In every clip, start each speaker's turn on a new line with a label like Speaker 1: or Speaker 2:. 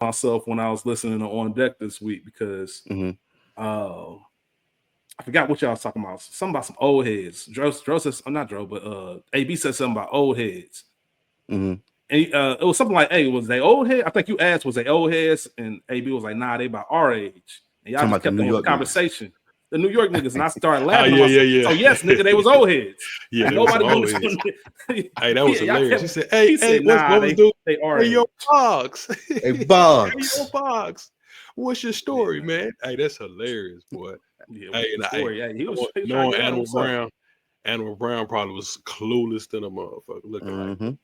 Speaker 1: myself when I was listening to On Deck this week because I forgot what y'all was talking about. Something about some old heads. Dro says, not Dro, but AB said something about old heads. And it was something like, hey, was they old heads? I think you asked, was they old heads? And AB was like, nah, they about our age. And y'all just kept on the conversation. The New York niggas, and I started laughing.
Speaker 2: Yeah.
Speaker 1: So yes, nigga, they was old heads.
Speaker 2: Yeah, nobody was old heads. Hey, that was hilarious. He said, "Hey,
Speaker 1: nah,
Speaker 2: what was
Speaker 1: they are.
Speaker 2: Hey, yo, Boggs.
Speaker 3: Hey, Boggs.
Speaker 2: Hey, yo, Boggs. What's your story, man? Hey, that's hilarious, boy.
Speaker 1: Yeah,
Speaker 2: hey,
Speaker 1: he was
Speaker 2: knowing Animal Brown probably was clueless than a motherfucker. Looking like.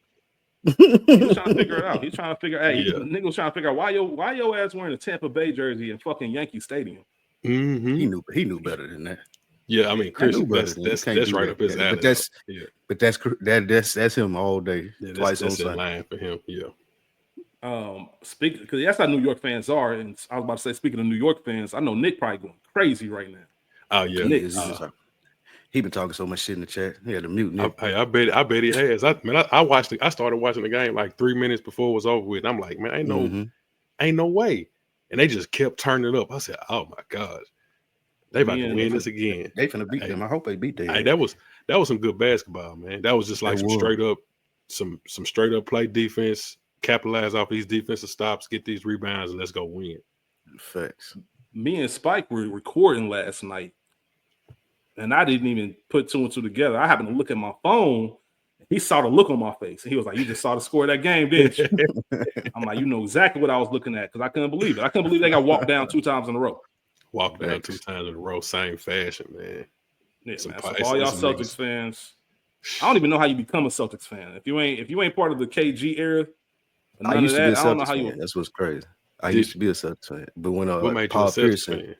Speaker 1: He was trying to figure it out. He's trying to figure. Hey, nigga was trying to figure out why your ass wearing a Tampa Bay jersey in fucking Yankee Stadium.
Speaker 3: He knew better than that.
Speaker 2: Yeah, I mean, Chris, that's right up his alley.
Speaker 3: But that's him all day.
Speaker 2: Yeah,
Speaker 3: twice
Speaker 2: that's
Speaker 3: on
Speaker 2: in line for him. Yeah.
Speaker 1: Speaking because that's how New York fans are, and I was about to say, speaking of New York fans, I know Nick probably going crazy right now.
Speaker 2: Oh yeah,
Speaker 1: Nick,
Speaker 3: he been talking so much shit in the chat. He had to mute Nick.
Speaker 2: I bet he has. I started watching the game like 3 minutes before it was over with. I'm like, man, ain't no way. And they just kept turning it up. I said, oh my gosh, they about to win this again.
Speaker 3: They finna beat them. I hope they beat them.
Speaker 2: Hey, that was some good basketball, man. That was just like some straight up play defense. Capitalize off these defensive stops, get these rebounds, and let's go win.
Speaker 3: Facts.
Speaker 1: Me and Spike were recording last night, and I didn't even put two and two together. I happened to look at my phone. He saw the look on my face, and he was like, "You just saw the score of that game, didn't you?" I'm like, "You know exactly what I was looking at," because I couldn't believe it. I couldn't believe they got walked down 2 times in a row.
Speaker 2: Walked down 2 times in a row, same fashion, man.
Speaker 1: Yeah, man. So all y'all Celtics fans, I don't even know how you become a Celtics fan. If you ain't part of the KG era.
Speaker 3: I used to be a Celtics fan. That's what's crazy. I used to be a Celtics fan, but when Paul Pierce fan.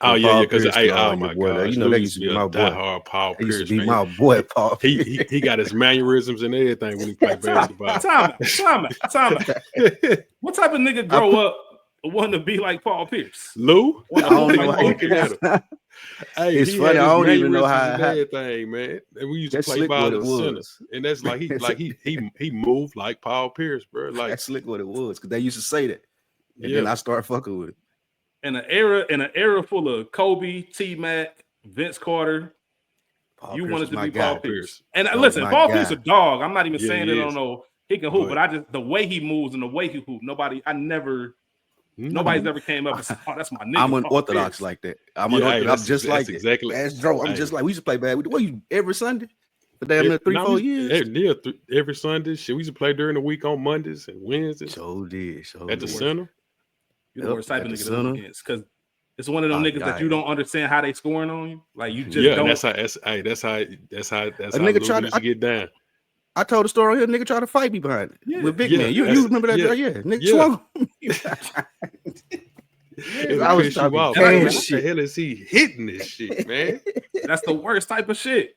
Speaker 2: Oh yeah, because oh my god,
Speaker 3: you know that used to be my boy.
Speaker 2: Diehard Paul Pierce.
Speaker 3: Used to be my boy, Paul.
Speaker 2: He got his mannerisms and everything when he played basketball.
Speaker 1: Time out. What type of nigga grow up wanting to be like Paul Pierce?
Speaker 2: Lou?
Speaker 3: I don't know how.
Speaker 2: Hey,
Speaker 3: it's funny. I don't even know how
Speaker 2: everything, man. And we used to play ball in the center, and that's like he moved like Paul Pierce, bro. Like
Speaker 3: that's slick what it was, because they used to say that, and then I started fucking with it.
Speaker 1: In an era full of Kobe, T-Mac, Vince Carter, you wanted to be Paul Pierce. And listen, Paul Pierce a dog. I'm not even saying that I don't know he can hoop, but I just the way he moves and the way he hoop, nobody's ever came up and said, "Oh, that's my nigga."
Speaker 3: I'm unorthodox like that. I'm unorthodox just like that.
Speaker 2: Exactly.
Speaker 3: As Dro, I'm just like we used to play bad. What you every Sunday? For damn near 3-4 years.
Speaker 2: Every Sunday. Shit, we used to play during the week on Mondays and Wednesdays.
Speaker 3: So did.
Speaker 2: At the center.
Speaker 1: You're the worst type of nigga to look against, because it's one of them niggas that you don't understand how they scoring on you. Like you just don't.
Speaker 2: That's how nigga try to get down.
Speaker 3: I told the story here. Nigga tried to fight me behind it with big man. You remember that? Yeah. Nigga swung.
Speaker 2: I was talking about what the hell is he hitting this shit, man?
Speaker 1: That's the worst type of shit.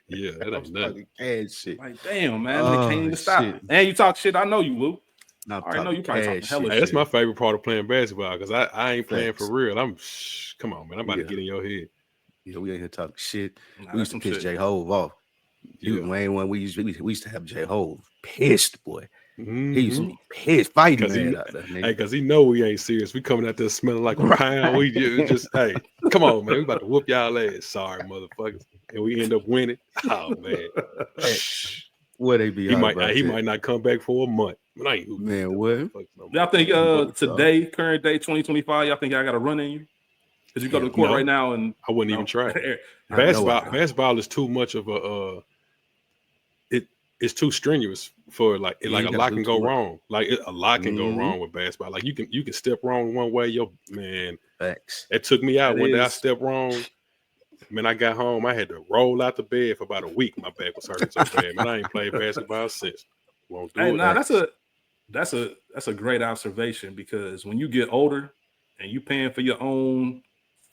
Speaker 2: Yeah, that ain't nothing.
Speaker 3: Shit.
Speaker 1: Like damn, man, they can't even stop it. And you talk shit. I know you, Lou. I know you probably talking hella shit.
Speaker 2: That's my favorite part of playing basketball, because I ain't playing for real. Come on, man. I'm about to get in your head.
Speaker 3: Yeah, we ain't here talking shit. We used to piss J Hove off. You main one. We used to have J Hove pissed, boy. Mm-hmm. He used to be pissed, fighting man out there.
Speaker 2: Hey, because he know we ain't serious. We coming out there smelling like a pound. We just hey, come on, man. We about to whoop y'all ass. Sorry, motherfuckers. And we end up winning. Oh man.
Speaker 3: Where they be?
Speaker 2: He might not come back for a month. But I ain't
Speaker 3: man, what?
Speaker 1: Y'all think today, current day, 2025, y'all think y'all got a run in you? Because you go to the court right now, and
Speaker 2: I wouldn't even try. Basketball is too much of a it's too strenuous for like a lot can go wrong. Like a lot can go wrong with basketball. Like you can step wrong one way.
Speaker 3: Facts.
Speaker 2: It took me out one day. I stepped wrong. Man, I got home. I had to roll out the bed for about a week. My back was hurting so bad. Man, I ain't played basketball since. Won't do it.
Speaker 1: That's a great observation, because when you get older and you paying for your own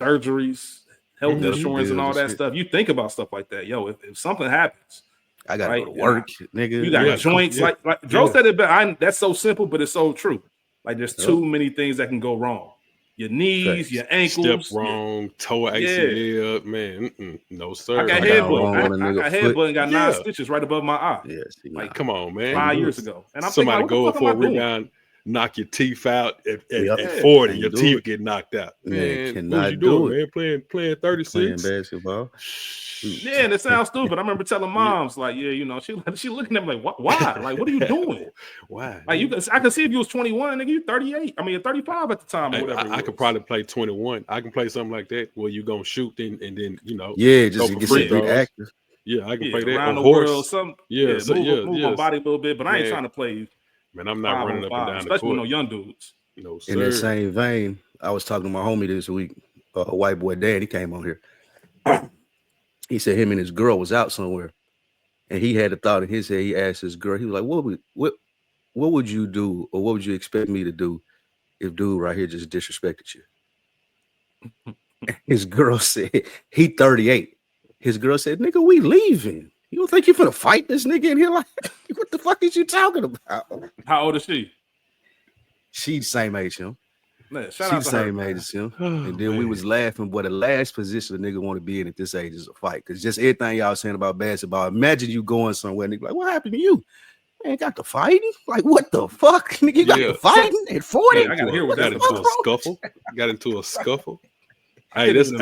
Speaker 1: surgeries, health insurance, and all that stuff, you think about stuff like that. Yo, if something happens,
Speaker 3: I gotta go to work, nigga.
Speaker 1: You got joints. Like Joe said it, but that's so simple, but it's so true. Like there's too many things that can go wrong. Your knees, your ankles,
Speaker 2: step wrong, toe ACL, man. No sir.
Speaker 1: I got headbutt and got 9 stitches right above my eye.
Speaker 3: Yes,
Speaker 2: like come on, man.
Speaker 1: 5 years ago, and I'm
Speaker 2: somebody
Speaker 1: thinking,
Speaker 2: go for a rebound. knock your teeth out at 40. Your teeth get knocked out. Man, what was you doing, man? Playing 36,
Speaker 3: playing basketball.
Speaker 1: Yeah, and it sounds stupid. I remember telling moms, like, yeah, you know, she looking at me like, why? Like, what are you doing?
Speaker 2: Why?
Speaker 1: Like, I could see if you was 21, nigga, you 38. I mean, 35 at the time, or whatever.
Speaker 2: I could probably play 21. I can play something like that where you gonna shoot and then you know,
Speaker 3: just get some big active.
Speaker 2: Yeah, I can play that.
Speaker 1: Around the
Speaker 2: horse.
Speaker 1: World, move my body a little bit, but I ain't trying to play.
Speaker 2: Man, I'm not running up and down
Speaker 1: especially
Speaker 2: the court.
Speaker 1: No young dudes.
Speaker 2: No, sir.
Speaker 3: In that same vein, I was talking to my homie this week, a white boy dad. He came on here. He said him and his girl was out somewhere, and he had a thought in his head. He asked his girl, he was like, "What would you do, or what would you expect me to do if dude right here just disrespected you?" His girl said, "He 38." His girl said, "Nigga, we leaving. You don't think you finna fight this nigga in here? Like, what the fuck is you talking about?"
Speaker 1: How old is she?
Speaker 3: She's the same age as him.
Speaker 1: Man,
Speaker 3: She's the same age as him. And then we was laughing, but the last position a nigga want to be in at this age is a fight. Because just everything y'all saying about basketball, imagine you going somewhere and nigga like, what happened to you? Man, got the fighting? Like, what the fuck? Nigga, you got the fighting at 40?
Speaker 1: I gotta hear what
Speaker 2: got into a scuffle. Got into a scuffle. Hey, that's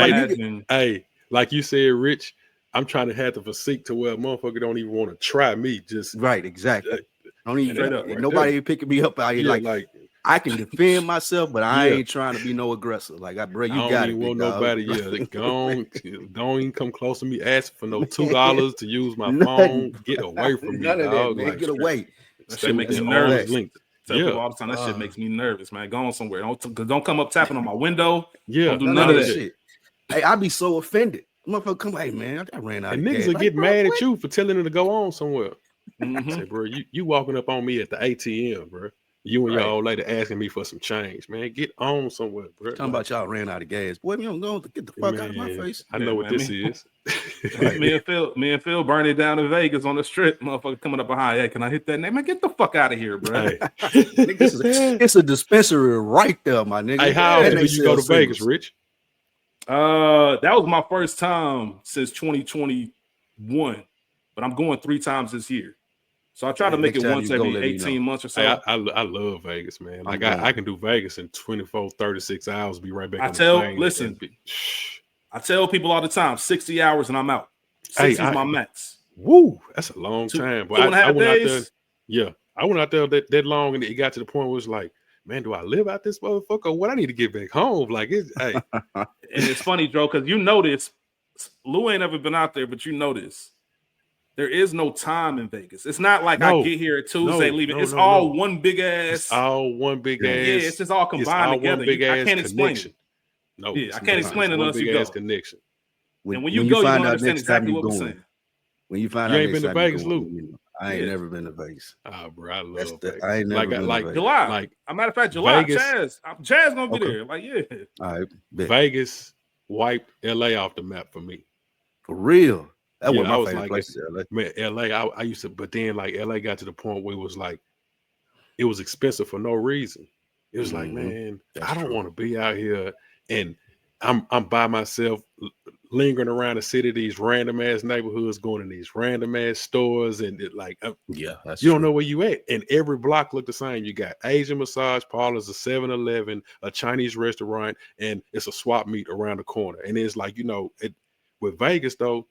Speaker 2: like you said, Rich. I'm trying to have the physique to where a motherfucker don't even want to try me. Just
Speaker 3: right, exactly. Don't even nobody even picking me up out here. Like I can defend myself, but I ain't trying to be no aggressor. Like bro, you got it.
Speaker 2: Want nobody. Don't even come close to me asking for no $2 to use my phone. Get away from me,
Speaker 3: none of
Speaker 2: dog.
Speaker 3: That, man. Get away.
Speaker 1: That shit makes me nervous. Tell people all the time, that shit makes me nervous, man. Going somewhere. Don't come up tapping on my window. Don't do none of that shit.
Speaker 3: Hey, I be so offended. Motherfucker, come, hey man, I ran out.
Speaker 2: And niggas will get mad at you for telling them to go on somewhere. Say, bro, you walking up on me at the ATM, bro. You and your old lady asking me for some change, man. Get on somewhere, bro.
Speaker 3: Talking about y'all ran out of gas. Boy, you don't go get the fuck out of my face.
Speaker 2: I know what this is.
Speaker 1: Me and Phil burning it down in Vegas on the strip. Motherfucker coming up behind. Hey, can I hit that name? Man, get the fuck out of here, bro. Hey.
Speaker 3: It's a dispensary right there, my nigga.
Speaker 2: Hey, how often do you go to Vegas, Rich?
Speaker 1: That was my first time since 2021, but I'm going 3 times this year. So I try to make it once every 18 months or so.
Speaker 2: Hey, I love Vegas, man. Like I can do Vegas in 24, 36 hours, be right back.
Speaker 1: I tell people all the time, 60 hours and I'm out. 60 is my max.
Speaker 2: Woo, that's a long time. But I went
Speaker 1: days.
Speaker 2: out there. Yeah, I went out there that long, and it got to the point where it's like, man, do I live out this motherfucker? Or what? I need to get back home. Like, hey.
Speaker 1: And it's funny, Joe, because you know this. Lou ain't ever been out there, but you know this. There is no time in Vegas. It's not like I get here at Tuesday, leaving. It's all one big ass.
Speaker 2: It's all one big ass.
Speaker 1: Yeah, it's just all combined together. I can't explain it.
Speaker 2: No,
Speaker 1: I can't explain it unless you go.
Speaker 2: Connection.
Speaker 1: And when you go, you understand exactly what we're saying.
Speaker 3: When you find out,
Speaker 2: you ain't been to Vegas, Lou.
Speaker 3: I ain't never been to Vegas.
Speaker 2: Bro, I love Vegas.
Speaker 3: I ain't never been to Vegas.
Speaker 1: July. Like, a matter of fact, July. Vegas, Jazz gonna be there. Like, yeah.
Speaker 3: All right.
Speaker 2: Vegas wiped LA off the map for me.
Speaker 3: For real. That was my favorite place. LA.
Speaker 2: Man, LA. I used to, but then like LA got to the point where it was like, it was expensive for no reason. It was like, man, I don't want to be out here, and I'm by myself, lingering around the city, these random ass neighborhoods, going in these random ass stores, and you don't know where you at. And every block look the same. You got Asian massage parlors, a 7-Eleven, a Chinese restaurant, and it's a swap meet around the corner. And it's like, with Vegas though,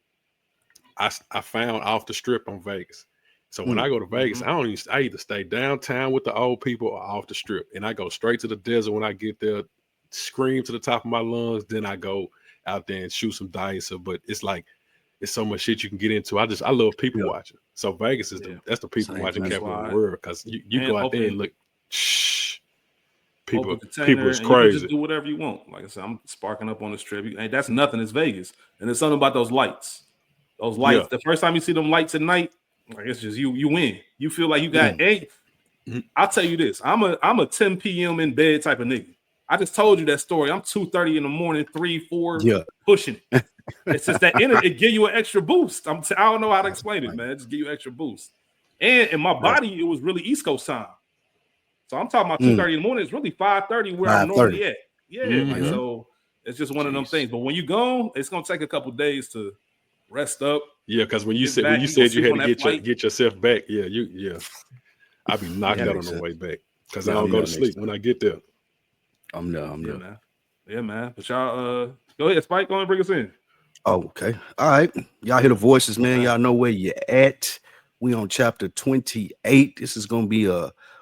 Speaker 2: I found off the strip on Vegas. So when I go to Vegas, I either stay downtown with the old people or off the strip, and I go straight to the desert when I get there. Scream to the top of my lungs, then I go out there and shoot some dice. But it's like, it's so much shit you can get into. I love people watching. So Vegas is that's the people watching capital of the world, because you go out there and look, people is crazy.
Speaker 1: You just do whatever you want. Like I said, I'm sparking up on the strip. Hey, that's nothing. It's Vegas, and there's something about those lights. Those lights. The first time you see them lights at night, like it's just you win. You feel like you got 8. I'll tell you this. I'm a 10 p.m. in bed type of nigga. I just told you that story. I'm 2:30 in the morning, 3, 4, pushing it. It's just that it give you an extra boost. I don't know how to explain it, man. It just give you an extra boost. And in my body, it was really East Coast time. So I'm talking about 2:30 in the morning. It's really 5:30 where I'm normally at. Yeah. Like, so it's just one of them things. But when you go, it's gonna take a couple days to rest up.
Speaker 2: Yeah, because when you said you had to get yourself back, I'd be knocked out on the way back. Because I don't go to sleep when I get there.
Speaker 3: I'm there.
Speaker 1: Man. Yeah, man. But y'all, go ahead, Spike. Go and bring us in.
Speaker 3: Oh, okay. All right. Y'all hear the voices, man. Y'all know where you're at. We on chapter 28. This is gonna be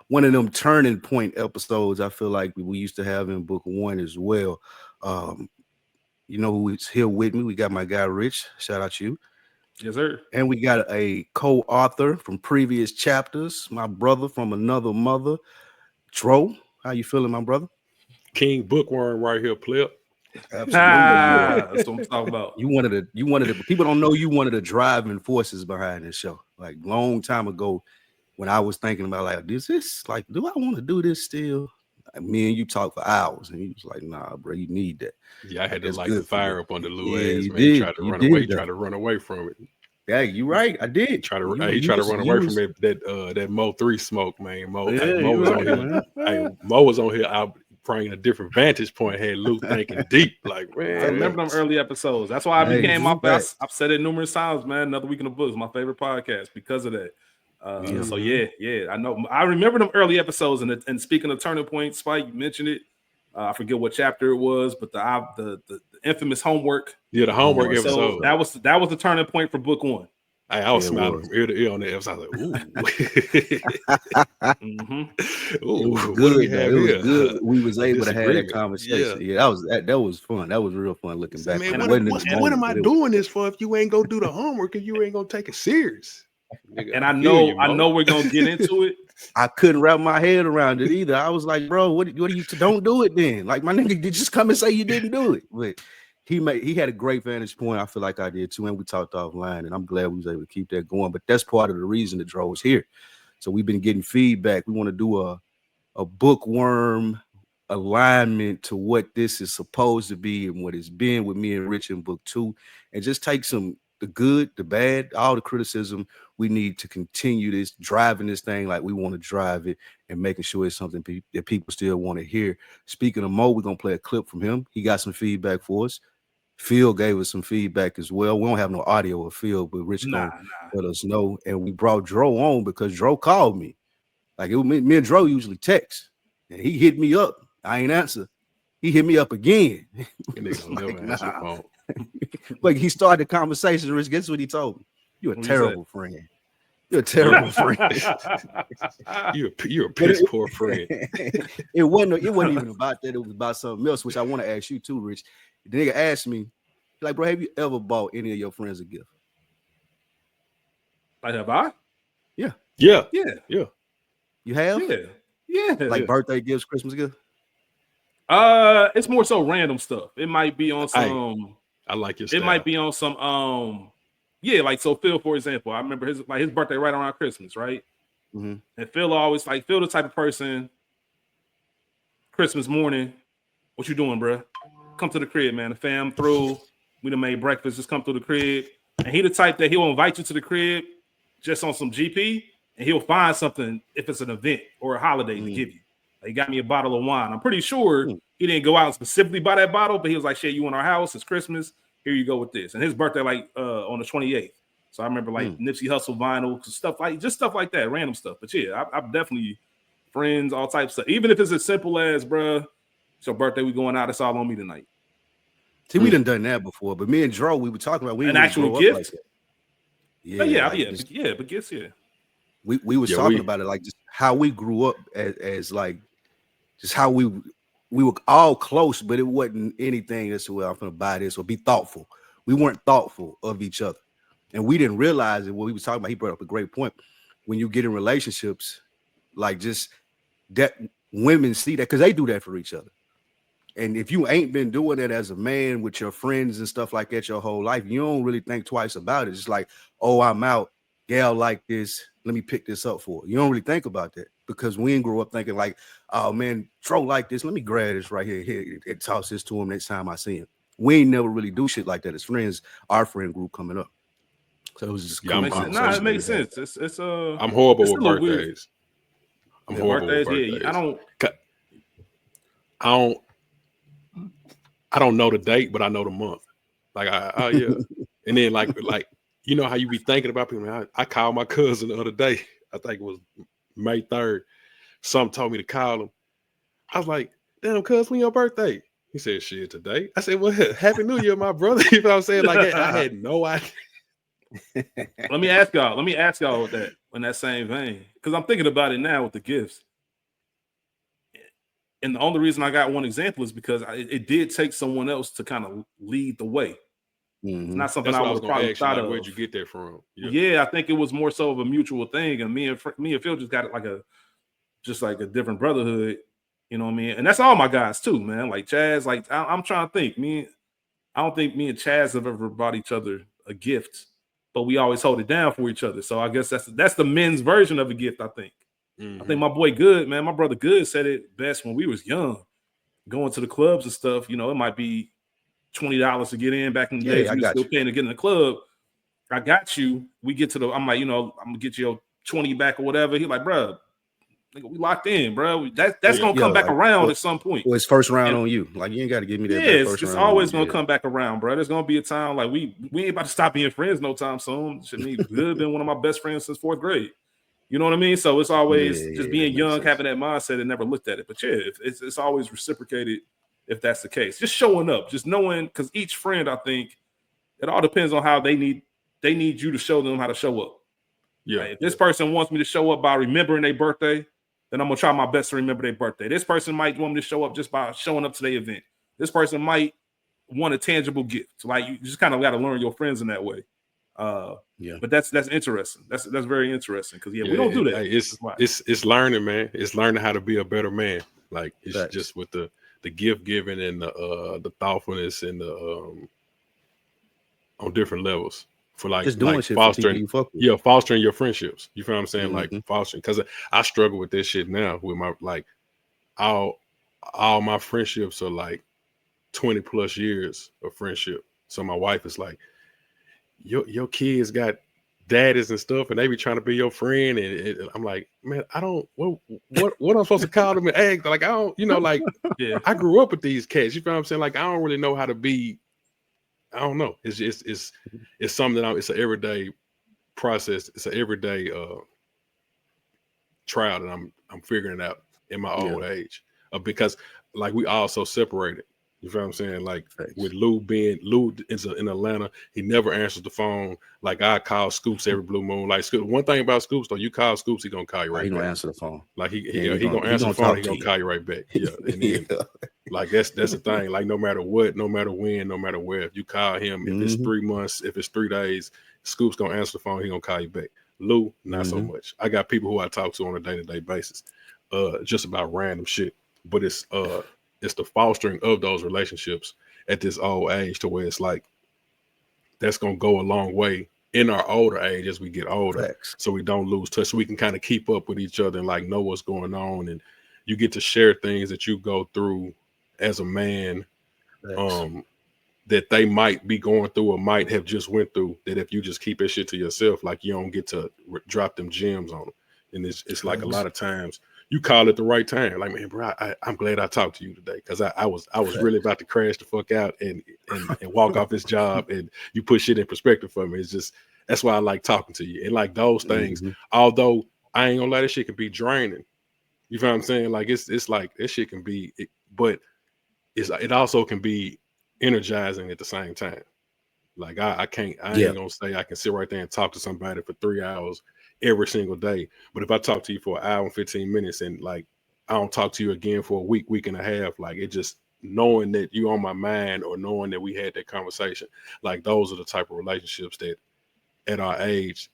Speaker 3: one of them turning point episodes. I feel like we used to have in book 1 as well. You know who is here with me? We got my guy Rich. Shout out to you.
Speaker 1: Yes, sir.
Speaker 3: And we got a co-author from previous chapters, my brother from another mother, Dro. How you feeling, my brother?
Speaker 2: King Bookworm right here, player.
Speaker 3: Absolutely.
Speaker 1: That's what I'm talking about.
Speaker 3: You wanted to people don't know you one of the driving forces behind this show. Like long time ago, when I was thinking about like, is this like, do I want to do this still? Like, me and you talked for hours, and he was like, "Nah, bro, you need that."
Speaker 2: Yeah, I had to light the fire up on the little ass, man.
Speaker 3: He
Speaker 2: tried to run away. He tried to run away from it.
Speaker 3: Yeah, you right. I did.
Speaker 2: He tried to run away from that Mo 3 smoke, man. Mo was on here. Hey, Mo was on here out bringing a different vantage point. Had Luke thinking deep, like, man.
Speaker 1: I remember them early episodes. That's why I became my best. I've said it numerous times, man. Another Week in the Books, my favorite podcast because of that. So I know. I remember them early episodes. And speaking of turning points, Spike, you mentioned it. I forget what chapter it was, but the infamous homework.
Speaker 2: Yeah, the homework episode.
Speaker 1: That was the turning point for book 1.
Speaker 2: I was smiling from ear to ear on that episode. I was like, ooh. Ooh,
Speaker 3: it was good. It was good. We was able to have that conversation. Yeah, that was fun. That was real fun looking back.
Speaker 2: Man, what am I doing this for if you ain't gonna do the homework and you ain't gonna take it serious?
Speaker 1: Nigga, and I know we're gonna get into it.
Speaker 3: I couldn't wrap my head around it either. I was like, bro, what do you don't do it then? Like my nigga, did just come and say you didn't do it. But he had a great vantage point. I feel like I did too, and we talked offline, and I'm glad we was able to keep that going. But that's part of the reason that Dro is here. So we've been getting feedback. We want to do a bookworm alignment to what this is supposed to be and what it's been with me and Rich in book 2, and just take the good, the bad, all the criticism. We need to continue this, driving this thing like we want to drive it and making sure it's something that people still want to hear. Speaking of Mo, we're going to play a clip from him. He got some feedback for us. Phil gave us some feedback as well. We don't have no audio of Phil, but Rich gonna let us know. And we brought Dro on because Dro called me. Like me and Dro usually text. And he hit me up. I ain't answer. He hit me up again. Like he started the conversation. Rich, guess what he told me? You're a terrible friend. You're a terrible friend.
Speaker 2: You're a piss poor friend.
Speaker 3: It wasn't even about that. It was about something else, which I want to ask you too, Rich. The nigga asked me, like, bro, have you ever bought any of your friends a gift?
Speaker 1: Like, have I?
Speaker 3: Yeah.
Speaker 2: You
Speaker 3: have?
Speaker 1: Yeah.
Speaker 3: Like birthday gifts, Christmas gifts?
Speaker 1: It's more so random stuff. It might be on some.
Speaker 2: I like your style.
Speaker 1: It might be on some. Like so. Phil, for example, I remember his birthday right around Christmas, right?
Speaker 3: Mm-hmm.
Speaker 1: And Phil always Phil the type of person. Christmas morning, what you doing, bro? Come to the crib, man. The fam through. We done made breakfast. Just come through the crib. And he the type that he'll invite you to the crib just on some GP, and he'll find something if it's an event or a holiday to give you. He got me a bottle of wine. I'm pretty sure he didn't go out and specifically buy that bottle, but he was like, shit, you in our house, it's Christmas, here you go with this. And his birthday on the 28th. So I remember Nipsey Hussle vinyl, stuff like that, random stuff. But yeah, I'm definitely friends, all types of stuff. Even if it's as simple as, bruh, it's your birthday, we going out, it's all on me tonight.
Speaker 3: See, we done that before, but me and Dro, we were talking about
Speaker 1: an actual gift.
Speaker 3: Like that.
Speaker 1: But gifts, yeah.
Speaker 3: We was talking about it, like just how we grew up as like just how we were all close, but it wasn't anything that's well, I'm gonna buy this or be thoughtful. We weren't thoughtful of each other, and we didn't realize it. What he was talking about, he brought up a great point. When you get in relationships, like just that women see that because they do that for each other. And if you ain't been doing it as a man with your friends and stuff like that your whole life, you don't really think twice about it. It's like, oh, I'm out. Gal like this. Let me pick this up for her. You don't really think about that because we didn't grow up thinking like, oh, man, Dro like this. Let me grab this right here and toss this to him next time I see him. We ain't never really do shit like that as friends, our friend group coming up. So it was just
Speaker 1: it makes sense. It's
Speaker 2: I'm horrible with birthdays. I'm horrible with birthdays. Yeah, I don't know the date, but I know the month. Like, and then like you know how you be thinking about people. I called my cousin the other day. I think it was May 3rd. Some told me to call him. I was like, damn, cuz, when your birthday? He said, shit, today. I said, well, Happy New Year, my brother. You know what I'm saying? Like, I had no idea.
Speaker 1: Let me ask y'all that in that same vein, because I'm thinking about it now with the gifts. And the only reason I got one example is because it did take someone else to kind of lead the way. It's not something I would have probably thought of.
Speaker 2: Where'd you get that from?
Speaker 1: Yeah, I think it was more so of a mutual thing, and me and Phil just got it like a different brotherhood. You know what I mean? And that's all my guys too, man. Like Chaz, like I'm trying to think. I don't think me and Chaz have ever bought each other a gift, but we always hold it down for each other. So I guess that's the men's version of a gift, I think. I think my boy Good, man, my brother Good said it best when we was young, going to the clubs and stuff. You know, it might be $20 to get in back in the days. We were still paying to get in the club. I got you. We get to I'm like, I'm gonna get you 20 back or whatever. He like, bro, nigga, we locked in, bro. That's gonna come back around at some point.
Speaker 3: Well, it's first round on you. Like, you ain't got to give me that.
Speaker 1: Yeah, it's always gonna come back around, bro. There's gonna be a time like we ain't about to stop being friends no time soon. Good been one of my best friends since 4th grade. You know what I mean? So it's always just being young, having that mindset and never looked at it. But yeah, it's always reciprocated if that's the case. Just showing up, just knowing, because each friend, I think, it all depends on how they need you to show them how to show up. Yeah. Like, if this person wants me to show up by remembering their birthday, then I'm gonna try my best to remember their birthday. This person might want me to show up just by showing up to their event. This person might want a tangible gift. Like, you just kind of got to learn your friends in that way. But that's interesting. That's very interesting, because we don't do that.
Speaker 2: It's learning, man. It's learning how to be a better man. Like, it's just with the gift giving and the thoughtfulness and the on different levels for like,
Speaker 3: just doing
Speaker 2: like
Speaker 3: shit
Speaker 2: fostering, fostering your friendships. You feel what I'm saying? Like fostering, because I struggle with this shit now with my, like, all my friendships are like 20 plus years of friendship. So my wife is like, your kids got daddies and stuff, and they be trying to be your friend, and I'm like, man, I don't what I'm supposed to call them and act like, I don't, like, I grew up with these cats. You feel what I'm saying? Like, I don't really know how to be. I don't know. It's just it's something that it's an everyday process. It's an everyday trial that I'm figuring it out in my old age, because like we all so separated. You feel what I'm saying? Like, with Lou is in Atlanta, he never answers the phone. Like, I call Scoops every blue moon. Like, one thing about Scoops, though, you call Scoops, he gonna call you right back.
Speaker 3: He gonna answer the phone.
Speaker 2: Like, he gonna answer the phone. He gonna call you right back. Yeah, and then like that's the thing. Like, no matter what, no matter when, no matter where, if you call him, if it's 3 months, if it's 3 days, Scoops gonna answer the phone. He gonna call you back. Lou, not so much. I got people who I talk to on a day-to-day basis, just about random shit. But it's the fostering of those relationships at this old age, to where it's like, that's going to go a long way in our older age as we get older. So we don't lose touch, so we can kind of keep up with each other and like know what's going on. And you get to share things that you go through as a man, that they might be going through or might have just went through, that if you just keep that shit to yourself, like, you don't get to drop them gems on them. And it's like, a lot of times you call at the right time. Like, man, bro, I'm glad I talked to you today, because I was really about to crash the fuck out and walk off this job, and you put shit in perspective for me. It's just, that's why I like talking to you. And like those things, although I ain't gonna lie, this shit can be draining. You feel what I'm saying? Like, it's like, this shit can be, but it also can be energizing at the same time. Like, I ain't gonna say I can sit right there and talk to somebody for 3 hours every single day. But if I talk to you for an hour and 15 minutes and like, I don't talk to you again for a week and a half, like, it just, knowing that you on my mind, or knowing that we had that conversation, like, those are the type of relationships that at our age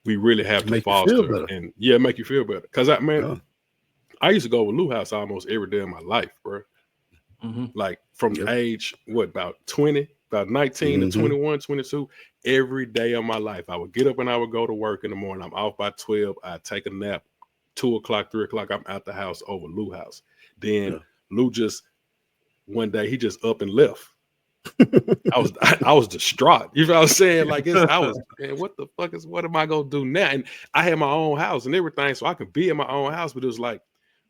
Speaker 2: we really have to foster and make you feel better. Because I used to go with Lou house almost every day of my life, bro. Like, from age, about 20, about 19 to 21, 22, every day of my life, I would get up and I would go to work in the morning. I'm off by 12. I'd take a nap. 2 o'clock, 3 o'clock, I'm out the house over Lou house. Then Lou just, one day, he just up and left. I was distraught. You know what I'm saying? Like, man, what am I gonna do now? And I had my own house and everything, so I could be in my own house. But it was like,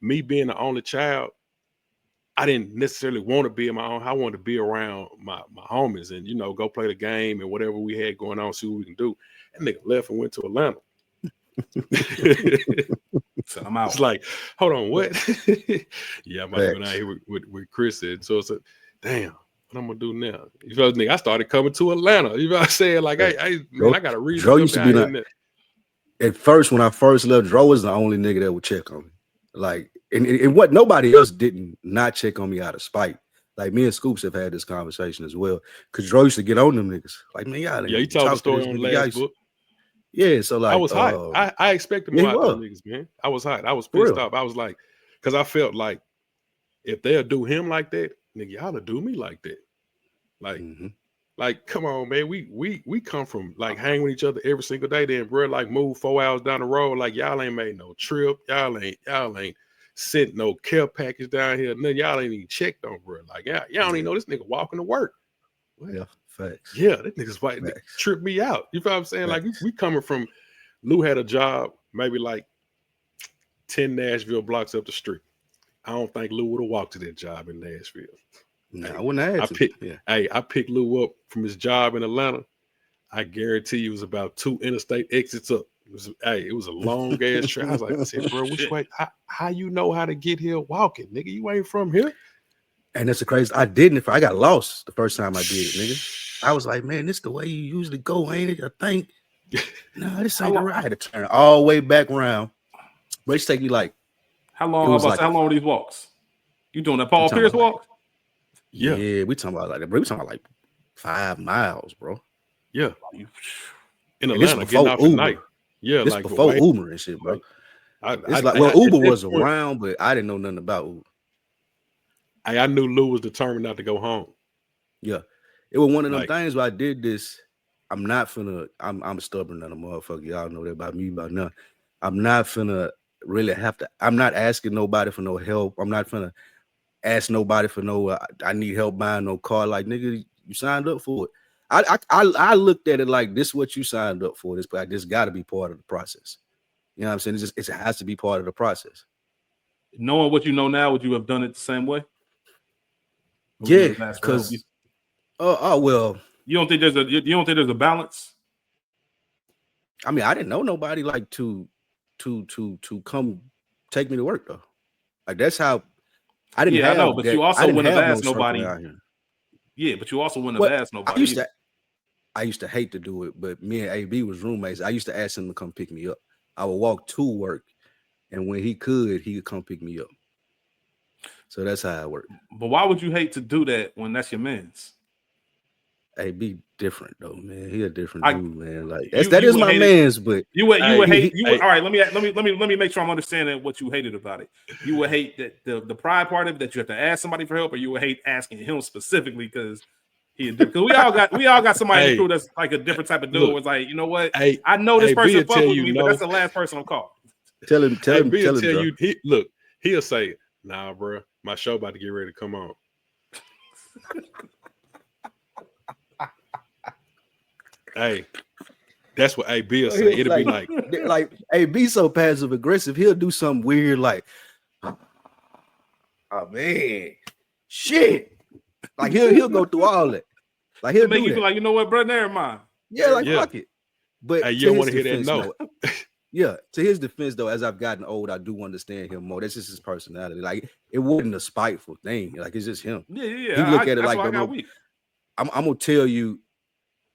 Speaker 2: me being the only child, I didn't necessarily want to be in my own. I wanted to be around my homies and, go play the game and whatever we had going on, see what we can do. That nigga left and went to Atlanta.
Speaker 1: So I'm out.
Speaker 2: It's like, hold on, what? Yeah, I'm about to go down here with Chris said. So it's like, damn, what I'm gonna do now? You feel me? I started coming to Atlanta. You know what I'm saying? Like, I got a reason
Speaker 3: Dro
Speaker 2: to
Speaker 3: used
Speaker 2: come
Speaker 3: to
Speaker 2: down
Speaker 3: be
Speaker 2: here.
Speaker 3: At first, when I first left, Dro was the only nigga that would check on me. Like, and what nobody else didn't not check on me out of spite. Like, me and Scoops have had this conversation as well. Because Dro used to get on them niggas. Like, man, y'all
Speaker 2: you told the story on the last book.
Speaker 3: Yeah, so like
Speaker 2: I was hot. I expected more out of them niggas, man. I was hot. I was pissed off. I was like, because I felt like if they'll do him like that, nigga, y'all to do me like that. Like, like, come on, man. We come from like hang with each other every single day. Then, bro, like move 4 hours down the road. Like y'all ain't made no trip. Y'all ain't sent no care package down here. Nothing. Y'all ain't even checked on, bro. Like y'all don't even know this nigga walking to work.
Speaker 3: Well, yeah, facts.
Speaker 2: Yeah, that nigga's white. Trip me out. You feel what I'm saying? Facts. Like we coming from. Lou had a job maybe like 10 Nashville blocks up the street. I don't think Lou would have walked to that job in Nashville.
Speaker 3: No, I wouldn't have had
Speaker 2: to. I picked Lou up from his job in Atlanta. I guarantee you it was about 2 interstate exits up. It was a long ass trip. I said, bro, which way? How you know how to get here walking, nigga? You ain't from here.
Speaker 3: And that's the crazy. I didn't. I got lost the first time I did it, nigga. I was like, man, this is the way you usually go, ain't it? I think. No, this ain't right. I had to turn all the way back around. But it's take you like
Speaker 1: how long? How long are these walks? You doing that Paul Pierce walk?
Speaker 3: Yeah, we talking about like we talking about like 5 miles, bro.
Speaker 2: Yeah, in Atlanta,
Speaker 3: getting
Speaker 2: off at night. Yeah,
Speaker 3: this
Speaker 2: like
Speaker 3: before Uber and shit, bro. Uber was around, but I didn't know nothing about Uber.
Speaker 2: I knew Lou was determined not to go home.
Speaker 3: Yeah, it was one of them things where I did this. I'm not finna. I'm stubborn than a motherfucker. Y'all know that about me, about nothing. I'm not finna really have to. I'm not asking nobody for no help. I'm not finna ask nobody for no. I need help buying no car. Like nigga, you signed up for it. I looked at it like this: is what you signed up for. This got to be part of the process. You know what I'm saying? It has to be part of the process.
Speaker 1: Knowing what you know now, would you have done it the same way?
Speaker 3: Yeah, because well.
Speaker 1: You don't think there's a balance?
Speaker 3: I mean, I didn't know nobody like to come take me to work though. Like that's how I didn't.
Speaker 1: Yeah, I know, but you also wouldn't have asked nobody. Yeah, but you also wouldn't have asked nobody.
Speaker 3: I used to hate to do it, but me and AB was roommates. I used to ask him to come pick me up. I would walk to work, and when he could come pick me up. So that's how it worked.
Speaker 1: But why would you hate to do that when that's your man's?
Speaker 3: AB different though, man. He a different dude, man. Like that is my man's, but
Speaker 1: you would hate. All right, let me make sure I'm understanding what you hated about it. You would hate that the pride part of it, that you have to ask somebody for help, or you would hate asking him specifically because we all got somebody in the crew that's like a different type of dude. Was like, you know what? I know this person fuck with me, but that's the last person I'm calling.
Speaker 3: Tell him.
Speaker 2: He'll say, "Nah, bro, my show about to get ready to come on." Hey, that's what AB will say. It'll
Speaker 3: like, be like AB so passive aggressive. He'll do something weird like, "Oh man, shit!" Like he'll go through all that. Like he'll
Speaker 1: make
Speaker 3: do
Speaker 1: you
Speaker 3: that.
Speaker 1: feel like, you know what, bro? Never mind.
Speaker 3: Yeah, like fuck it. But
Speaker 2: you don't want to hear that no.
Speaker 3: Yeah, to his defense though, as I've gotten old, I do understand him more. That's just his personality. Like it wasn't a spiteful thing. Like it's just him.
Speaker 1: Yeah.
Speaker 3: He look at it like, I'm gonna tell you.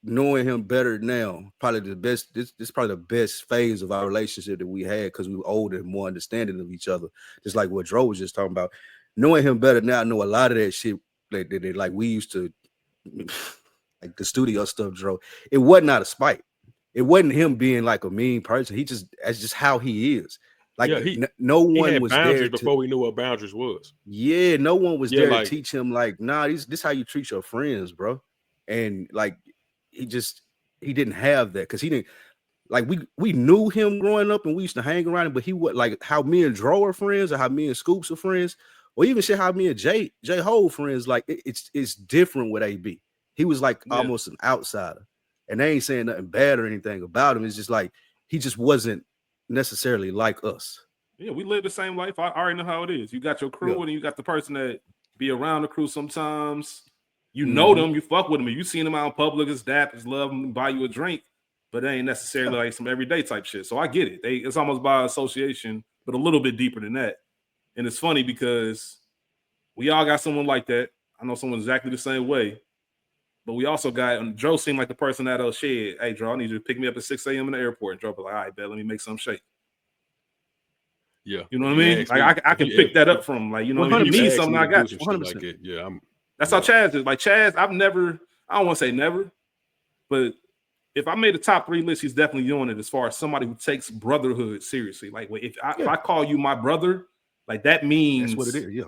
Speaker 3: Knowing him better now, probably the best. This is probably the best phase of our relationship that we had because we were older and more understanding of each other. Just like what Dro was just talking about. Knowing him better now, I know a lot of that shit that like we used to, like the studio stuff. Dro, it wasn't out of spite. It wasn't him being like a mean person. That's just how he is. Like no one had was there
Speaker 2: before we knew what boundaries was.
Speaker 3: Yeah, no one was there to teach him like, nah, this how you treat your friends, bro. And like. He didn't have that because he didn't like we knew him growing up and we used to hang around him, but he would like how me and Dro are friends or how me and Scoops are friends, or even shit how me and J Ho friends. Like it's different with AB. He was like almost an outsider, and they ain't saying nothing bad or anything about him. It's just like he just wasn't necessarily like us.
Speaker 1: Yeah, we live the same life. I already know how it is. You got your crew, and then you got the person that be around the crew sometimes. You know them, you fuck with them. If you seen them out in public, it's dap, it's love them, buy you a drink. but it ain't necessarily like some everyday type shit. So I get it. It's almost by association, but a little bit deeper than that. And it's funny because we all got someone like that. I know someone exactly the same way. But we also got, and Joe seemed like the person that'll share, hey, Joe, I need you to pick me up at 6 a.m. in the airport. And Joe be like, all right, bet, let me make some shake.
Speaker 2: Yeah.
Speaker 1: You know what I mean? Like I can pick that up from, like, you know, if you need something, I got you.
Speaker 2: 100%. Like it. Yeah.
Speaker 1: That's how Chaz is. Like Chaz, I don't want to say never, but if I made a top 3 list, he's definitely doing it as far as somebody who takes brotherhood seriously. Like, if I call you my brother, like that means
Speaker 3: that's what it is. Yeah.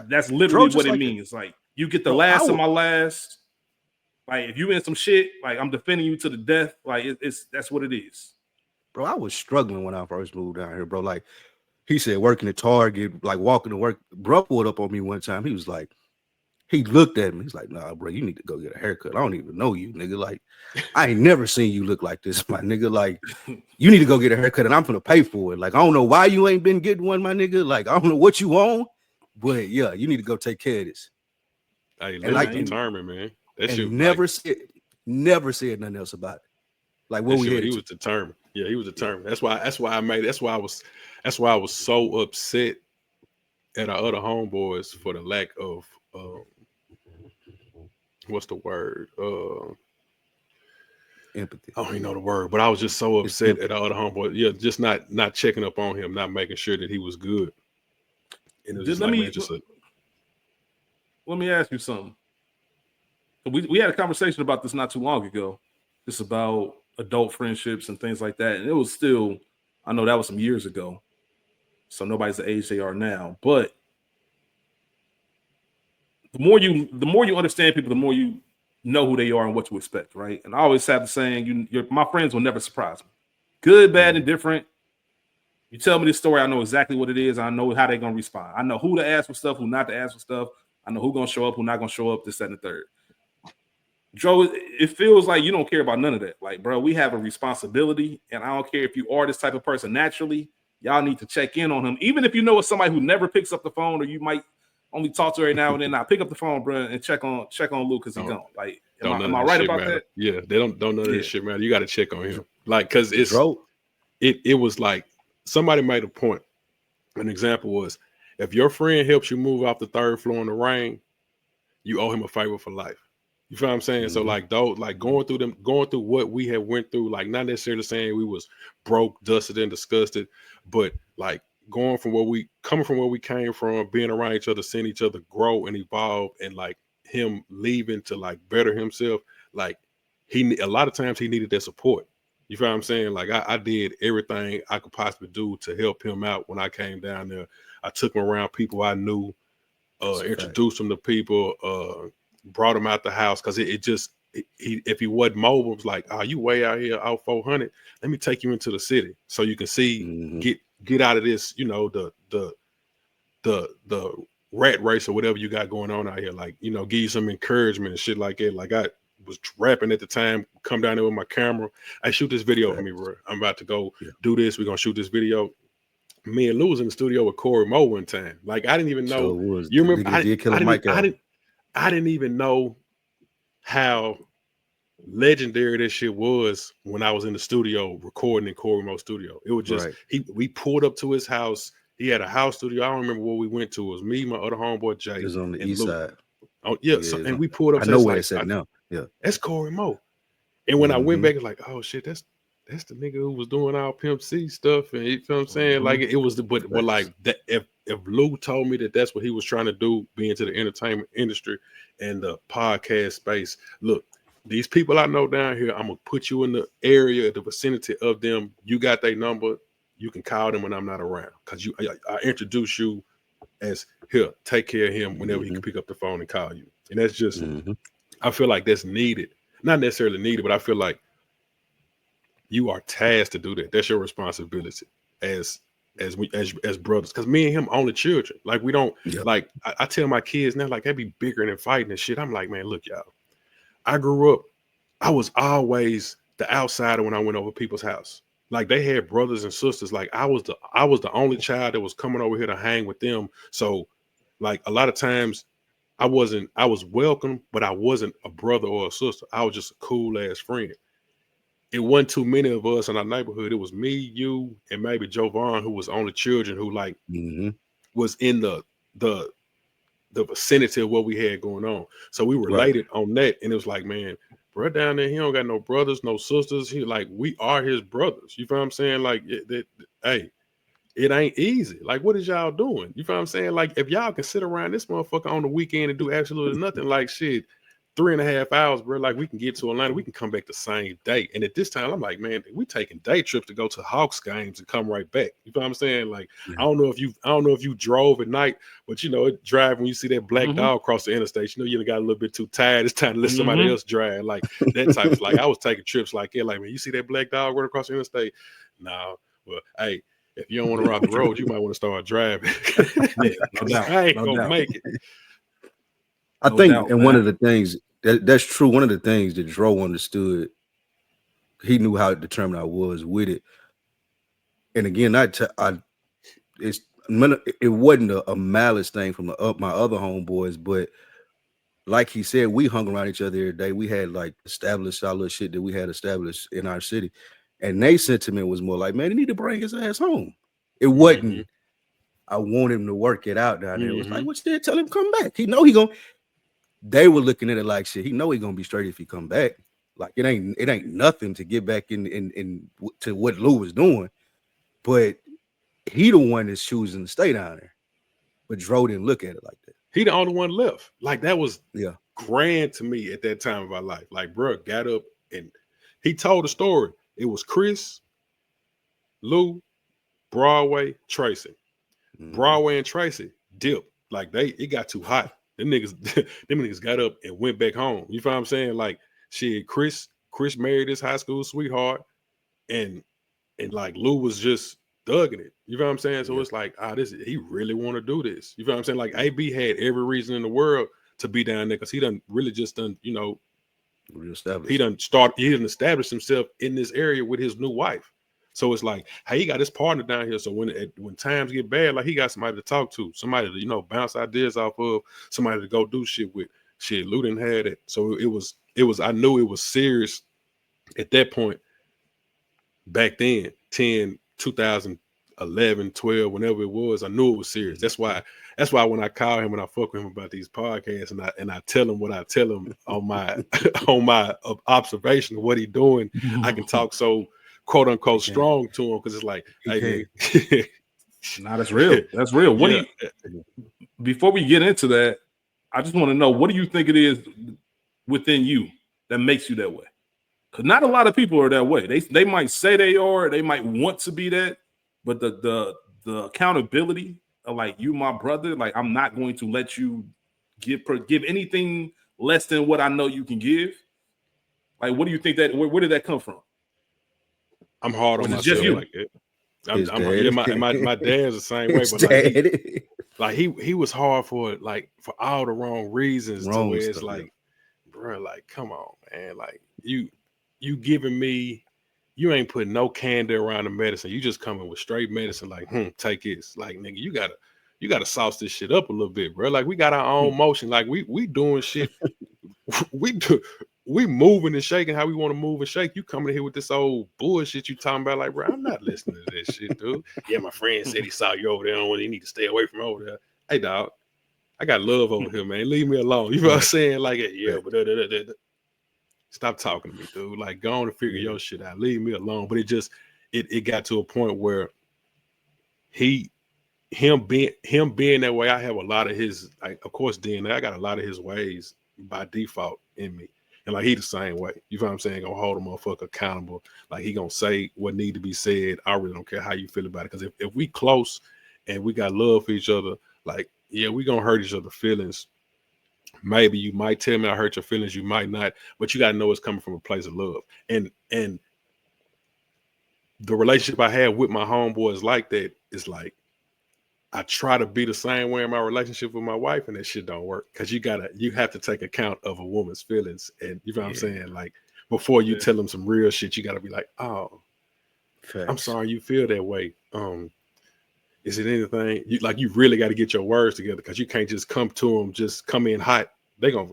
Speaker 1: That's literally what it means. Like, you get the last of my last. Like, if you in some shit, like, I'm defending you to the death. Like, that's what it is.
Speaker 3: Bro, I was struggling when I first moved down here, bro. Like, he said working at Target, like walking to work. Bro pulled up on me one time. He was like, he looked at me. He's like, nah, bro, you need to go get a haircut. I don't even know you, nigga. Like, I ain't never seen you look like this, my nigga. Like, you need to go get a haircut and I'm gonna pay for it. Like, I don't know why you ain't been getting one, my nigga. Like, I don't know what you on, but yeah, you need to go take care of this.
Speaker 2: Hey, like determined, man. That shit
Speaker 3: never said nothing else about it. Like, what we had.
Speaker 2: He was determined. Yeah, he was determined. That's why I was so upset at our other homeboys for the lack of what's the word?
Speaker 3: Empathy.
Speaker 2: I don't even know the word, but I was just so upset at our other homeboys. Yeah, just not checking up on him, not making sure that he was good. And it was
Speaker 1: let me ask you something. We had a conversation about this not too long ago, just about adult friendships and things like that. And it was still, I know that was some years ago, so nobody's the age they are now. But the more you understand people, the more you know who they are and what to expect, right? And I always have the saying, my friends will never surprise me. Good, bad, and different. You tell me this story, I know exactly what it is. I know how they're going to respond. I know who to ask for stuff, who not to ask for stuff. I know who's going to show up, who not going to show up, this, that, and the third. Joe, it feels like you don't care about none of that. Like, bro, we have a responsibility, and I don't care if you are this type of person naturally. Y'all need to check in on him. Even if you know it's somebody who never picks up the phone, or you might only talk to her every now and then. Now pick up the phone, bro, and check on Luke because he's gone. Like, am I right about that?
Speaker 2: Yeah, they don't none of this shit matter. You got to check on him, like, because it was like somebody made a point. An example was, if your friend helps you move off the 3rd floor in the rain, you owe him a favor for life. You feel what I'm saying? So like, those, like going through what we had went through, like not necessarily saying we was broke, dusted, and disgusted, but like coming from where we came from, being around each other, seeing each other grow and evolve, and like him leaving to like better himself. Like, a lot of times he needed that support. You feel what I'm saying? Like, I did everything I could possibly do to help him out when I came down there. I took him around people I knew, introduced him to people, brought him out the house, because if he wasn't mobile, it was like, oh, you way out here out 400, let me take you into the city so you can see, get out of this, you know, the rat race or whatever you got going on out here, like, you know, give you some encouragement and shit like that. Like, I was rapping at the time, come down there with my camera, I shoot this video for me, bro. I'm about to go do this, we're gonna shoot this video. Me and Lou was in the studio with Corey Moe one time. Like, I didn't even know. You remember? I didn't even know how legendary this shit was when I was in the studio recording in Corey Moe's studio. It was just we pulled up to his house. He had a house studio. I don't remember where we went to. It was me, my other homeboy Jay.
Speaker 3: It was on the east side.
Speaker 2: Oh yeah, and we pulled up.
Speaker 3: I know where it's at now. Yeah,
Speaker 2: that's Corey Moe. And when I went back, it's like, oh shit, that's the nigga who was doing our Pimp C stuff. And you feel what I'm saying? Like, it was but like that. If Lou told me that that's what he was trying to do, be into the entertainment industry and the podcast space, look, these people I know down here, I'm gonna put you in the area, the vicinity of them. You got their number. You can call them when I'm not around, because I introduce you as, here, take care of him whenever he can pick up the phone and call you. And that's just, I feel like that's needed. Not necessarily needed, but I feel like you are tasked to do that. That's your responsibility as brothers. Because me and him only children. Like, we don't like. I tell my kids now, like, they be bickering and fighting and shit. I'm like, man, look, y'all. I grew up. I was always the outsider when I went over people's house. Like, they had brothers and sisters. Like, I was the only child that was coming over here to hang with them. So, like, a lot of times, I was welcome, but I wasn't a brother or a sister. I was just a cool ass friend. it wasn't too many of us in our neighborhood. It was me, you, and maybe Jovan, who was only children, who like was in the vicinity of what we had going on. So we related on that, and it was like, man, bro, down there, he don't got no brothers, no sisters. He like, we are his brothers. You feel what I'm saying? Like, hey, it ain't easy. Like, what is y'all doing? You feel what I'm saying? Like, if y'all can sit around this motherfucker on the weekend and do absolutely nothing, like shit, 3.5 hours, bro. Like, we can get to Atlanta, we can come back the same day. And at this time, I'm like, man, we taking day trips to go to Hawks games and come right back. You know what I'm saying? Like, I don't know if you drove at night, but you know, drive when you see that black dog across the interstate, you know, you got a little bit too tired. It's time to let somebody else drive. Like that type of like I was taking trips like, yeah, like, man, you see that black dog running across the interstate? Nah, well, hey, if you don't want to ride the road, you might want to start driving.
Speaker 1: No doubt.
Speaker 2: I ain't gonna make it.
Speaker 3: I think, and one of the things that's true. One of the things that Dro understood, he knew how determined I was with it. And again, it wasn't a malice thing from my other homeboys, but like he said, we hung around each other every day. We had like established our little shit that we had established in our city, and their sentiment was more like, man, he need to bring his ass home. It wasn't. I want him to work it out down there. It was like, what's there? Tell him come back. He know he gonna. They were looking at it like shit. He know he gonna be straight if he come back. Like it ain't nothing to get back in to what Lou was doing, but he the one that's choosing to stay down there. But Dro didn't look at it like that.
Speaker 2: He the only one left. Like that was grand to me at that time of our life. Like, bro, got up and he told the story. It was Chris, Lou, Broadway, Tracy. Broadway and Tracy dipped. Like it got too hot. Them niggas got up and went back home. You feel what I'm saying? Like shit, Chris married his high school sweetheart, and like Lou was just thugging it. You feel what I'm saying? So it's like, he really want to do this. You feel what I'm saying? Like AB had every reason in the world to be down there because he done, you know, he done established himself in this area with his new wife. So it's like, hey, he got his partner down here. So when times get bad, like he got somebody to talk to, somebody to, you know, bounce ideas off of, somebody to go do shit with. Shit, Lou didn't have it. So it was, I knew it was serious at that point back then, 2011, 12, whenever it was, I knew it was serious. That's why when I call him and I fuck with him about these podcasts and I tell him what I tell him on my on my observation of what he doing, I can talk so quote unquote strong to him because it's like, hey,
Speaker 1: nah, that's real. That's real. What do you? Before we get into that, I just want to know, what do you think it is within you that makes you that way? Because not a lot of people are that way. They might say they are, they might want to be that, but the accountability of like, you my brother, like I'm not going to let you give anything less than what I know you can give. Like, what do you think that where did that come from?
Speaker 2: I'm hard on myself like that. My dad's the same way, but like he was hard for it, like for all the wrong reasons. To where it's like, bro, like come on, man, like you giving me, you ain't putting no candy around the medicine. You just coming with straight medicine, like take this, like nigga, you gotta sauce this shit up a little bit, bro. Like we got our own motion, like we doing shit, we moving and shaking how we want to move and shake. You coming in here with this old bullshit you talking about, like, bro, I'm not listening to this shit, dude. Yeah, my friend said he saw you over there and you need to stay away from over there. Hey, dog, I got love over here, man. Leave me alone. You know what I'm saying? Like, yeah, but stop talking to me, dude. Like, go on and figure your shit out. Leave me alone. But it got to a point where him being that way, I have a lot of his, like, of course, DNA, I got a lot of his ways by default in me. And like he the same way. You know what I'm saying? Gonna hold a motherfucker accountable. Like he gonna say what need to be said. I really don't care how you feel about it. Because if we close and we got love for each other, like, yeah, we gonna hurt each other's feelings. Maybe you might tell me I hurt your feelings, you might not, but you gotta know it's coming from a place of love. And the relationship I have with my homeboys like that is like, I try to be the same way in my relationship with my wife, and that shit don't work because you have to take account of a woman's feelings, and you know what I'm saying. Like before you tell them some real shit, you got to be like, "Oh, facts. I'm sorry you feel that way. Is it anything?" You really got to get your words together because you can't just come to them, just come in hot. They gonna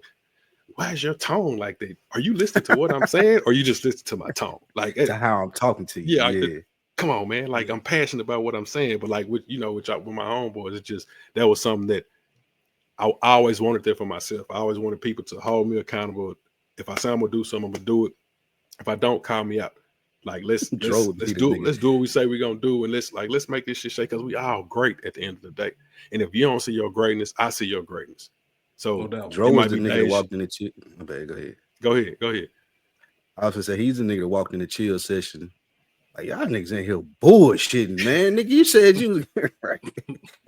Speaker 2: why is your tone like that? Are you listening to what I'm saying, or you just listen to my tone? Like
Speaker 3: to how I'm talking to you.
Speaker 2: Yeah. Come on, man. Like I'm passionate about what I'm saying, but like with with my homeboys, it's just that was something that I always wanted there for myself. I always wanted people to hold me accountable. If I say I'm gonna do something, I'm gonna do it. If I don't, call me out. Like let's do what we say we're gonna do, and let's make this shit shake because we all great at the end of the day. And if you don't see your greatness, I see your greatness. So
Speaker 3: Dro was the nigga that walked in the chill. Go
Speaker 2: ahead.
Speaker 3: I was gonna say he's the nigga that walked in the chill session. Like y'all niggas in here bullshitting, man. Nigga, you said you right.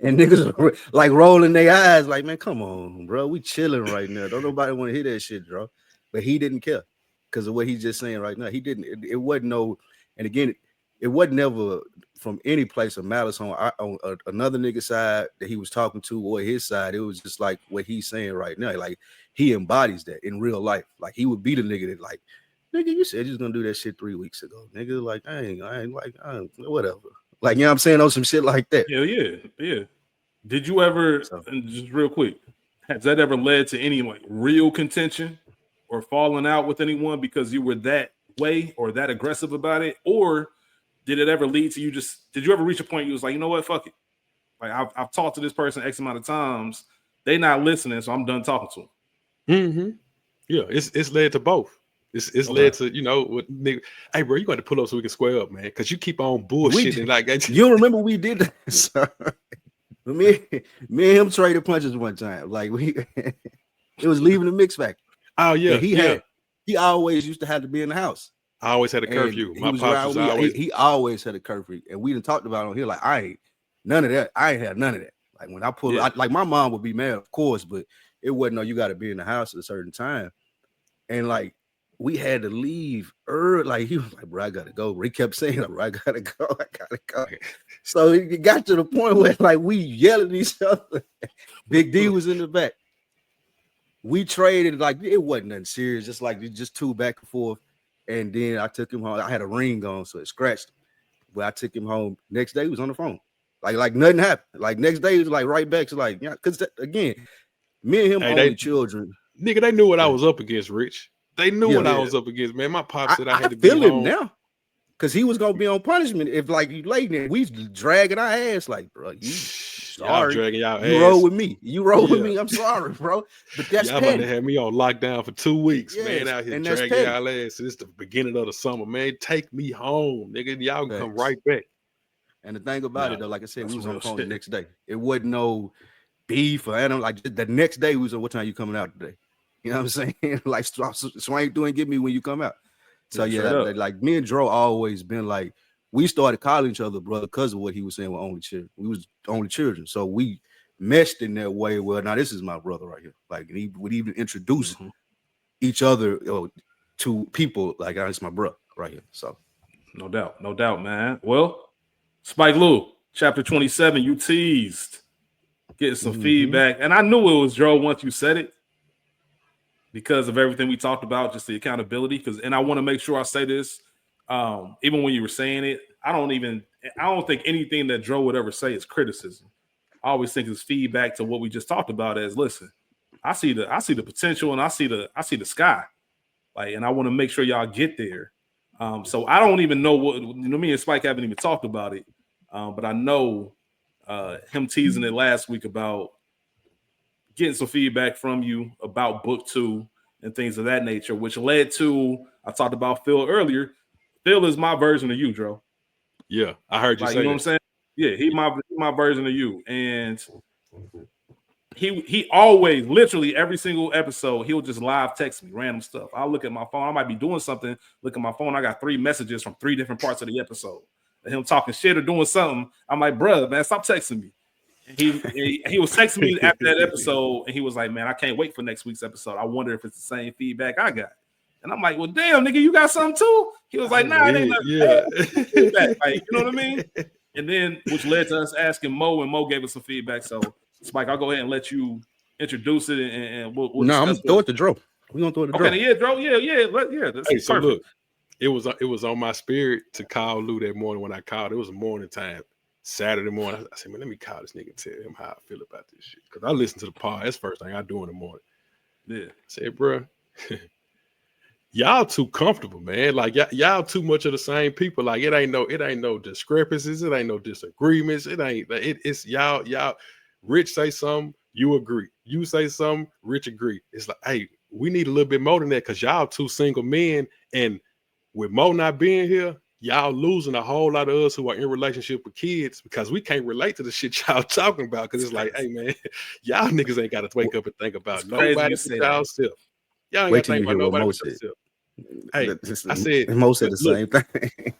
Speaker 3: And niggas like rolling their eyes, like, man, come on, bro. We chilling right now. Don't nobody want to hear that shit, bro. But he didn't care because of what he's just saying right now. He didn't. It wasn't no. And again, it wasn't never from any place of malice on another nigga side that he was talking to or his side. It was just like what he's saying right now. Like he embodies that in real life. Like he would be the nigga that like. Nigga, you said you was gonna do that shit 3 weeks ago. Nigga, like, I ain't whatever. Like, you know what I'm saying? On some shit like that.
Speaker 1: Yeah. Did you ever, and just real quick, has that ever led to any like real contention or falling out with anyone because you were that way or that aggressive about it? Or did it ever lead to did you ever reach a point you was like, you know what, fuck it. Like, I've talked to this person X amount of times. They not listening, so I'm done talking to them.
Speaker 2: Mm-hmm. Yeah, it's led to both. It's led to, what nigga, hey bro, you got to pull up so we can square up, man. Cause you keep on bullshitting like that.
Speaker 3: You remember we did that? me and him traded punches one time. Like it was leaving the mix factory.
Speaker 2: Oh yeah.
Speaker 3: And he always used to have to be in the house.
Speaker 2: I always had a curfew.
Speaker 3: My pops was always he always had a curfew. And we done talked about it on here. Like I ain't none of that. I ain't had none of that. Like when I pull like my mom would be mad, of course, but it wasn't no you gotta be in the house at a certain time. And like we had to leave early. Like he was like, bro, I gotta go. He kept saying, bro, I gotta go. So it got to the point where like we yelling at each other. Big D was in the back. We traded, like it wasn't nothing serious, just two back and forth. And then I took him home. I had a ring on, so it scratched. But I took him home. Next day he was on the phone. Like nothing happened. Like next day he was like right back to like, yeah, because again, me and him only children.
Speaker 2: Nigga, they knew what I was up against, Rich. They knew what I was up against, man. My pop said I had to be
Speaker 3: home. I feel him now.
Speaker 1: because he was gonna be on punishment if like you late and we dragging our ass like, bro, you sorry,
Speaker 2: dragging y'all
Speaker 1: you
Speaker 2: ass.
Speaker 1: roll with me, with me. I'm sorry, bro, but that's
Speaker 2: y'all about to have me on lockdown for 2 weeks, man. Out here dragging y'all ass. It's the beginning of the summer, man. Take me home, nigga. Y'all can come right back.
Speaker 1: And the thing about it, though, like I said, we was on the phone the next day. It wasn't no beef or anything. Like the next day, we was like, "What time you coming out today?" You know what I'm saying? Like swing through and get me when you come out. So yeah, like me and Dro always been like, we started calling each other brother because of what he was saying with only children. We was only children, so we meshed in that way. Well, now this is my brother right here. Like he would even introduce each other to people like, "It's my brother right here." So
Speaker 3: no doubt, man. Well, Spike Lou, chapter 27, you teased getting some feedback, and I knew it was Dro once you said it, because of everything we talked about, just the accountability. And I want to make sure I say this, even when you were saying it, I don't think anything that Dro would ever say is criticism. I always think it's feedback to what we just talked about. As listen, I see the potential and I see the sky, like, and I want to make sure y'all get there. So I don't even know what me and Spike haven't even talked about it, but I know him teasing it last week about getting some feedback from you about book 2 and things of that nature, which led to, I talked about Phil earlier. Phil is my version of you, Dro.
Speaker 2: Yeah, I heard you say that.
Speaker 3: You know what I'm saying? Yeah, he's my version of you. And he always, literally every single episode, he'll just live text me random stuff. I'll look at my phone. I might be doing something, look at my phone. I got 3 messages from 3 different parts of the episode. And him talking shit or doing something. I'm like, brother, man, stop texting me. He was texting me after that episode, and he was like, "Man, I can't wait for next week's episode. I wonder if it's the same feedback I got." And I'm like, "Well, damn, nigga, you got something too?" He was like, "Nah, it ain't nothing feedback." Like, you know what I mean? And then, which led to us asking Mo, and Mo gave us some feedback. So, Spike, I'll go ahead and let you introduce it, and we'll
Speaker 1: no, I'm gonna throw it to Dro. We're gonna throw it to Dro.
Speaker 3: Okay, yeah, Dro, yeah.
Speaker 2: Hey, so look, it was on my spirit to call Lou that morning when I called. It was morning time. Saturday morning, I said, "Man, let me call this nigga and tell him how I feel about this shit." Because I listen to the pod. That's the first thing I do in the morning.
Speaker 1: Yeah.
Speaker 2: I said, bro, y'all too comfortable, man. Like y'all too much of the same people. Like it ain't no discrepancies. It ain't no disagreements. It's y'all. Rich say something, you agree. You say something, Rich agree. It's like, hey, we need a little bit more than that because y'all two single men, and with Mo not being here, y'all losing a whole lot of us who are in relationship with kids because we can't relate to the shit y'all talking about. Because it's like, hey man, y'all niggas ain't got to wake up and think about nobody but y'all self. Y'all ain't got to think about nobody but yourself. Hey, I said
Speaker 3: Mo said the same thing.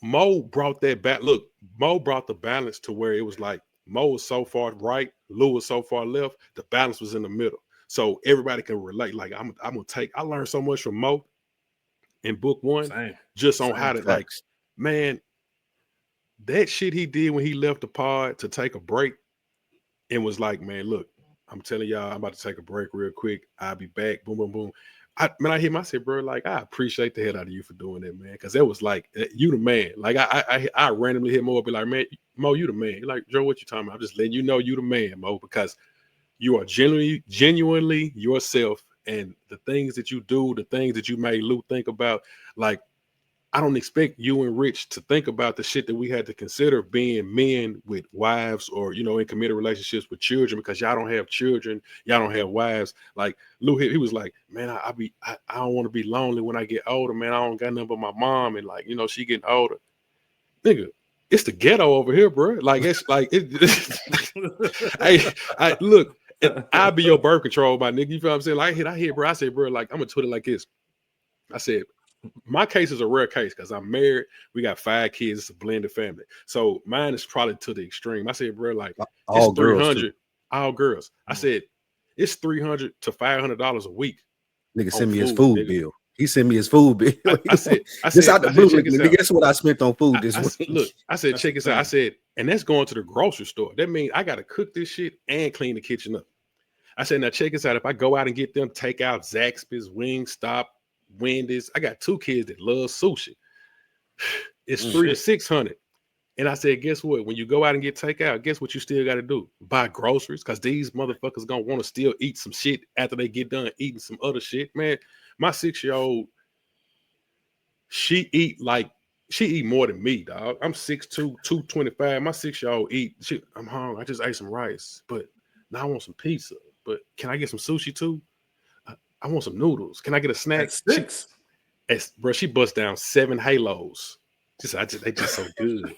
Speaker 2: Mo brought that back. Look, Mo brought the balance to where it was like Mo was so far right, Lou was so far left. The balance was in the middle, so everybody can relate. Like I'm gonna take. I learned so much from Mo in book one, just on how to like, man, that shit he did when he left the pod to take a break, and was like, man, look, I'm telling y'all, I'm about to take a break real quick. I'll be back. Boom, boom, boom. I hit him. I said, bro, like, I appreciate the hell out of you for doing that, man. Cause it was like, you the man. Like I randomly hit Mo up, be like, man, Mo, you the man. You're like, Joe, what you talking about? I'm just letting you know you the man, Mo, because you are genuinely yourself. And the things that you do, the things that you made Lou think about, like, I don't expect you and Rich to think about the shit that we had to consider being men with wives or, you know, in committed relationships with children because y'all don't have children. Y'all don't have wives. Like Lou, he was like, man, I don't want to be lonely when I get older, man. I don't got nothing but my mom. And like, you know, she getting older. Nigga, it's the ghetto over here, bro. Like, it's like, I look, I'll be your birth control, my nigga. You feel what I'm saying? Like, I hit, bro. I said, bro, like, I'm going to put it like this. I said, my case is a rare case because I'm married. We got 5 kids. It's a blended family. So mine is probably to the extreme. I said, bro, like
Speaker 3: all
Speaker 2: it's 300,
Speaker 3: girls
Speaker 2: all girls. I said, it's $300 to $500 a week.
Speaker 3: Nigga send me his food bill. He sent me his food bill.
Speaker 2: I said,
Speaker 3: out the blue. Nigga, guess what I spent on food this week?
Speaker 2: Look, I said, check this out. I said, and that's going to the grocery store. That means I got to cook this shit and clean the kitchen up. I said, now check this out. If I go out and get them takeout, Zaxby's, Wingstop, Wendy's, I got 2 kids that love sushi. It's $300 to $600. And I said, guess what? When you go out and get takeout, guess what you still got to do? Buy groceries, because these motherfuckers gonna want to still eat some shit after they get done eating some other shit. Man, my 6-year-old, she eat more than me, dog. I'm 6'2", 225. My 6-year-old I'm hungry. I just ate some rice, but now I want some pizza. But can I get some sushi too? I want some noodles. Can I get a snack? Bro, she bust down 7 halos. They just so good.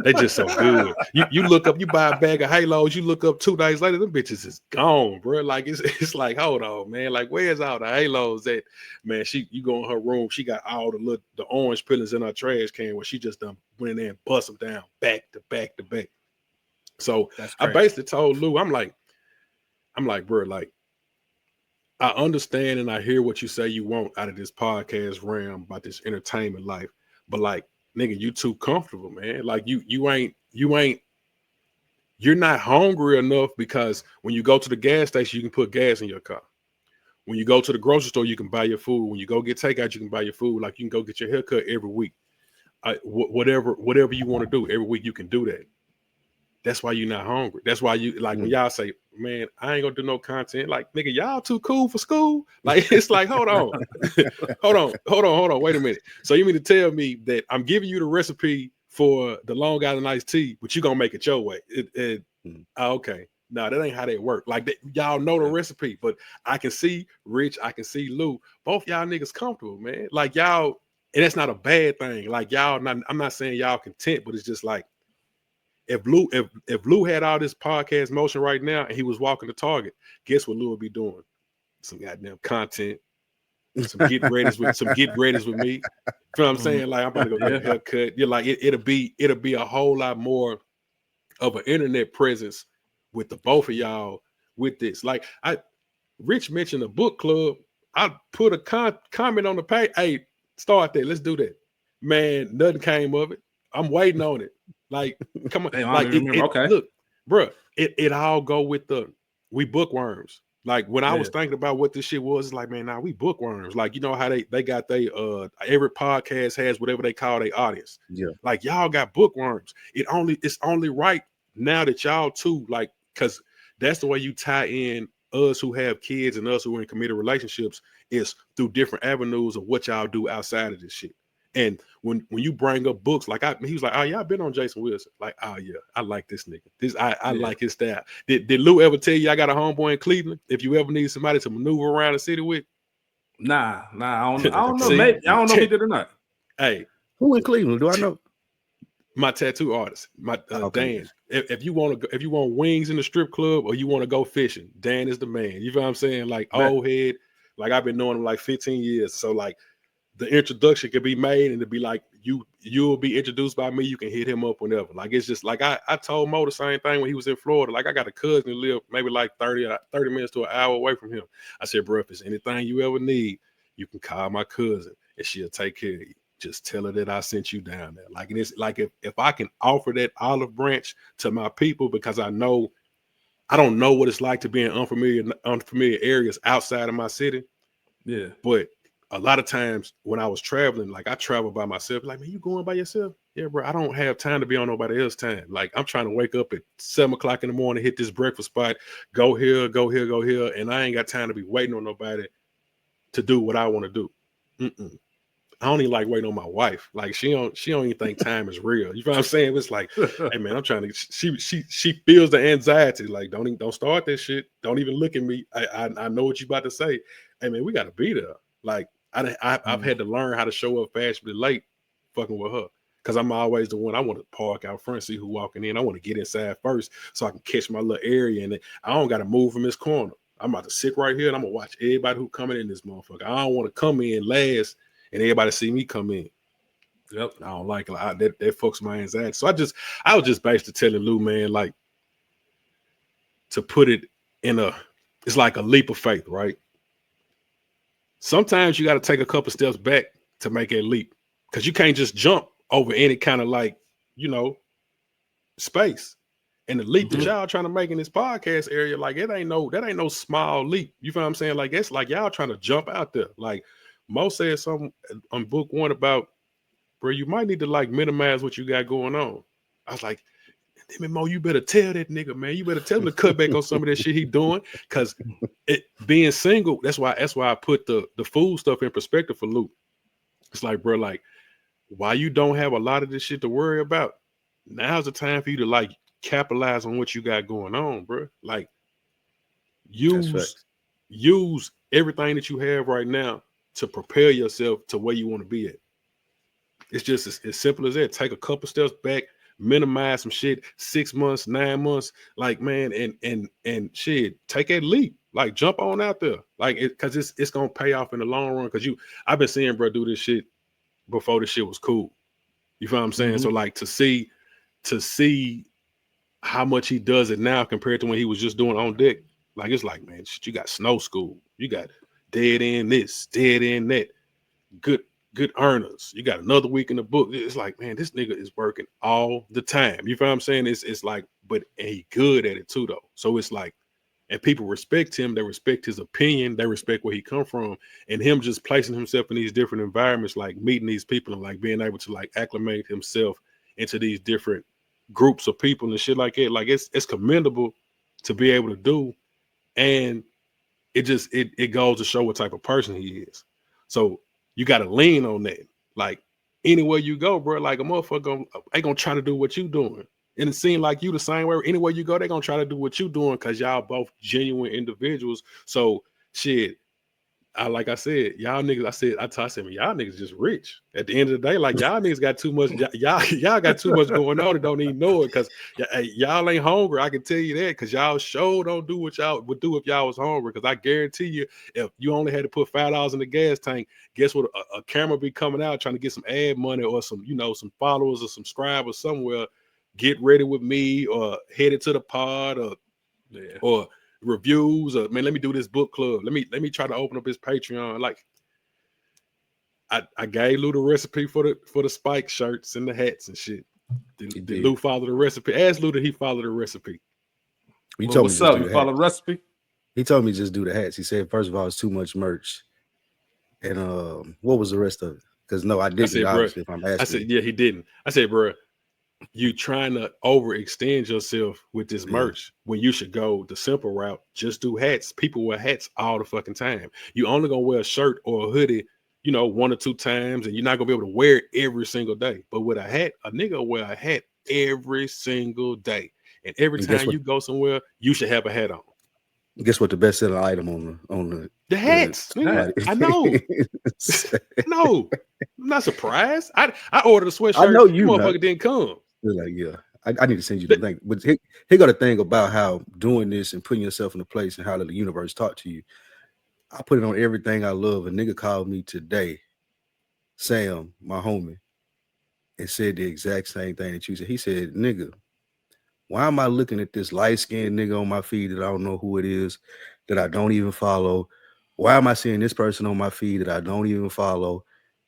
Speaker 2: They just so good. You look up, you buy a bag of halos, you look up 2 days later, them bitches is gone, bro. Like it's like, hold on, man. Like, where's all the halos at? Man, you go in her room, she got all the orange peelings in her trash can where she just done went in there and bust them down back to back to back. So I basically told Lou, I'm like, bro, like, I understand and I hear what you say you want out of this podcast realm about this entertainment life, but like, nigga, you too comfortable, man. Like you're not hungry enough because when you go to the gas station, you can put gas in your car. When you go to the grocery store, you can buy your food. When you go get takeout, you can buy your food. Like you can go get your haircut every week. Whatever you want to do every week, you can do that. That's why you're not hungry. That's why you like when y'all say, man, I ain't gonna do no content. Like, nigga, y'all too cool for school. Like, it's like, hold on. hold on. Wait a minute. So you mean to tell me that I'm giving you the recipe for the Long Island iced tea, but you gonna make it your way? Okay. No, that ain't how they work. Like y'all know the recipe, but I can see Rich, I can see Lou. Both y'all niggas comfortable, man. Like y'all, and that's not a bad thing. Like y'all, I'm not saying y'all content, but it's just like, if Lou had all this podcast motion right now and he was walking the Target, guess what Lou would be doing? Some goddamn content, some get readies with me. You know what I'm saying? Like, I'm about to go get a haircut. You're like, it'll be a whole lot more of an internet presence with the both of y'all with this. Like, Rich mentioned a book club. I put a comment on the page. Hey, start that. Let's do that. Man, nothing came of it. I'm waiting on it. Like, come on.
Speaker 1: Damn,
Speaker 2: like,
Speaker 1: okay.
Speaker 2: Look, bro, it all go with we bookworms. Like, when I was thinking about what this shit was, it's like, man, we bookworms. Like, you know how they got every podcast has whatever they call their audience.
Speaker 3: Yeah.
Speaker 2: Like, y'all got bookworms. It's only right now that y'all too, like, because that's the way you tie in us who have kids and us who are in committed relationships is through different avenues of what y'all do outside of this shit. And when you bring up books, like he was like, oh yeah, I've been on Jason Wilson. Like, oh yeah, I like this nigga. I like his style. Did Lou ever tell you I got a homeboy in Cleveland? If you ever need somebody to maneuver around the city with?
Speaker 1: Nah, I don't know. Maybe I don't know if he did or not.
Speaker 2: Hey,
Speaker 3: who in Cleveland? Do I know?
Speaker 2: My tattoo artist, Dan. If you want wings in the strip club or you want to go fishing, Dan is the man. You know what I'm saying? Like old head, like I've been knowing him like 15 years. So like the introduction could be made and it'd be like you'll be introduced by me. You can hit him up whenever. Like it's just like I told Mo the same thing when he was in Florida. Like I got a cousin who lived maybe like 30 minutes to an hour away from him. I said, bro, if there's anything you ever need, you can call my cousin and she'll take care of you. Just tell her that I sent you down there. Like it's like if I can offer that olive branch to my people, because I don't know what it's like to be in unfamiliar areas outside of my city.
Speaker 1: Yeah.
Speaker 2: But a lot of times when I was traveling, like I travel by myself, like, man, you going by yourself? Yeah, bro. I don't have time to be on nobody else's time. Like I'm trying to wake up at 7:00 in the morning, hit this breakfast spot, go here, and I ain't got time to be waiting on nobody to do what I want to do. I don't even like waiting on my wife. Like she don't even think time is real. You know what I'm saying? It's like, hey man, I'm trying to. She feels the anxiety. Like don't start this shit. Don't even look at me. I know what you about to say. Hey man, we got to be there. Like I've had to learn how to show up fashionably late, fucking with her, because I'm always the one. I want to park out front, see who walking in. I want to get inside first so I can catch my little area, and I don't got to move from this corner. I'm about to sit right here and I'm gonna watch everybody who coming in this motherfucker. I don't want to come in last and everybody see me come in. Yep, I don't like that fucks my anxiety. So I was just basically telling Lou, man, like to put it in it's like a leap of faith, right? Sometimes you got to take a couple steps back to make a leap, because you can't just jump over any kind of like, space. And the leap that y'all trying to make in this podcast area, like that ain't no small leap. You feel what I'm saying? Like it's like y'all trying to jump out there. Like Mo said something on book 1 about, bro, you might need to like minimize what you got going on. I was like, damn it, Mo, you better tell that nigga, man. You better tell him to cut back on some of that shit he doing. Cause being single, that's why I put the food stuff in perspective for Luke. It's like, bro, like why you don't have a lot of this shit to worry about, now's the time for you to like capitalize on what you got going on, bro. Like use everything that you have right now to prepare yourself to where you want to be at. It's just as simple as that. Take a couple steps back, minimize some shit, 6 months, 9 months, like, man, and shit, take that leap, like jump on out there, like because it's gonna pay off in the long run. Because I've been seeing bro do this shit before this shit was cool. You feel what I'm saying? So like to see how much he does it now compared to when he was just doing on deck, like it's like, man, shit, you got snow school, you got dead end this, dead end that, good earners, you got another week in the book. It's like, man, this nigga is working all the time. You feel what I'm saying? It's like, but he good at it too though. So it's like, and people respect him, they respect his opinion, they respect where he come from, and him just placing himself in these different environments, like meeting these people and like being able to like acclimate himself into these different groups of people and shit like that. Like it's commendable to be able to do, and it goes to show what type of person he is. So you got to lean on that. Like anywhere you go, bro, like a motherfucker ain't gonna try to do what you doing. And it seemed like you the same way. Anywhere you go, they gonna try to do what you doing because y'all both genuine individuals. So shit, like I said, y'all niggas, I said, man, y'all niggas just rich. At the end of the day, like y'all niggas got too much, y'all got too much going on and don't even know it, because y'all ain't hungry. I can tell you that, because y'all sure don't do what y'all would do if y'all was hungry. Because I guarantee you, if you only had to put $5 in the gas tank, guess what? A camera be coming out trying to get some ad money or some, some followers or subscribers somewhere. Get ready with me, or headed to the pod, or reviews, or man, let me do this book club. Let me try to open up his Patreon. Like I gave Lou the recipe for the spike shirts and the hats and shit. Did Lou follow the recipe? Ask Lou, did he follow the recipe?
Speaker 3: He told me
Speaker 1: what's up? You follow the recipe?
Speaker 3: He told me just do the hats. He said, first of all, it's too much merch. And what was the rest of it? Because no, I didn't.
Speaker 2: I said, bro, if I'm asking. I said, yeah, he didn't. I said, bro, you trying to overextend yourself with this merch when you should go the simple route. Just do hats. People wear hats all the fucking time. You only gonna wear a shirt or a hoodie, 1 or 2 times, and you're not gonna be able to wear it every single day. But with a hat, a nigga will wear a hat every single day. And every time you go somewhere, you should have a hat on.
Speaker 3: Guess what the best selling item on
Speaker 2: the hats? I know. No, I'm not surprised. I ordered a sweatshirt.
Speaker 3: I know you
Speaker 2: motherfucker didn't come.
Speaker 3: Like, yeah, I need to send you the thing. But here got a thing about how doing this and putting yourself in a place and how the universe talk to you. I put it on everything I love. A nigga called me today, Sam, my homie, and said the exact same thing that you said. He said, nigga, why am I looking at this light-skinned nigga on my feed that I don't know who it is, that I don't even follow? Why am I seeing this person on my feed that I don't even follow?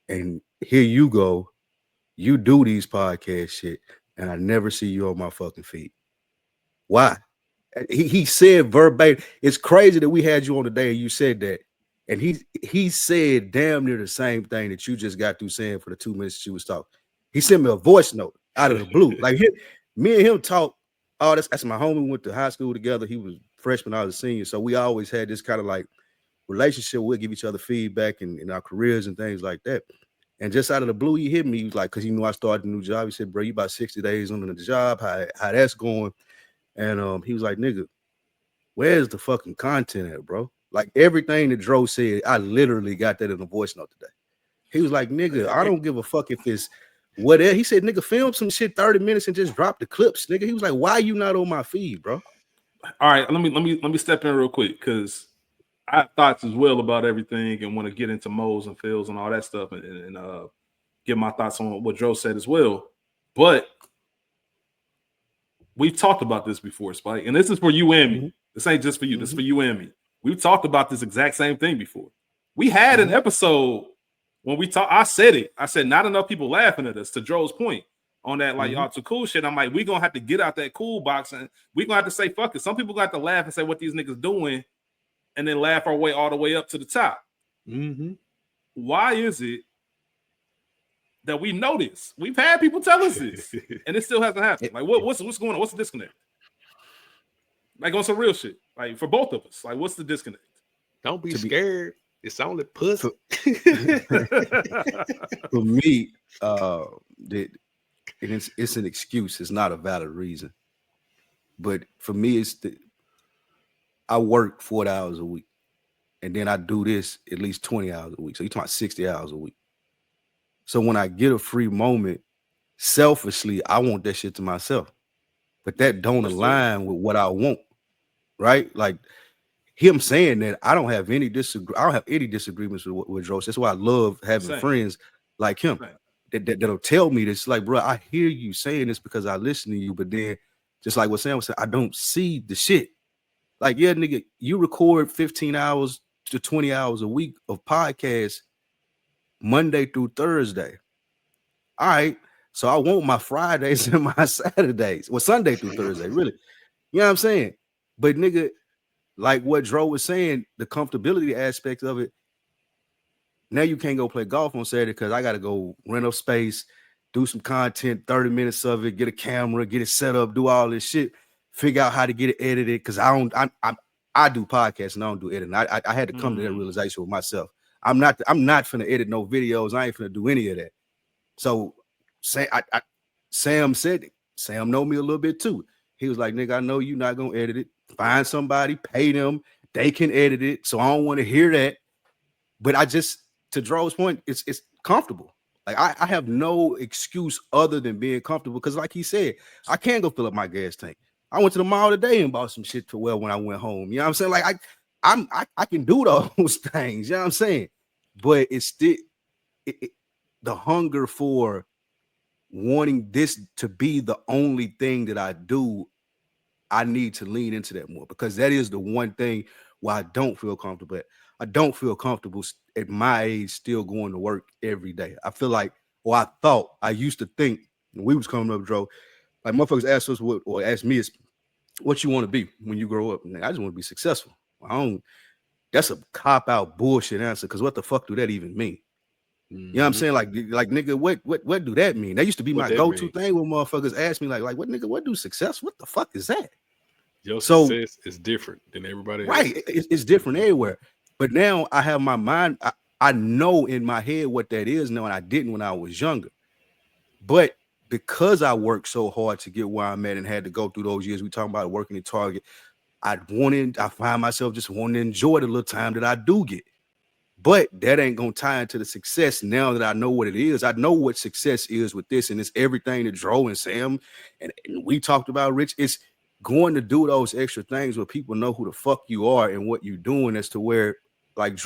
Speaker 3: And here you go. You do these podcast shit, and I never see you on my fucking feed. Why? He said verbatim. It's crazy that we had you on today and you said that. And he said damn near the same thing that you just got through saying for the 2 minutes she was talking. He sent me a voice note out of the blue. Like me and him talk. Oh, that's my homie. We went to high school together. He was freshman, I was a senior. So we always had this kind of like relationship. We'll give each other feedback in our careers and things like that. And just out of the blue, he hit me. He was like, because he knew I started a new job. He said, bro, you about 60 days on the job. How that's going? And he was like, nigga, where's the fucking content at, bro? Like everything that Dro said, I literally got that in a voice note today. He was like, nigga, I don't give a fuck if it's whatever. He said, nigga, film some shit 30 minutes and just drop the clips, nigga. He was like, why you not on my feed, bro?
Speaker 1: All right, let me step in real quick because I have thoughts as well about everything and want to get into Mo's and Phil's and all that stuff and give my thoughts on what Dro said as well. But we've talked about this before, Spike, and this is for you and me. Mm-hmm. This ain't just for you. Mm-hmm. This is for you and me. We've talked about this exact same thing before. We had an episode when we talked. I said it. I said not enough people laughing at us. To Dro's point on that, like y'all too cool shit. I'm like, we gonna have to get out that cool box and we gonna have to say fuck it. Some people gonna have to laugh and say what these niggas doing, and then laugh our way all the way up to the top. Mm-hmm. Why is it that we know this? We've had people tell us this, and it still hasn't happened. Like, what's going on? What's the disconnect? Like on some real shit. Like for both of us. Like, what's the disconnect?
Speaker 2: Don't be scared. It's only pussy.
Speaker 3: For me, it's an excuse. It's not a valid reason. But for me, I work 40 hours a week, and then I do this at least 20 hours a week. So you're talking about 60 hours a week. So when I get a free moment, selfishly, I want that shit to myself. But that don't align with what I want, right? Like him saying that, I don't have any disagreements with Dro. That's why I love having friends like him that'll tell me this. Like, bro, I hear you saying this because I listen to you, but then just like what Sam was saying, I don't see the shit. Like, yeah, nigga, you record 15 hours to 20 hours a week of podcasts Monday through Thursday. All right. So I want my Fridays and my Saturdays. Well, Sunday through Thursday, really. You know what I'm saying? But nigga, like what Dro was saying, the comfortability aspect of it. Now you can't go play golf on Saturday because I got to go rent up space, do some content, 30 minutes of it, get a camera, get it set up, do all this shit, figure out how to get it edited. Because I do podcasts and I don't do editing. I had to come to that realization with myself. I'm not finna edit no videos. I ain't finna do any of that. So Sam said it. Sam know me a little bit too. He was like, nigga, I know you not gonna edit it. Find somebody, pay them, they can edit it. So I don't want to hear that. But I just, to Dro's point, it's comfortable. Like I have no excuse other than being comfortable. Because like he said, I can go fill up my gas tank. I went to the mall today and bought some shit to wear when I went home. You know what I'm saying? Like I can do those things. You know what I'm saying? But it's still the hunger for wanting this to be the only thing that I do. I need to lean into that more because that is the one thing where I don't feel comfortable. I don't feel comfortable at my age still going to work every day. I feel like, or I used to think when we was coming up, Dro, like motherfuckers ask us or ask me is what you want to be when you grow up. And I just want to be successful. That's a cop-out bullshit answer because what the fuck do that even mean? You know what I'm saying? Like nigga, what do that mean? That used to be my go-to thing when motherfuckers ask me like what nigga, what do success? What the fuck is that?
Speaker 2: Your success is different than everybody else.
Speaker 3: Right. It's different everywhere. But now I have my mind. I know in my head what that is now, and I didn't when I was younger. But because I worked so hard to get where I'm at and had to go through those years, we talking about working at Target, I find myself just wanting to enjoy the little time that I do get. But that ain't gonna tie into the success now that I know what it is. I know what success is with this, and it's everything that Dro and Sam and we talked about, Rich. It's going to do those extra things where people know who the fuck you are and what you're doing, as to where like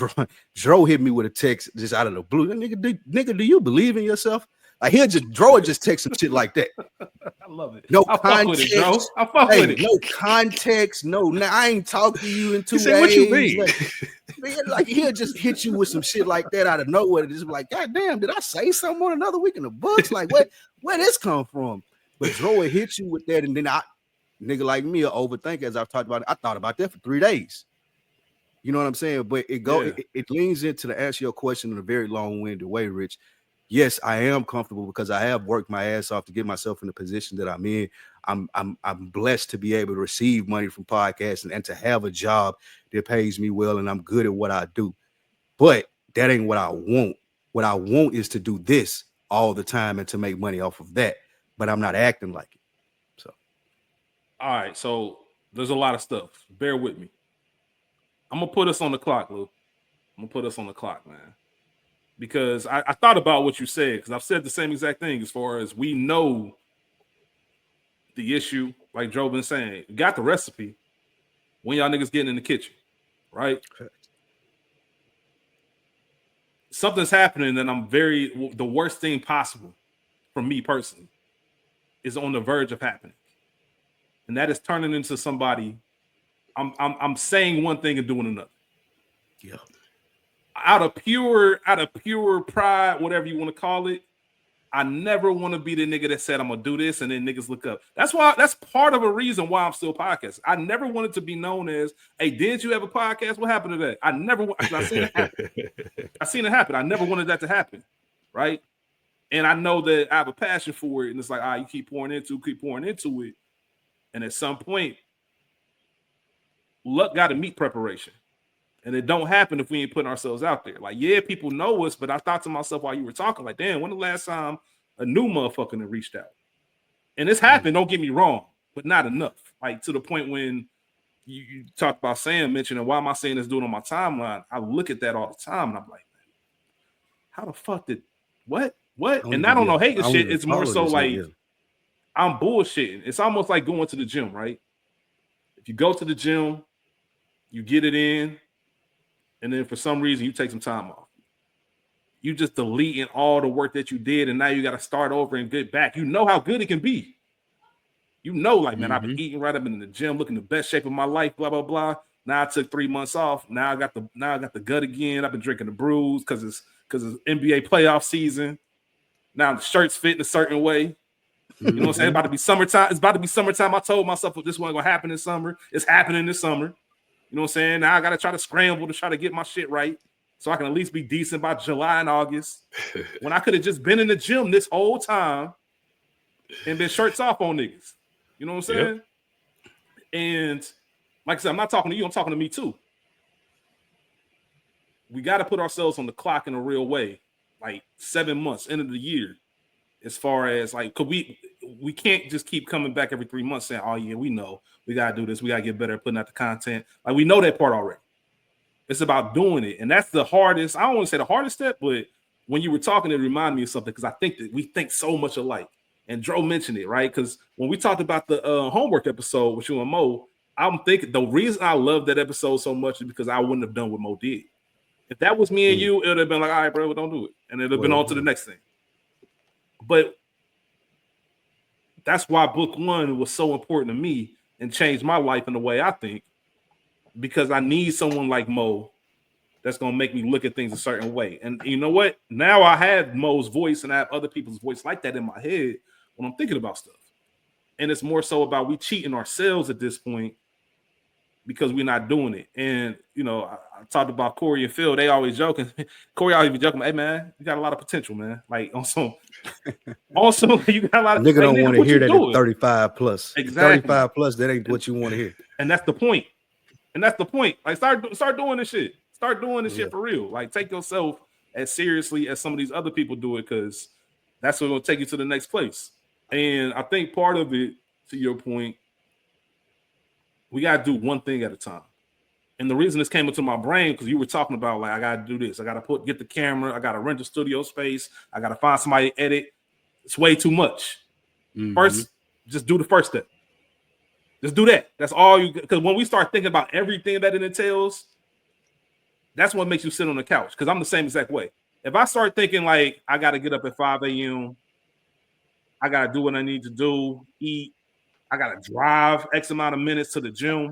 Speaker 3: Dro hit me with a text just out of the blue. Nigga, do you believe in yourself? Like Dro just text some shit like that.
Speaker 1: I love it.
Speaker 3: No
Speaker 1: I
Speaker 3: context.
Speaker 1: Fuck with it, Dro. I fuck with it.
Speaker 3: No context. No, I ain't talked to you in 2 days.
Speaker 2: What you mean?
Speaker 3: Like he'll just hit you with some shit like that out of nowhere. Just be like, God damn, did I say something on another week in the books? Like where this come from? But Dro will hit you with that, and then nigga like me, will overthink. As I've talked about it, I thought about that for 3 days. You know what I'm saying? But it leans into the answer your question in a very long-winded way, Rich. Yes, I am comfortable because I have worked my ass off to get myself in the position that I'm in. I'm blessed to be able to receive money from podcasting and to have a job that pays me well, and I'm good at what I do. But that ain't what I want. What I want is to do this all the time and to make money off of that. But I'm not acting like it. So,
Speaker 1: all right. So there's a lot of stuff. Bear with me. I'm gonna put us on the clock, Lou. I'm gonna put us on the clock, man. Because I thought about what you said, because I've said the same exact thing as far as we know the issue, like Joe been saying. You got the recipe when y'all niggas getting in the kitchen, right? Something's happening and the worst thing possible for me personally is on the verge of happening. And that is turning into somebody, I'm saying one thing and doing another.
Speaker 3: Yeah.
Speaker 1: Out of pure pride, whatever you want to call it, I never want to be the nigga that said I'm gonna do this and then niggas look up. That's part of a reason why I'm still podcasting. I never wanted to be known as, hey, did you have a podcast? What happened to that? I seen it happen. I seen it happen. I never wanted that to happen, right? And I know that I have a passion for it, and it's like, you keep pouring into it, and at some point, luck got to meet preparation. And it don't happen if we ain't putting ourselves out there. Like, yeah, people know us, but I thought to myself while you were talking, like, damn, when the last time a new motherfucker that reached out? And it's happened, don't get me wrong, but not enough. Like, to the point when you talk about Sam mentioning, why am I saying this dude on my timeline? I look at that all the time, and I'm like, man, how the fuck did, what? And I don't know, hating shit. It's more so like, I'm bullshitting. It's almost like going to the gym, right? If you go to the gym, you get it in, and then for some reason you take some time off. You just deleting all the work that you did, and now you got to start over and get back. You know how good it can be. You know, like, man, I've been eating right. I've been in the gym, looking the best shape of my life. Blah blah blah. Now I took 3 months off. Now I got the gut again. I've been drinking the brews because it's NBA playoff season. Now the shirt's fit in a certain way. You know what I'm saying? It's about to be summertime. It's about to be summertime. I told myself this wasn't gonna happen in summer. It's happening this summer. You know what I'm saying? Now I got to try to scramble to try to get my shit right so I can at least be decent by July and August, when I could have just been in the gym this whole time and been shirts off on niggas. You know what I'm saying? Yep. And like I said, I'm not talking to you. I'm talking to me too. We got to put ourselves on the clock in a real way, like 7 months, end of the year, as far as like, cause we can't just keep coming back every 3 months saying, oh yeah, we know we gotta do this, we gotta get better at putting out the content. Like, we know that part already. It's about doing it, and that's the hardest. I don't want to say the hardest step, but when you were talking, it reminded me of something, because I think that we think so much alike. And Dro mentioned it, right? Because when we talked about the homework episode with you and Mo, I'm thinking the reason I love that episode so much is because I wouldn't have done what Mo did. If that was me and you, it would have been like, all right, bro, don't do it, and it'd have been on to the next thing. But that's why book one was so important to me and changed my life in the way I think, because I need someone like Mo that's going to make me look at things a certain way. And you know what? Now I have Mo's voice and I have other people's voice like that in my head when I'm thinking about stuff. And it's more so about we cheating ourselves at this point because we're not doing it. And, you know, I talked about Corey and Phil. They always joking. Corey always be joking. Hey man, you got a lot of potential, man. Like on some, you got a lot of.
Speaker 3: Nigga don't want to hear that
Speaker 1: doing?
Speaker 3: at 35 plus.
Speaker 1: Exactly.
Speaker 3: 35 plus, that ain't what you want to hear.
Speaker 1: And that's the point. Like start doing this shit. Start doing this shit for real. Like take yourself as seriously as some of these other people do it, because that's what's gonna take you to the next place. And I think part of it, to your point, we gotta do one thing at a time. And the reason this came into my brain, because you were talking about, like, I gotta do this, I gotta get the camera, I gotta rent a studio space, I gotta find somebody to edit. It's way too much. First, just do the first step. Just do that. That's all you, because when we start thinking about everything that it entails, that's what makes you sit on the couch. Because I'm the same exact way. If I start thinking like I got to get up at 5 a.m., I got to do what I need to do, eat, I got to drive X amount of minutes to the gym,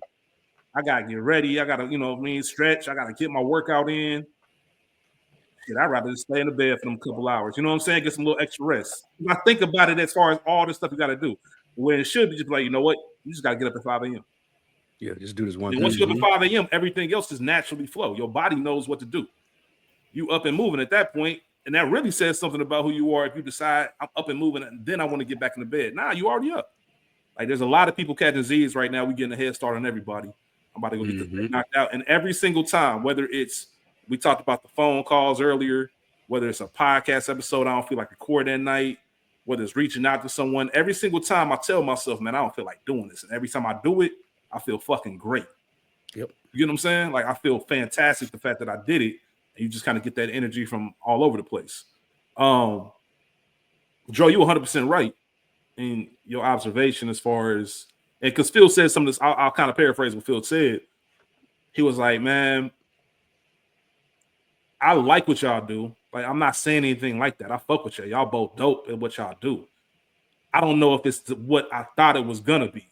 Speaker 1: I got to get ready, I got to, stretch, I got to get my workout in. Shit, I'd rather just stay in the bed for them couple hours. You know what I'm saying? Get some little extra rest. When I think about it as far as all the stuff you got to do, when it should be just like, you know what? You just got to get up at 5 a.m.
Speaker 3: Yeah, just do this one
Speaker 1: thing.
Speaker 3: And
Speaker 1: once you get up at 5 a.m., everything else just naturally flow. Your body knows what to do. You up and moving at that point, and that really says something about who you are if you decide I'm up and moving, and then I want to get back in the bed. Nah, you already up. Like there's a lot of people catching Z's right now. We getting a head start on everybody. I'm about to go get this knocked out. And every single time, whether it's, we talked about the phone calls earlier, whether it's a podcast episode I don't feel like recording that night, whether it's reaching out to someone, every single time I tell myself, man, I don't feel like doing this. And every time I do it, I feel fucking great.
Speaker 3: Yep.
Speaker 1: You know what I'm saying? Like I feel fantastic the fact that I did it. And you just kind of get that energy from all over the place. Joe, you 100% right in your observation as far as, and because Phil said some of this, I'll kind of paraphrase what Phil said. He was like, man, I like what y'all do. Like, I'm not saying anything like that. I fuck with y'all. Y'all both dope at what y'all do. I don't know if it's what I thought it was gonna be.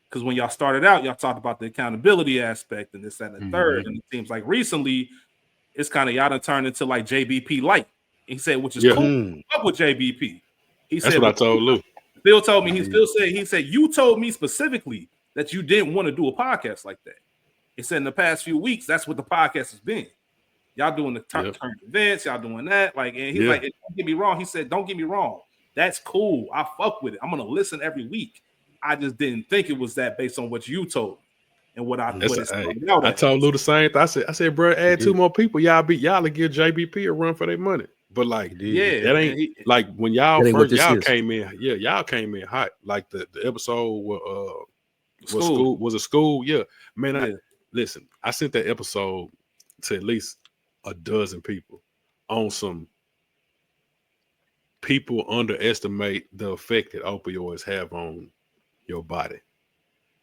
Speaker 1: Because when y'all started out, y'all talked about the accountability aspect and this, that, and the third. And it seems like recently it's kind of y'all done turned into like JBP light. He said, which is cool. Up with JBP. He
Speaker 2: That's
Speaker 1: said,
Speaker 2: what I told Lou.
Speaker 1: Phil told me, he said, you told me specifically that you didn't want to do a podcast like that. He said in the past few weeks, that's what the podcast has been. Y'all doing the current events, y'all doing that. Like, and he's like, don't get me wrong. He said, don't get me wrong. That's cool. I fuck with it. I'm gonna listen every week. I just didn't think it was that based on what you told me and what I
Speaker 2: I told Lou the same thing. I said, bro, add 2 more people. Y'all give JBP a run for their money. But like, that ain't like when y'all came in. Yeah, y'all came in hot. Like the episode was a school. Yeah, man. Listen, I sent that episode to at least a dozen people on some people underestimate the effect that opioids have on your body.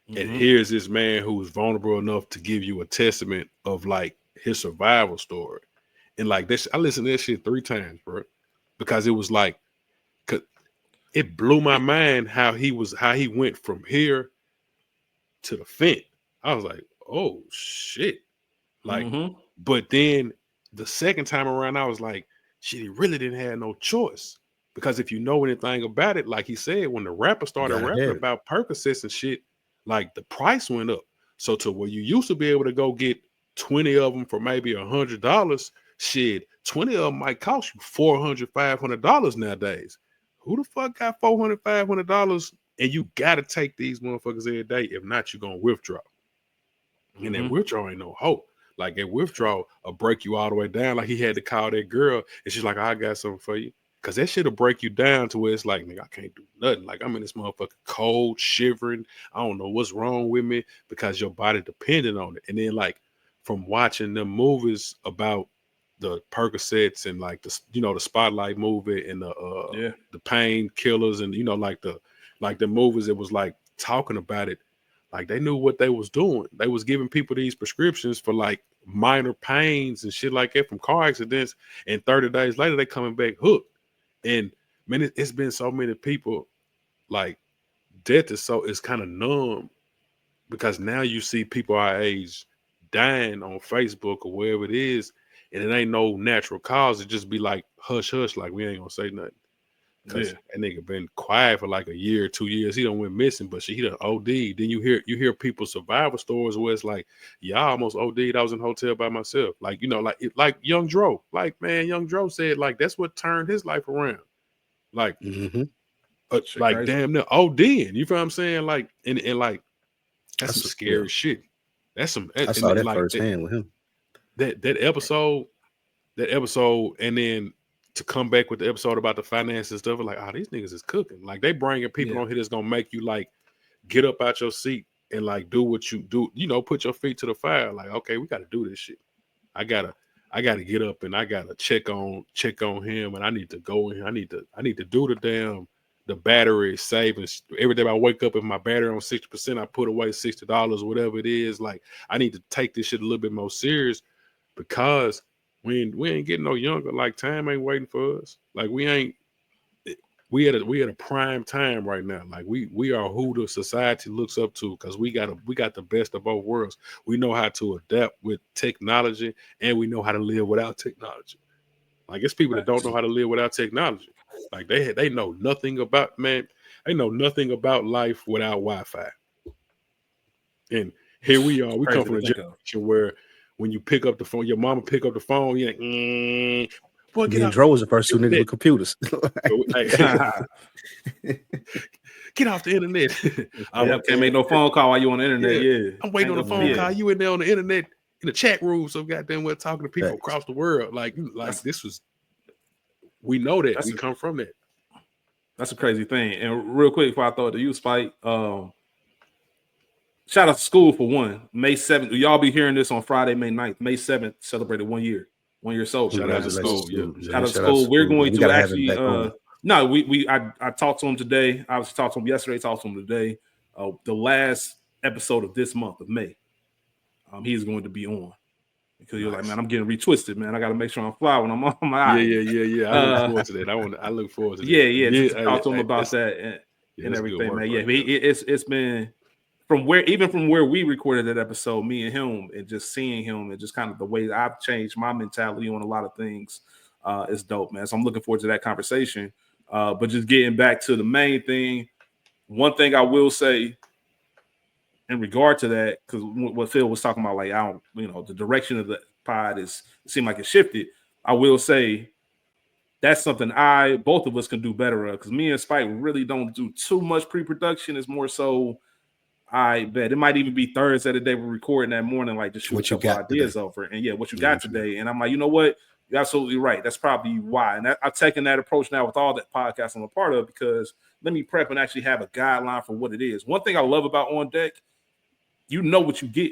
Speaker 2: And here's this man who's vulnerable enough to give you a testament of like his survival story. And like this, I listened to that shit 3 times, bro, because it was like, it blew my mind how he went from here to the fence. I was like, oh shit. Like, but then the second time around, I was like, shit, he really didn't have no choice. Because if you know anything about it, like he said, when the rapper started rapping about Percocets and shit, like the price went up. So to where you used to be able to go get 20 of them for maybe $100, shit, 20 of them might cost you $400, $500 nowadays. Who the fuck got $400, $500? And you got to take these motherfuckers every day. If not, you're going to withdraw. And that withdrawal ain't no hope. Like that withdrawal will break you all the way down. Like he had to call that girl and she's like, I got something for you. Cause that shit'll break you down to where it's like, nigga, I can't do nothing. Like I'm in this motherfucker cold, shivering. I don't know what's wrong with me because your body depended on it. And then like from watching them movies about the Percocets and like the, the Spotlight movie and the painkillers and like the movies, it was like talking about it. Like they knew what they was doing. They was giving people these prescriptions for like minor pains and shit like that from car accidents. And 30 days later, they coming back hooked. And man, it's been so many people like death is kind of numb because now you see people our age dying on Facebook or wherever it is, and it ain't no natural cause. It just be like hush hush, like we ain't gonna say nothing. Cause that nigga been quiet for like a year, 2 years. He done went missing, but he done OD. Then you hear people's survival stories where it's like, yeah, I almost OD'd. I was in a hotel by myself. Like, like Young Dro. Like, man, Young Dro said, like, that's what turned his life around. Like, like crazy. Damn near ODing. You feel what I'm saying? Like, and like, that's some scary shit. That's some.
Speaker 3: I saw that like, firsthand with him.
Speaker 2: That episode, and then to come back with the episode about the finances and stuff, like, these niggas is cooking. Like, they bringing people on here that's gonna make you like get up out your seat and like do what you do. Put your feet to the fire. Like, okay, we got to do this shit. I gotta get up and I gotta check on him, and I need to go in. I need to do the battery savings. Every day I wake up, if my battery on 60%, I put away $60, whatever it is. Like, I need to take this shit a little bit more serious, because we ain't getting no younger. Like, time ain't waiting for us. Like, we at a prime time right now. Like, we are who the society looks up to, because we got the best of both worlds. We know how to adapt with technology, and we know how to live without technology. Like, it's people that don't know how to live without technology. Like, they know nothing about, man. They know nothing about life without Wi-Fi. And here we are. We come from a generation where when you pick up the phone, your mama pick up the phone, you're like, boy,
Speaker 3: get out. Dro was the first two niggas with computers.
Speaker 2: Get off the internet.
Speaker 1: Can't make no phone call while you on the internet.
Speaker 2: I'm waiting on the phone call. You in there on the internet in the chat room, so goddamn we're talking to people across the world. Like this was. We know that. We come from that.
Speaker 1: That's a crazy thing. And real quick, before I throw it to you, Spike, shout out to school for one. May 7th. Y'all be hearing this on Friday, May 9th. May 7th celebrated 1 year. 1 year sober.
Speaker 2: Shout out to school.
Speaker 1: Shout out to school. We're going to actually I talked to him today. I was talking to him yesterday, talked to him today. The last episode of this month of May. He's going to be on. Because you're like, man, I'm getting retwisted, man. I got to make sure I'm fly when I'm on my eye.
Speaker 2: Yeah. I look forward to that. I look forward to that.
Speaker 1: Yeah. Talk to him about that and everything, man. It's been from where we recorded that episode, me and him, and just seeing him and just kind of the way I've changed my mentality on a lot of things is dope, man. So I'm looking forward to that conversation. But just getting back to the main thing, one thing I will say in regard to that, because what Phil was talking about, like, the direction of the pod it seemed like it shifted. I will say that's something both of us can do better of, because me and Spike really don't do too much pre-production. It's more so, I bet it might even be Thursday the day we're recording that morning, like just shoot a couple ideas over, and what you got today. And I'm like, you know what? You're absolutely right. That's probably why. And I've taken that approach now with all that podcast I'm a part of, because let me prep and actually have a guideline for what it is. One thing I love about On Deck, you know what you get.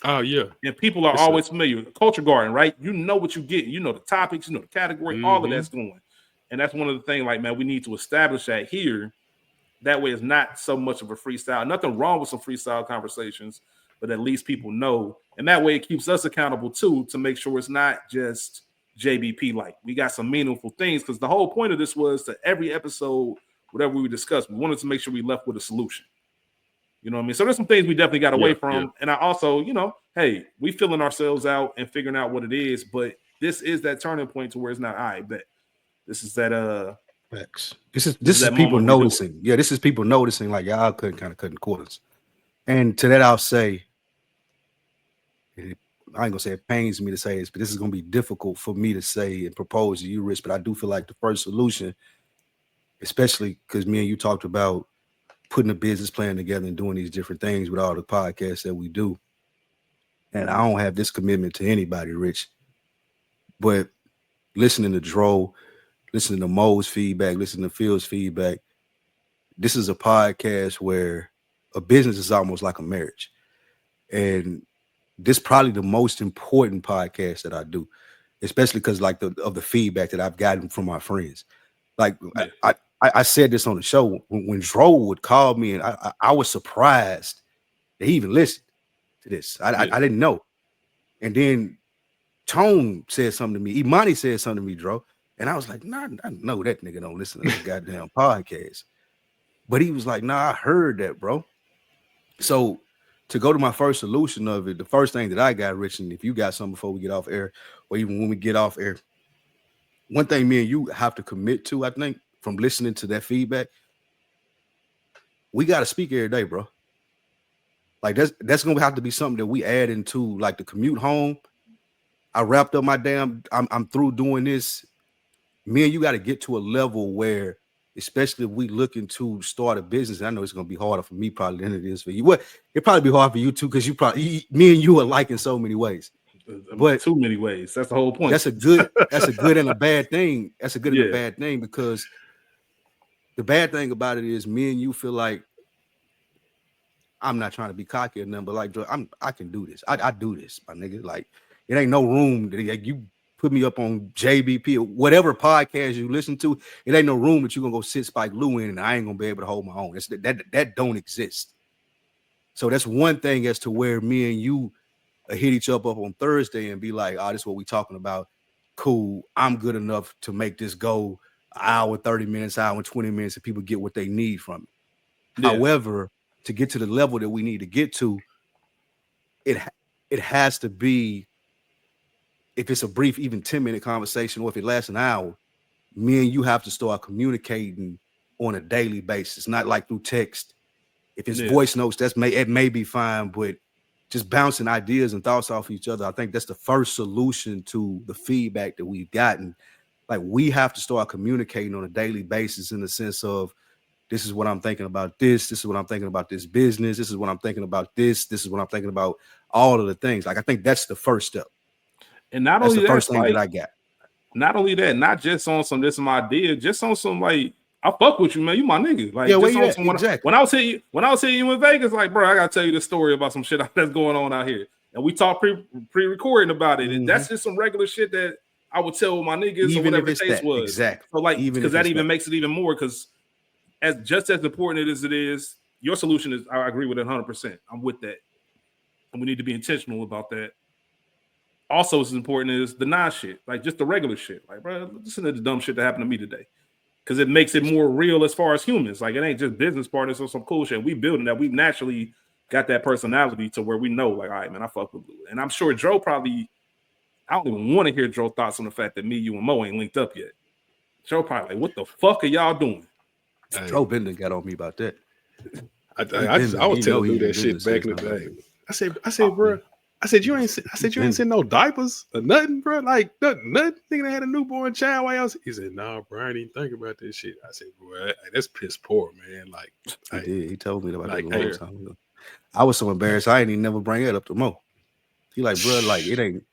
Speaker 2: Oh, yeah.
Speaker 1: And people are always familiar with the Culture Garden, right? You know what you get. You know the topics, you know the category, all of that's going. And that's one of the things, like, man, we need to establish that here. That way it's not so much of a freestyle. Nothing wrong with some freestyle conversations, but at least people know. And that way it keeps us accountable, too, to make sure it's not just JBP. Like, we got some meaningful things, because the whole point of this was that every episode, whatever we discussed, we wanted to make sure we left with a solution. You know what I mean? So there's some things we definitely got away from. Yeah. And I also, hey, we filling ourselves out and figuring out what it is. But this is that turning point to where it's not, all right, bet. This is that
Speaker 3: facts. This is people noticing. Yeah, this is people noticing, like, y'all cutting quarters. And to that I'll say, I ain't gonna say it pains me to say this, but this is gonna be difficult for me to say and propose to you, Rich. But I do feel like the first solution, especially because me and you talked about putting a business plan together and doing these different things with all the podcasts that we do. And I don't have this commitment to anybody, Rich, but listening to Dro, listening to Mo's feedback, listening to Phil's feedback, this is a podcast where a business is almost like a marriage. And this is probably the most important podcast that I do, especially because of the feedback that I've gotten from my friends. Like, I said this on the show when Dro would call me, and I was surprised that he even listened to this. I didn't know. And then Tone said something to me. Imani said something to me, Dro. And I was like, nah, I know that nigga don't listen to the goddamn podcast. But he was like, nah, I heard that, bro. So to go to my first solution of it, the first thing that I got, Rich, and if you got something before we get off air, or even when we get off air, one thing me and you have to commit to, I think, from listening to that feedback, we got to speak every day, bro. Like that's gonna have to be something that we add into like the commute home. I wrapped up my I'm through doing this. Me and you got to get to a level where, especially if we looking to start a business, I know it's gonna be harder for me probably than it is for you. Well, it'd probably be hard for you too, because me and you are like in so many ways. But
Speaker 1: too many ways. That's the whole point.
Speaker 3: That's a good and a bad thing. That's a good and a bad thing, because the bad thing about it is me and you feel like, I'm not trying to be cocky or nothing, but like I can do this. I do this, my nigga. Like it ain't no room that like, you put me up on JBP or whatever podcast you listen to. It ain't no room that you gonna go sit Spike Lou in, and I ain't gonna be able to hold my own. That don't exist. So that's one thing as to where me and you hit each other up on Thursday and be like, oh, this is what we talking about. Cool. I'm good enough to make this go an hour, 30 minutes, hour, 20 minutes, and people get what they need from it. Yeah. However, to get to the level that we need to get to, it has to be, if it's a brief, even 10-minute conversation, or if it lasts an hour, me and you have to start communicating on a daily basis, not like through text. If it's voice notes, it may be fine, but just bouncing ideas and thoughts off each other, I think that's the first solution to the feedback that we've gotten. Like, we have to start communicating on a daily basis in the sense of, this is what I'm thinking about this. This is what I'm thinking about this business. This is what I'm thinking about this. This is what I'm thinking about all of the things. Like, I think that's the first step.
Speaker 1: And not only
Speaker 3: the first thing that I got.
Speaker 1: Not only that, not just on some, this is my idea, just on some, like, I fuck with you, man. You my nigga. Like,
Speaker 3: yeah,
Speaker 1: just on some,
Speaker 3: exactly.
Speaker 1: when I was hitting you in Vegas, like, bro, I gotta tell you this story about some shit that's going on out here. And we talked pre-recording about it. And that's just some regular shit that I would tell my niggas,
Speaker 3: even
Speaker 1: or whatever
Speaker 3: if
Speaker 1: the case was.
Speaker 3: Exactly.
Speaker 1: So, like, because that even makes it even more, because just as important as it is, your solution is, I agree with it 100%. I'm with that. And we need to be intentional about that. Also, as important is the non-shit, like just the regular shit. Like, bro, listen to the dumb shit that happened to me today. Because it makes it more real as far as humans. Like, it ain't just business partners or some cool shit. We building that. We naturally got that personality to where we know, like, all right, man, I fuck with Blue. And I'm sure Joe probably, I don't even want to hear Joe's thoughts on the fact that me, you, and Mo ain't linked up yet. Joe probably like, what the fuck are y'all doing?
Speaker 3: Joe Bender got on me about that.
Speaker 2: I was telling you that shit back in the day. I said, bro. I said you ain't seen no diapers or nothing, bro. Like nothing. Nigga that had a newborn child. Why else? He said, nah, bro, I didn't think about this shit. I said, bro, that's piss poor, man. Like
Speaker 3: he did. He told me about that a long time ago. I was so embarrassed. I ain't even never bring it up to Mo. He like, bro, like it ain't.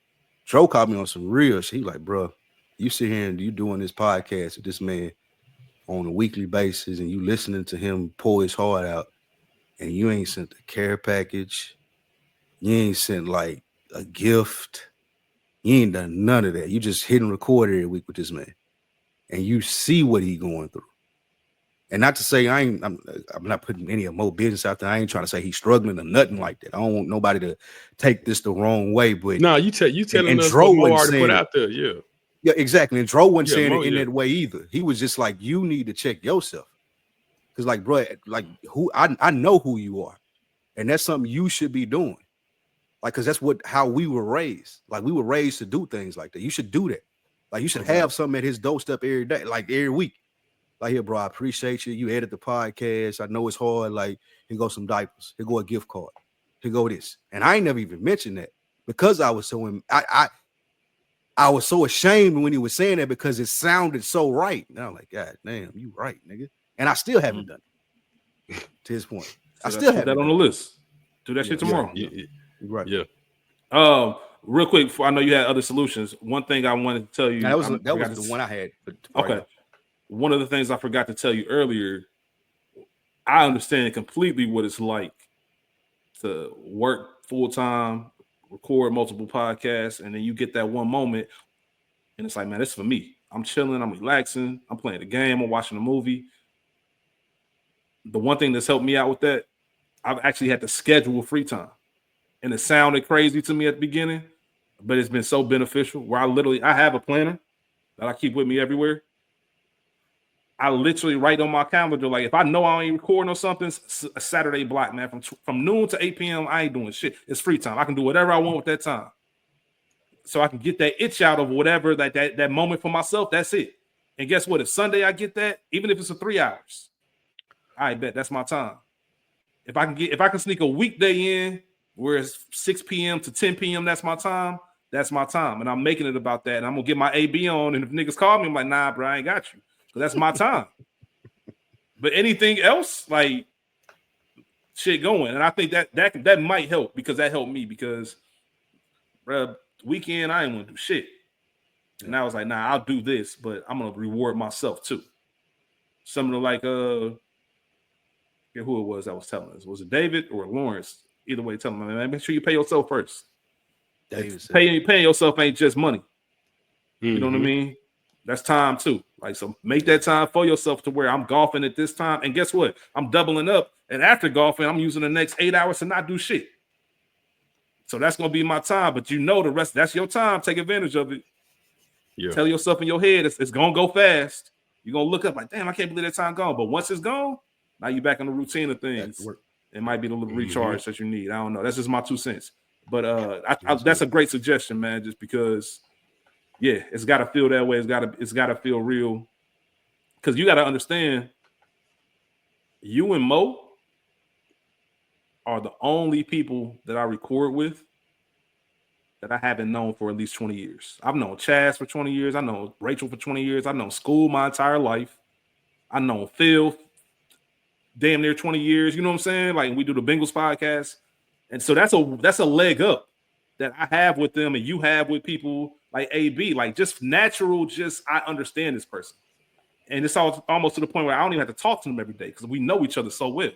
Speaker 3: Joe caught me on some real shit. He like, bro, you sit here and you doing this podcast with this man on a weekly basis, and you listening to him pour his heart out, and you ain't sent the care package. You ain't sent like a gift. You ain't done none of that. You just hit and record every week with this man, and you see what he going through. And not to say I'm not putting any of Mo business out there. I ain't trying to say he's struggling or nothing like that. I don't want nobody to take this the wrong way. But
Speaker 2: no, you telling us what Mo already put out there.
Speaker 3: Yeah, exactly. And Dro wasn't saying it in that way either. He was just like, you need to check yourself, because like, bro, like who I know who you are, and that's something you should be doing. Like, because that's how we were raised. Like, we were raised to do things like that. You should do that. Like, you should have something at his doorstep every day, like every week. Like, here, bro, I appreciate you. You edit the podcast. I know it's hard. Like, here go some diapers. Here go a gift card. Here go this. And I ain't never even mentioned that, because I was so I was so ashamed when he was saying that, because it sounded so right. And I'm like, God damn, you right, nigga. And I still haven't done it. To his point, so I still have
Speaker 1: that on the list. Do that shit tomorrow.
Speaker 3: Right.
Speaker 2: Yeah.
Speaker 1: Real quick, I know you had other solutions. One thing I wanted to tell you.
Speaker 3: Now, that was the one I had.
Speaker 1: Okay. One of the things I forgot to tell you earlier, I understand completely what it's like to work full time, record multiple podcasts, and then you get that one moment, and it's like, man, this is for me. I'm chilling, I'm relaxing, I'm playing the game, I'm watching a movie. The one thing that's helped me out with that, I've actually had to schedule free time. And it sounded crazy to me at the beginning, but it's been so beneficial, where I have a planner that I keep with me everywhere. I literally write on my calendar, like, if I know I ain't recording or something, a Saturday block, man, from noon to 8 p.m., I ain't doing shit. It's free time. I can do whatever I want with that time. So I can get that itch out of whatever, that moment for myself. That's it. And guess what? If Sunday I get that, even if it's a 3 hours, I bet that's my time. If I can sneak a weekday in where it's 6 p.m. to 10 p.m., that's my time. That's my time. And I'm making it about that. And I'm going to get my AB on. And if niggas call me, I'm like, nah, bro, I ain't got you. Because that's my time. But anything else, like, shit going. And I think that might help because that helped me because, bro, weekend, I ain't want to do shit. And I was like, nah, I'll do this, but I'm going to reward myself too. Something like, who it was that was telling us. Was it David or Lawrence? Either way, tell them, man, make sure you pay yourself first. Paying yourself ain't just money. You know what I mean? That's time too. Like, so make that time for yourself to where I'm golfing at this time. And guess what? I'm doubling up. And after golfing, I'm using the next 8 hours to not do shit. So that's going to be my time. But you know the rest, that's your time. Take advantage of it. Yeah. Tell yourself in your head, it's going to go fast. You're going to look up like, damn, I can't believe that time gone. But once it's gone, now you're back in the routine of things. It might be the little recharge that you need. I don't know. That's just my 2 cents. But that's a great suggestion, man, just because, yeah, it's got to feel that way. It's got to feel real. Because you got to understand, you and Mo are the only people that I record with that I haven't known for at least 20 years. I've known Chaz for 20 years. I know Rachel for 20 years. I've known School my entire life. I know Phil damn near 20 years. You know what I'm saying? Like, we do the Bengals podcast. And so that's a leg up that I have with them and you have with people like AB. Like, just natural, I understand this person. And it's almost to the point where I don't even have to talk to them every day because we know each other so well.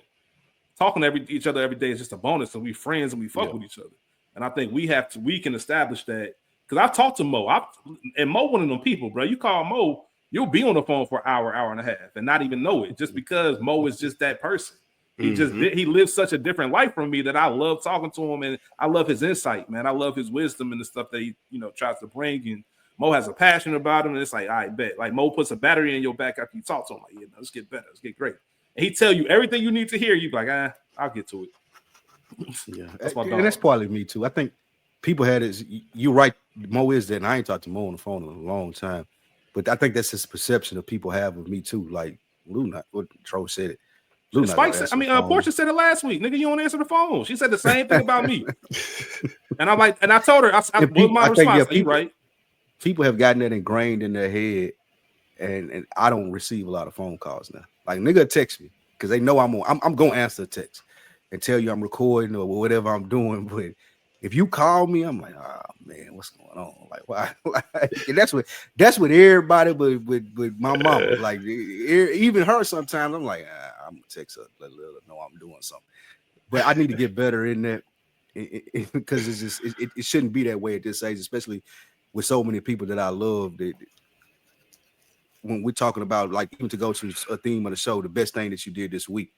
Speaker 1: Talking to each other every day is just a bonus, and we friends and we fuck with each other. And I think we can establish that because I've talked to Mo. And Mo one of them people, bro. You call Mo, you'll be on the phone for an hour and a half and not even know it just because Mo is just that person. He lives such a different life from me that I love talking to him and I love his insight, man. I love his wisdom and the stuff that he, tries to bring. And Mo has a passion about him. And it's like, I bet. Like, Mo puts a battery in your back after you talk to him. Like, yeah, let's get better. Let's get great. And he tell you everything you need to hear. You be like, I'll get to it.
Speaker 3: Yeah, and that's partly me too. I think people had it. You're right. Mo is that, and I ain't talked to Mo on the phone in a long time. But I think that's his perception that people have of me too. Like Luna, what Tro said it.
Speaker 1: Spike said, Portia said it last week. Nigga, you don't answer the phone. She said the same thing about me. And I'm like, and I told her, what's my response?
Speaker 3: People,
Speaker 1: right?
Speaker 3: People have gotten that ingrained in their head, and I don't receive a lot of phone calls now. Like, nigga text me because they know I'm gonna answer the text and tell you I'm recording or whatever I'm doing. But if you call me, I'm like, oh man, what's going on? Like, why? And that's what everybody, but with my mama, like even her. Sometimes I'm like, I'm gonna text her, let her know I'm doing something. But I need to get better in that because it shouldn't be that way at this age, especially with so many people that I love. That when we're talking about, like, even to go to a theme of the show, the best thing that you did this week,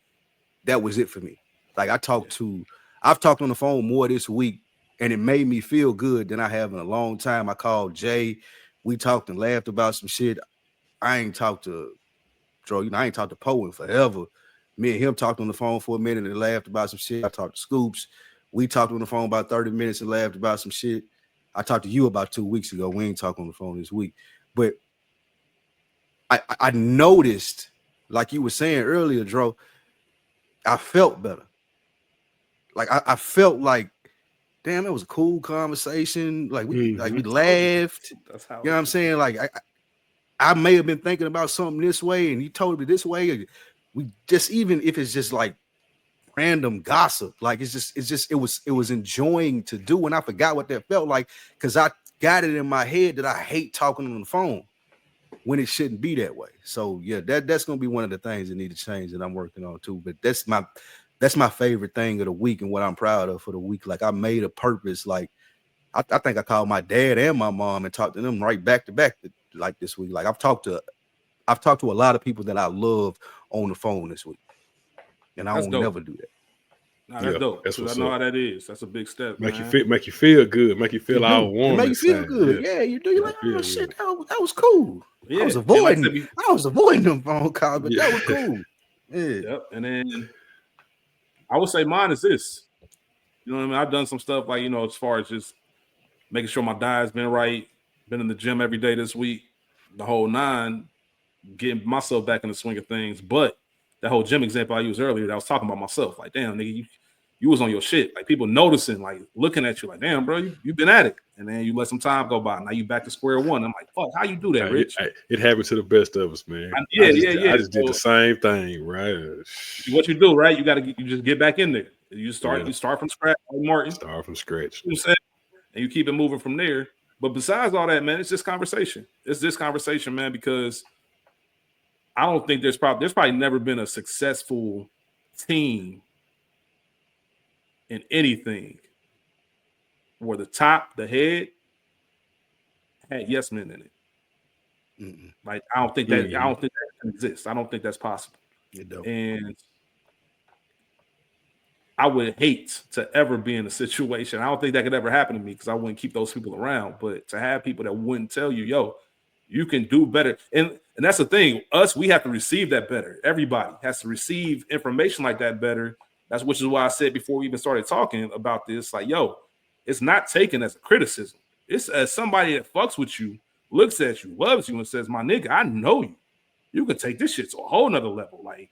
Speaker 3: that was it for me. Like, I've talked on the phone more this week, and it made me feel good than I have in a long time. I called Jay. We talked and laughed about some shit. I ain't talked to Dro, I ain't talked to Poe in forever. Me and him talked on the phone for a minute and laughed about some shit. I talked to Scoops. We talked on the phone about 30 minutes and laughed about some shit. I talked to you about 2 weeks ago. We ain't talked on the phone this week. But I noticed, like you were saying earlier, Dro, I felt better. Like I felt like, damn, it was a cool conversation. Like we laughed. That's how, you know what I'm saying? Like I may have been thinking about something this way, and he told me this way. We just, even if it's just like random gossip, like it was enjoying to do, and I forgot what that felt like because I got it in my head that I hate talking on the phone when it shouldn't be that way. So yeah, that's gonna be one of the things that need to change that I'm working on too. But that's my favorite thing of the week and what I'm proud of for the week. Like, I made a purpose. Like, I think I called my dad and my mom and talked to them right back to back like this week. Like, I've talked to a lot of people that I love on the phone this week, and I won't never do that.
Speaker 1: Nah, that's dope. That's I know how that is. That's a big step.
Speaker 2: Make you feel good. Make you feel all warm.
Speaker 3: Make you feel good. Yeah, you do. You're like, oh shit, that was cool. Yeah. I was avoiding them phone calls, but that was cool. Yeah.
Speaker 1: Yep. And then I would say mine is this. You know what I mean? I've done some stuff like, as far as just making sure my diet's been right, been in the gym every day this week, the whole 9. getting myself back in the swing of things. But that whole gym example I used earlier, that I was talking about myself. Like, damn, nigga, you was on your shit. Like, people noticing, like, looking at you like, damn, bro, you've been at it. And then you let some time go by. Now you back to square one. I'm like, fuck, how you do that, Rich?
Speaker 2: It happens to the best of us, man.
Speaker 1: I
Speaker 2: just did the same thing, right?
Speaker 1: What you do, right? You just get back in there. You start from scratch, like Martin.
Speaker 2: Start from scratch.
Speaker 1: You know what I'm saying? And you keep it moving from there. But besides all that, man, it's just conversation. It's this conversation, man, because I don't think there's probably never been a successful team in anything where the top, the head, had yes men in it. Mm-mm. Like, I don't think that can exist. I don't think that's possible. And I would hate to ever be in a situation. I don't think that could ever happen to me because I wouldn't keep those people around. But to have people that wouldn't tell you, yo, you can do better. And that's the thing. We have to receive that better. Everybody has to receive information like that better. Which is why I said before we even started talking about this, like, yo, it's not taken as a criticism. It's as somebody that fucks with you, looks at you, loves you, and says, my nigga, I know you. You can take this shit to a whole nother level. Like,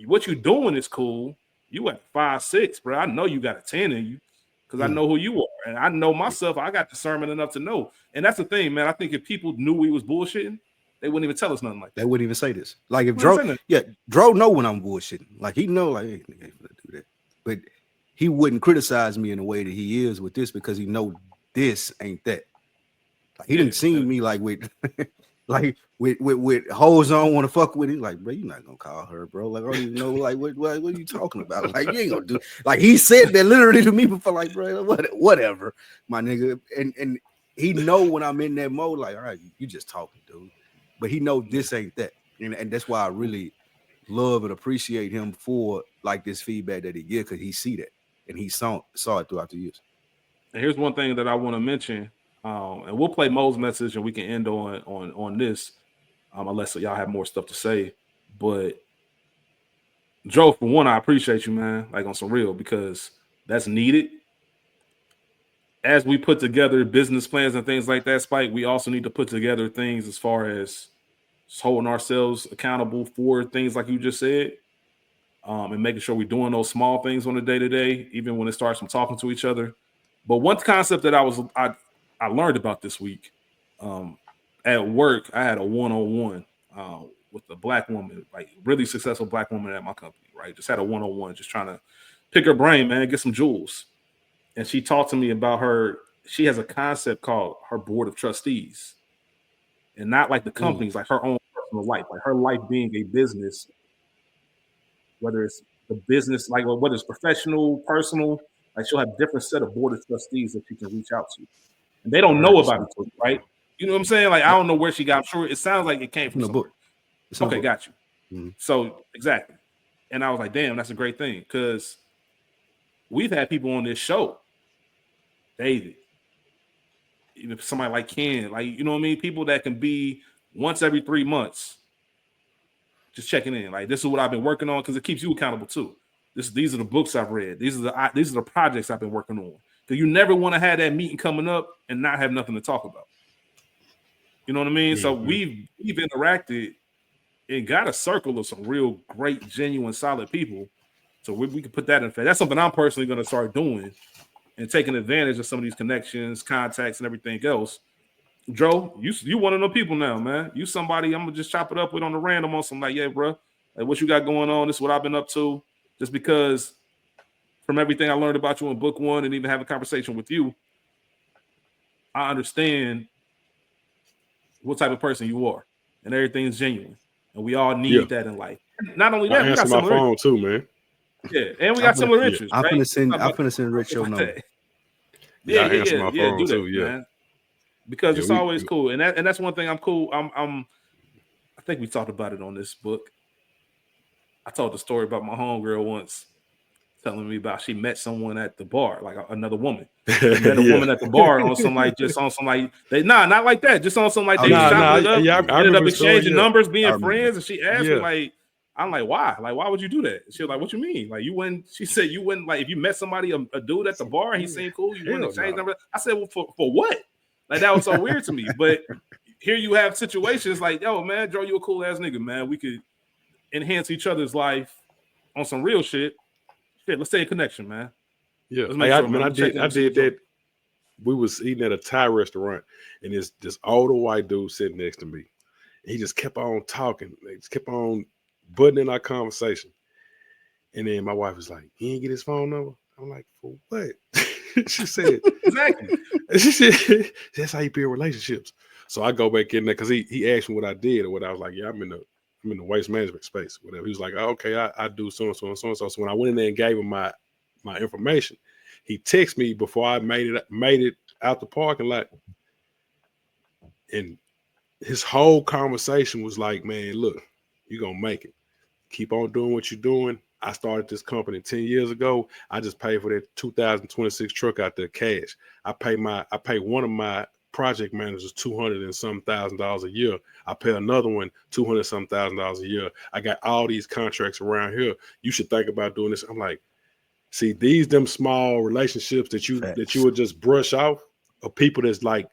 Speaker 1: what you doing is cool. You at 5'6", bro. I know you got a 10 in you because I know who you are. And I know myself. I got discernment enough to know. And that's the thing, man. I think if people knew we was bullshitting, they wouldn't even tell us nothing like that.
Speaker 3: They wouldn't even say this. Like, if Dro know when I'm bullshitting. Like, he know, like, hey, nigga ain't gonna do that. But he wouldn't criticize me in the way that he is with this because he know this ain't that. Like, he didn't see me like with like with hoes on want to fuck with him. Like, bro, you're not gonna call her, bro. Like, I don't even know, like, what are you talking about? Like, you ain't gonna do. Like, he said that literally to me before. Like, bro, whatever, my nigga. And he know when I'm in that mode. Like, all right, you just talking, dude. But he know this ain't that, and that's why I really love and appreciate him for like this feedback that he gives, because he see that and he saw it throughout the years.
Speaker 1: And here's one thing that I want to mention. And we'll play Mo's message and we can end on this, unless y'all have more stuff to say. But Joe, for one, I appreciate you, man, like on some real, because that's needed. As we put together business plans and things like that, Spike, we also need to put together things as far as holding ourselves accountable for things like you just said, and making sure we're doing those small things on a day-to-day, even when it starts from talking to each other. But one concept that I learned about this week, at work, I had a one-on-one with a black woman, like really successful black woman at my company, right? Just had a one-on-one, just trying to pick her brain, man, get some jewels. And she talked to me about she has a concept called her board of trustees. And not like the companies, like her own personal life, like her life being a business, whether it's the business, like whether it's professional, personal, like she'll have a different set of board of trustees that she can reach out to. And they don't know about it, right? You know what I'm saying? Like, I don't know where she got. I'm sure it sounds like it came from somewhere. Okay, got you. Mm-hmm. So, exactly. And I was like, damn, that's a great thing. Because we've had people on this show, David, even somebody like Ken, like, you know what I mean? People that can be once every 3 months just checking in. Like, this is what I've been working on, because it keeps you accountable too. These are the books I've read. These are the projects I've been working on. Because you never want to have that meeting coming up and not have nothing to talk about. You know what I mean? Mm-hmm. So we've interacted and got a circle of some real great, genuine, solid people. So we can put that in effect. That's something I'm personally going to start doing and taking advantage of some of these connections, contacts, and everything else. Joe, you one of them people now, man. You somebody I'm going to just chop it up with on the random on some like, yeah, bro, like, what you got going on? This is what I've been up to. Just because from everything I learned about you in book one and even have a conversation with you, I understand what type of person you are, and everything's genuine, and we all need that in life. Not only that,
Speaker 2: we got my phone too, man.
Speaker 1: Yeah, and we got similar interests.
Speaker 3: I'm gonna send Rich your number.
Speaker 1: Yeah, do that, man. Because it's always cool, and that's one thing I'm cool. I think we talked about it on this book. I told the story about my homegirl once telling me about she met someone at the bar, like another woman. She met a woman at the bar on some like not like that, just on some like they chopped it up. Yeah, I ended up exchanging numbers, being friends, and she asked me like, I'm like, why? Like, why would you do that? She was like, what you mean? Like, you wouldn't? She said you wouldn't, like, if you met somebody, a dude at the bar and he seemed cool, you wouldn't exchange numbers. I said, well, for what? Like, that was so weird to me. But here you have situations like, yo, man, Joe, you a cool ass nigga, man. We could enhance each other's life on some real shit. Shit, let's stay in connection, man.
Speaker 2: Yeah, I did that. We was eating at a Thai restaurant, and this older white dude sitting next to me. He just kept on talking. He just kept on butting in our conversation. And then my wife was like, "He didn't get his phone number?" I'm like, "For what?" She said,
Speaker 1: "Exactly."
Speaker 2: She said, "That's how you build relationships." So I go back in there because he asked me what I did or what I was like. Yeah, I'm in the waste management space. Whatever. He was like, oh, "Okay, I do so and so and so and so." So when I went in there and gave him my information, he texted me before I made it out the parking lot, and his whole conversation was like, "Man, look, you're gonna make it. Keep on doing what you're doing. I started this company 10 years ago. I just paid for that 2026 truck out there cash. I pay one of my project managers $200 and some $1,000 a year. I pay another one $200 some $1,000 a year. I got all these contracts around here. You should think about doing this." I'm like, see, them small relationships that you would just brush off of people that's like,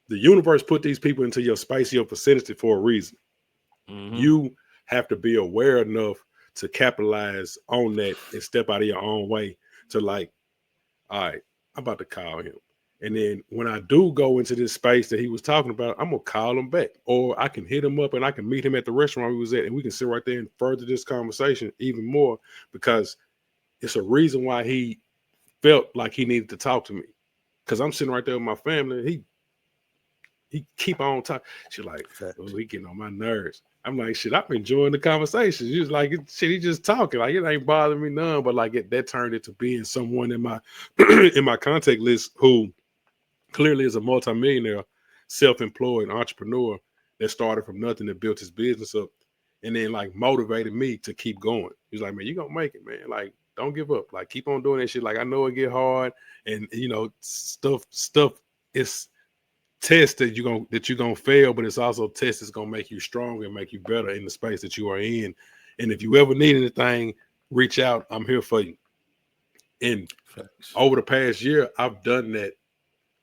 Speaker 2: the universe put these people into your space, your vicinity for a reason. Mm-hmm. You have to be aware enough to capitalize on that and step out of your own way to like, all right, I'm about to call him. And then when I do go into this space that he was talking about, I'm going to call him back. Or I can hit him up and I can meet him at the restaurant we was at, and we can sit right there and further this conversation even more, because it's a reason why he felt like he needed to talk to me. Because I'm sitting right there with my family. He keep on talking. She's like, "Oh, he getting on my nerves." I'm like, "Shit, I'm enjoying the conversation." She's like, "Shit, he just talking. Like, it ain't bothering me none." But like that turned into being someone in my in my contact list who clearly is a multimillionaire, self-employed entrepreneur that started from nothing and built his business up, and then like motivated me to keep going. He's like, "Man, you gonna make it, man. Like, don't give up. Like, keep on doing that shit. Like, I know it get hard, and you know, stuff is test that you're gonna fail, but it's also test that's gonna make you stronger and make you better in the space that you are in. And if you ever need anything, reach out. I'm here for you." And over the past year, I've done that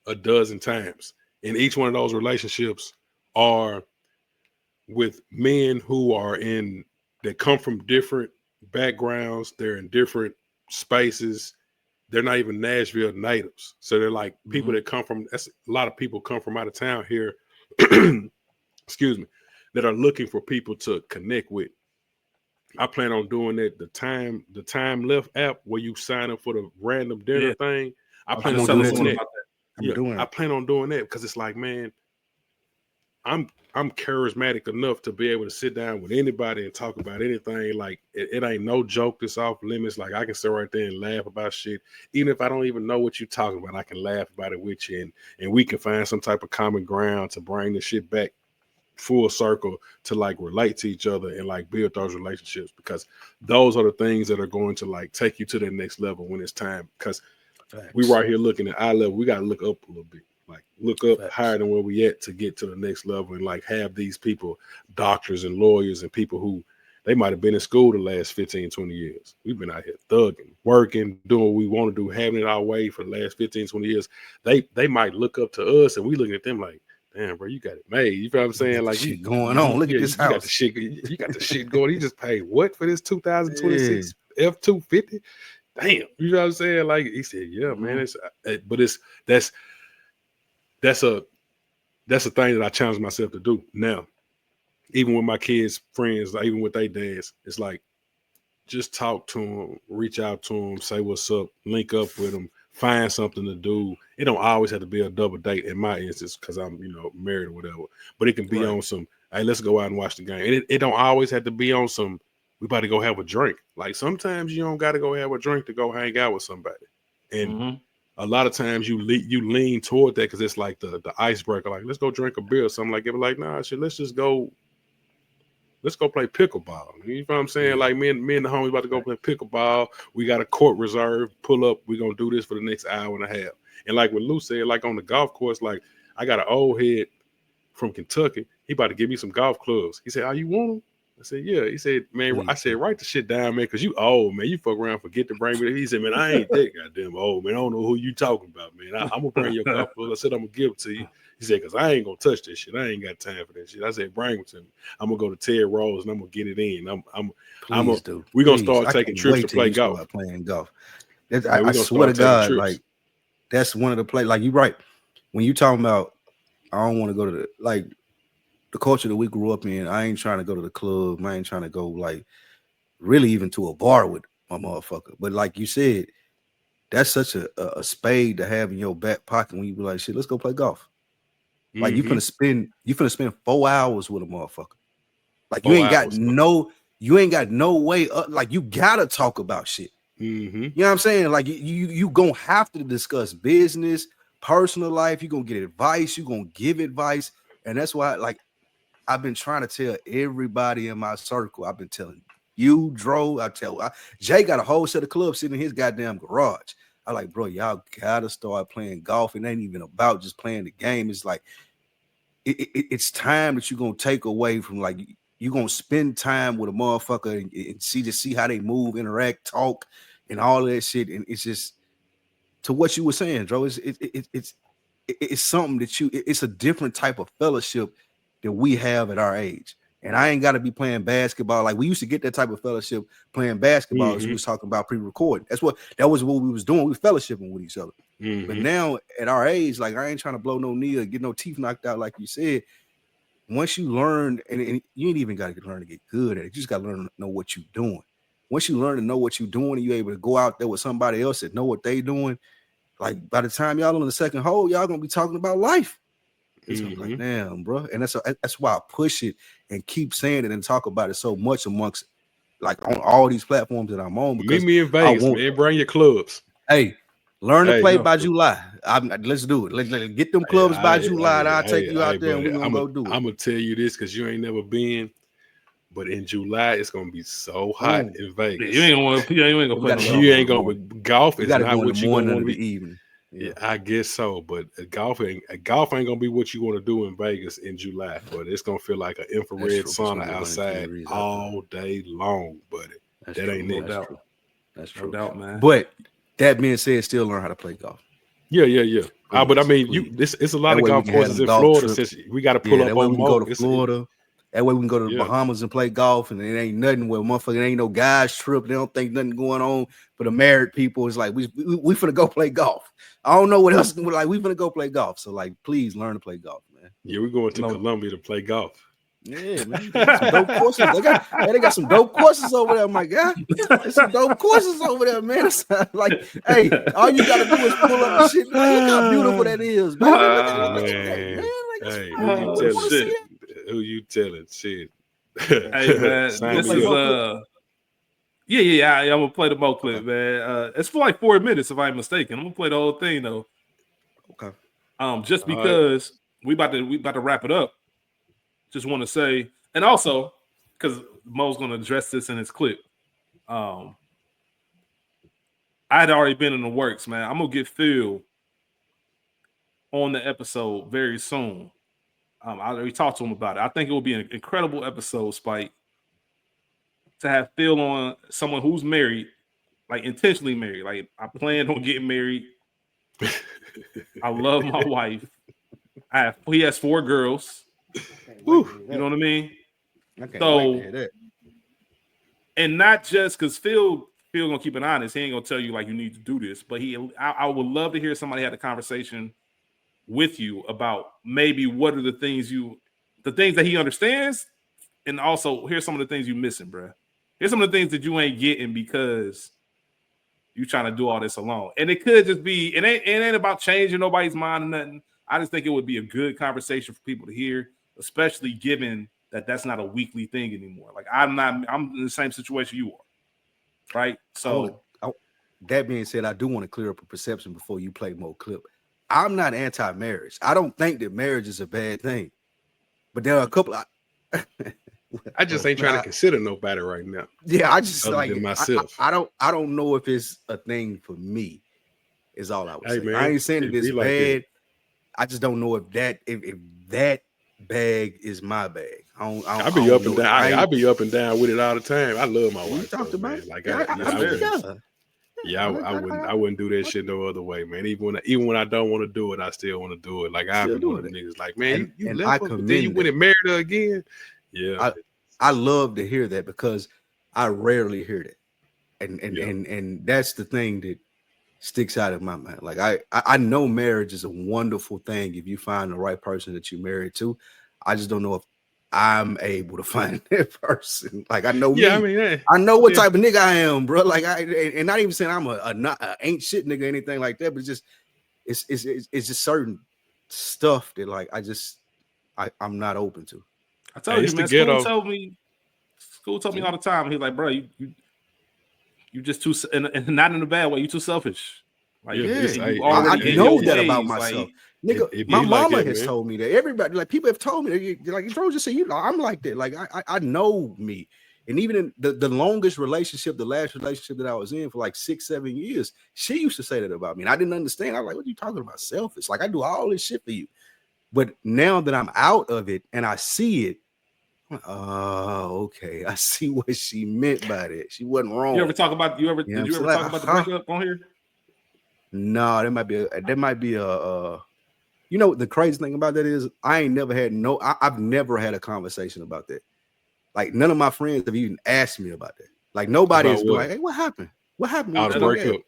Speaker 2: a dozen times. And each one of those relationships are with men that come from different backgrounds. They're in different spaces. They're not even Nashville natives. So they're like people that come from, a lot of people come from out of town here, excuse me, that are looking for people to connect with. I plan on doing that. The time left app where you sign up for the random dinner thing. I plan on doing that. I plan on doing that because it's like, man, I'm charismatic enough to be able to sit down with anybody and talk about anything. Like it ain't no joke that's off limits. Like I can sit right there and laugh about shit. Even if I don't even know what you're talking about, I can laugh about it with you, and we can find some type of common ground to bring the shit back full circle to like relate to each other and like build those relationships, because those are the things that are going to like take you to the next level when it's time. Because we right here looking at eye level, we got to look up a little bit. Like look up higher than where we at to get to the next level, and like have these people, doctors and lawyers and people who they might have been in school the last 15, 20 years. We've been out here thugging, working, doing what we want to do, having it our way for the last 15, 20 years. They might look up to us and we looking at them like, damn, bro, you got it made. You know what I'm saying? Like
Speaker 3: shit going on. Look at this house.
Speaker 2: You got the shit going. He just paid what for this 2026 F-250? Damn. You know what I'm saying? Like he said, yeah, man. That's a thing that I challenge myself to do now. Even with my kids' friends, like even with their dads, it's like just talk to them, reach out to them, say what's up, link up with them, find something to do. It don't always have to be a double date in my instance because I'm, married or whatever. But it can be on some, hey, let's go out and watch the game. And it don't always have to be on some, we about to go have a drink. Like sometimes you don't got to go have a drink to go hang out with somebody. And a lot of times you lean toward that because it's like the icebreaker. Like, let's go drink a beer or something like it. But like, nah, shit, let's go play pickleball. You know what I'm saying? Like me and the homies about to go play pickleball. We got a court reserve. Pull up. We're going to do this for the next hour and a half. And like what Lou said, like on the golf course, like I got an old head from Kentucky. He about to give me some golf clubs. He said, "Oh, you want them?" I said, "Yeah." He said, "Man," I said, "Write the shit down, man, because you old, man. You fuck around, forget to bring me." He said, "Man, I ain't that goddamn old, man. I don't know who you talking about, man. I'm going to bring your golf clubs." I said, "I'm going to give it to you. He said, because I ain't gonna touch this shit. I ain't got time for that shit. I said, bring it to me. I'm gonna go to Ted Rose and I'm gonna get it in. We're gonna start taking trips to play golf.
Speaker 3: Playing golf. I swear to God, like that's one of the play. Like you're right. When you talking about, I don't want to go to the culture that we grew up in. I ain't trying to go to the club. I ain't trying to go like really even to a bar with my motherfucker. But like you said, that's such a spade to have in your back pocket when you be like, shit, let's go play golf. Like you finna spend 4 hours with a motherfucker. Like you ain't got no way up. Like you gotta talk about shit. You know what I'm saying? Like you gonna have to discuss business, personal life. You gonna get advice. You gonna give advice, and that's why like I've been trying to tell everybody in my circle. I've been telling you, Dro. Jay got a whole set of clubs sitting in his goddamn garage. I like, bro, y'all gotta start playing golf. It ain't even about just playing the game. It's like it's time that you're gonna take away from like you're gonna spend time with a motherfucker and see how they move, interact, talk, and all that shit. And it's just to what you were saying, Dro. It's something that it's a different type of fellowship that we have at our age. And I ain't got to be playing basketball. Like we used to get that type of fellowship playing basketball as we was talking about pre-recording. That was what we was doing. We fellowshipping with each other. But now at our age, like I ain't trying to blow no knee or get no teeth knocked out, like you said. Once you learn, and you ain't even got to learn to get good at it. You just got to learn to know what you're doing. Once you learn to know what you're doing, and you're able to go out there with somebody else that know what they doing, like by the time y'all on the second hole, y'all gonna be talking about life. It's gonna be like, damn, bro. And that's why I push it and keep saying it and talk about it so much amongst like on all these platforms that I'm on.
Speaker 2: Meet me in Vegas, man. Bring your clubs.
Speaker 3: Hey, learn to play by July. Let's do it. Let's get them clubs by July. And I'll take you out there and we're gonna go do it.
Speaker 2: I'm gonna tell you this because you ain't never been, but in July it's gonna be so hot in Vegas.
Speaker 1: You ain't gonna play.
Speaker 2: You ain't gonna golf is not what you want to be.
Speaker 3: Evening.
Speaker 2: Yeah, I guess so, but golf ain't gonna be what you want to do in Vegas in July, but it's gonna feel like an infrared sauna outside all day long, buddy. That ain't it.
Speaker 3: That's true.
Speaker 1: No doubt, man.
Speaker 3: But that being said, still learn how to play golf.
Speaker 2: Yeah. But I mean, it's a lot of golf courses in Florida. Since we got to pull up on
Speaker 3: go to Florida. That way we can go to the Bahamas and play golf, and it ain't nothing where motherfucker ain't no guys trip. They don't think nothing going on. For the married people, it's like we finna go play golf. I don't know what else. Like we finna go play golf. So like, please learn to play golf, man.
Speaker 2: Yeah, we're going to Colombia to play golf.
Speaker 3: Yeah, man. Some dope courses. They got some dope courses over there, my guy. There's some dope courses over there, man. Like, hey, all you gotta do is pull up the shit. Look how beautiful that is, man.
Speaker 2: Hey, who you telling? Shit.
Speaker 1: Hey, man, this is I'm gonna play the Mo clip, man. It's for like 4 minutes, if I'm mistaken. I'm gonna play the whole thing though.
Speaker 3: Okay.
Speaker 1: Just because we about to wrap it up. Just want to say, and also because Mo's gonna address this in his clip. I had already been in the works, man. I'm gonna get Phil on the episode very soon. I already talked to him about it. I think it will be an incredible episode, Spike, to have Phil on, someone who's married, like intentionally married. Like I plan on getting married. I love my wife. He has 4 girls. You know what I mean? And not just because Phil gonna keep it honest. He ain't gonna tell you like you need to do this, but I would love to hear somebody have a conversation with you about maybe what are the things that he understands, and also here's some of the things you missing, bro. Here's some of the things that you ain't getting because you trying to do all this alone. And it could just be, it ain't about changing nobody's mind or nothing. I just think it would be a good conversation for people to hear, especially given that that's not a weekly thing anymore. Like I'm in the same situation you are, right? So
Speaker 3: that being said, I do want to clear up a perception before you play more clip. I'm not anti-marriage. I don't think that marriage is a bad thing, but there are a couple.
Speaker 2: I just ain't trying to consider nobody right now.
Speaker 3: Yeah, I just
Speaker 2: like myself.
Speaker 3: I don't know if it's a thing for me. Is all I was saying. Man, I ain't saying that it's like bad. That. I just don't know if that bag is my bag. I
Speaker 2: be up and down. I be up and down with it all the time. I love my wife.
Speaker 3: We talked about it.
Speaker 2: Like Yeah, I wouldn't do that shit no other way, man. Even when I don't want to do it, I still want to do it. Like I've been one of them niggas. Like, man, you left her, but then you went and married her again. Yeah,
Speaker 3: I love to hear that because I rarely hear that, and that's the thing that sticks out of my mind. Like I know marriage is a wonderful thing if you find the right person that you're married to. I just don't know if I'm able to find that person. Like I know me. I mean, I know what type of nigga I am, bro. Like and not even saying I'm a ain't shit nigga or anything like that, but it's just certain stuff that like I'm not open to.
Speaker 1: I told you, man. School told me all the time. He's like, bro, you just too, and not in a bad way. You too selfish. Like,
Speaker 3: I know that about myself. Like, nigga, my mama has told me that. Everybody, like, people have told me that. Like, Dro just said, I'm like that. Like, I know me. And even in the longest relationship, the last relationship that I was in for like 6-7 years, she used to say that about me. And I didn't understand. I was like, what are you talking about? Selfish. Like, I do all this shit for you. But now that I'm out of it and I see it, oh, okay. I see what she meant by that. She wasn't wrong.
Speaker 1: Did you ever talk about the breakup on here?
Speaker 3: No, that might be a you know, the crazy thing about that is I've never had a conversation about that. Like none of my friends have even asked me about that. Like nobody has been like, hey, what happened? What happened?
Speaker 2: Out of breakup.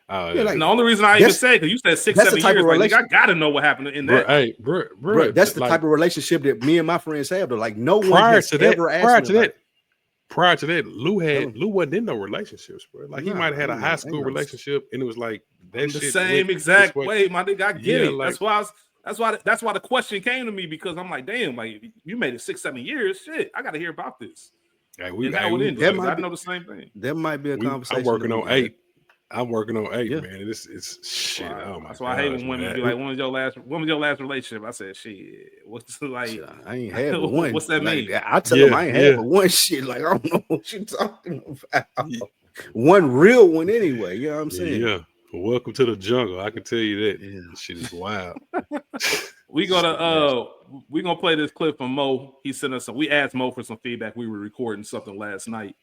Speaker 1: Like, the only reason I even say, because you said 6-7 years, like, I gotta know what happened in that.
Speaker 2: Hey, bro,
Speaker 3: that's the type of relationship that me and my friends have. Though, like, no one has ever asked me.
Speaker 2: Prior to that, Lou wasn't in no relationships, bro. Like he might have had a high school relationship, and it was like that
Speaker 1: the same exact way. My nigga, I get it. Like, that's why the question came to me, because I'm like, damn, like you made it 6-7 years. Shit, I gotta hear about this.
Speaker 2: I
Speaker 1: know the same thing.
Speaker 3: There might be a conversation.
Speaker 2: I'm working on 8. I'm working on 8, man. It's shit. Wow. Oh my!
Speaker 1: That's why I hate when women be like, "When was your last relationship?" I said, "Shit, what's like?"
Speaker 3: I ain't had but one.
Speaker 1: What's that mean?
Speaker 3: I tell them I ain't had but one. Shit, like I don't know what you're talking about. One real one, anyway. You know what I'm saying?
Speaker 2: Yeah. Welcome to the jungle. I can tell you that. Yeah. This shit is wild.
Speaker 1: We're gonna play this clip from Mo. He sent us we asked Mo for some feedback. We were recording something last night.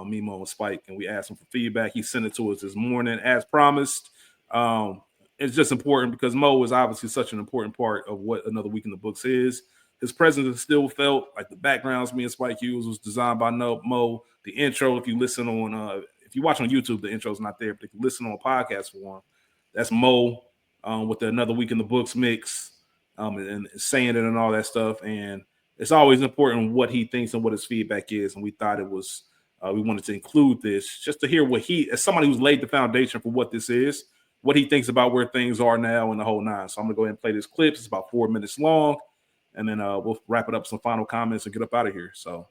Speaker 1: Me, Mo, and Spike, and we asked him for feedback. He sent it to us this morning as promised. It's just important because Mo is obviously such an important part of what Another Week in the Books is. His presence is still felt. Like the backgrounds me and Spike used was designed by Mo. The intro, if you listen on if you watch on YouTube, the intro's not there, but if you listen on podcast form, that's Mo with the Another Week in the Books mix and saying it and all that stuff. And it's always important what he thinks and what his feedback is. And we thought it was we wanted to include this just to hear what he, as somebody who's laid the foundation for what this is, what he thinks about where things are now and the whole nine. So I'm gonna go ahead and play this clip. It's about 4 minutes long, and then we'll wrap it up with some final comments and get up out of here. So,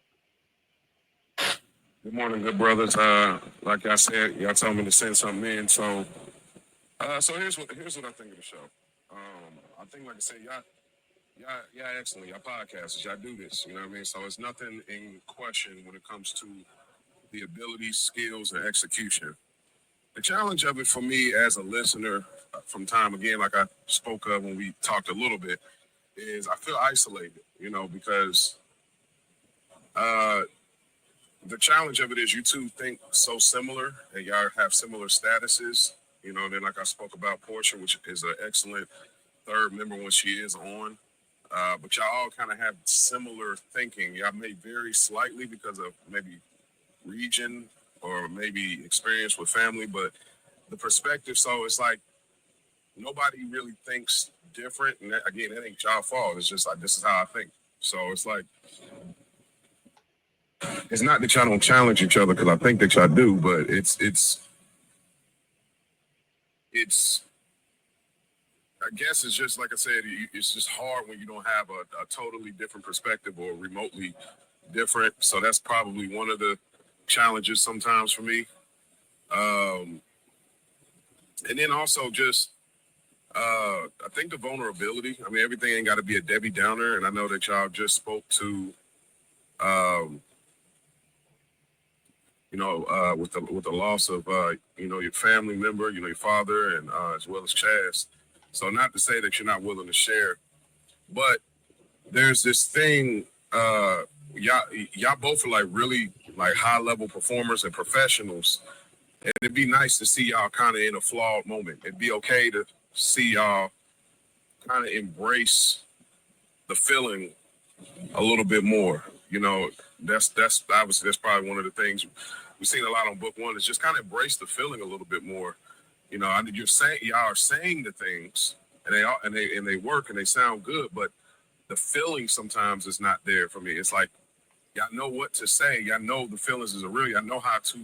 Speaker 4: good morning, good brothers. Like I said, y'all told me to send something in. So here's what I think of the show. I think, like I said, y'all excellent. Y'all podcasters, y'all do this. You know what I mean? So it's nothing in question when it comes to the ability, skills, and execution. The challenge of it for me as a listener from time again, like I spoke of when we talked a little bit, is I feel isolated, you know, because the challenge of it is you two think so similar and y'all have similar statuses, you know, and then like I spoke about Portia, which is an excellent third member when she is on. But y'all all kind of have similar thinking. Y'all may vary slightly because of maybe region or maybe experience with family, but the perspective, so it's like nobody really thinks different. And that, again, that ain't y'all fault. It's just like, this is how I think. So it's like, it's not that y'all don't challenge each other, because I think that y'all do, but it's I guess it's just, like I said, it's just hard when you don't have a totally different perspective or remotely different. So that's probably one of the challenges sometimes for me. And then also just, I think the vulnerability. I mean, everything ain't got to be a Debbie Downer. And I know that y'all just spoke to, with the loss of, your family member, your father, and as well as Chaz. So not to say that you're not willing to share, but there's this thing, y'all both are like really like high level performers and professionals. And it'd be nice to see y'all kind of in a flawed moment. It'd be okay to see y'all kind of embrace the feeling a little bit more. You know, that's obviously that's probably one of the things we've seen a lot on book one is just kind of embrace the feeling a little bit more. You know, I mean, y'all are saying the things and they work and they sound good, but the feeling sometimes is not there for me. It's like y'all know what to say, y'all know the feelings is real, y'all know how to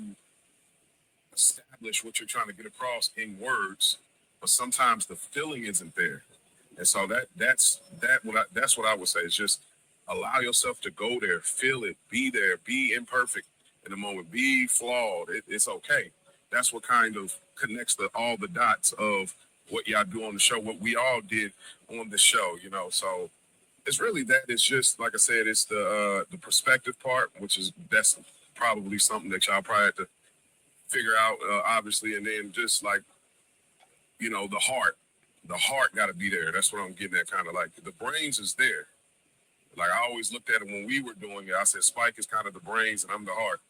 Speaker 4: establish what you're trying to get across in words, but sometimes the feeling isn't there. And so that's what I would say is just allow yourself to go there, feel it, be there, be imperfect in the moment, be flawed. It's okay. That's what kind of connects all the dots of what y'all do on the show, what we all did on the show, you know. So it's really that. It's just like I said, it's the perspective part, that's probably something that y'all probably have to figure out, obviously, and then just like, you know, the heart got to be there. That's what I'm getting at. Kind of like the brains is there. Like I always looked at it when we were doing it. I said Spike is kind of the brains and I'm the heart.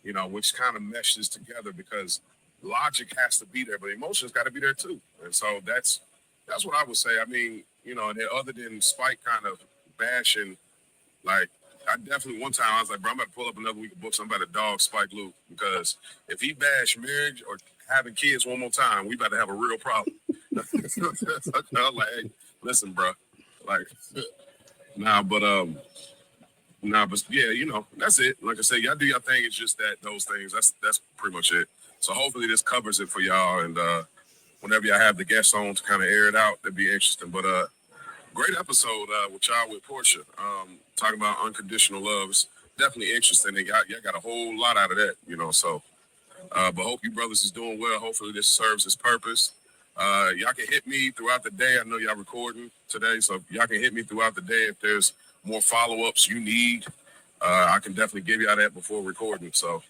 Speaker 4: You know, which kind of meshes together because logic has to be there, but emotions got to be there too. And so that's what I would say. I mean, you know, and then other than Spike kind of bashing, like I definitely one time I was like, bro, I'm about to pull up another week of books. I'm about to dog Spike Lee because if he bash marriage or having kids one more time, we about to have a real problem. I'm like, hey, listen, bro, like, but yeah, you know, that's it. Like I said, y'all do your thing. It's just those things. That's pretty much it. So hopefully this covers it for y'all. And whenever y'all have the guests on to kind of air it out, that'd be interesting. But great episode with y'all with Portia. Talking about unconditional love is definitely interesting. And y'all got a whole lot out of that, you know. So, but hope you brothers is doing well. Hopefully this serves its purpose. Y'all can hit me throughout the day. I know y'all recording today, so y'all can hit me throughout the day if there's more follow-ups you need. I can definitely give y'all that before recording. So,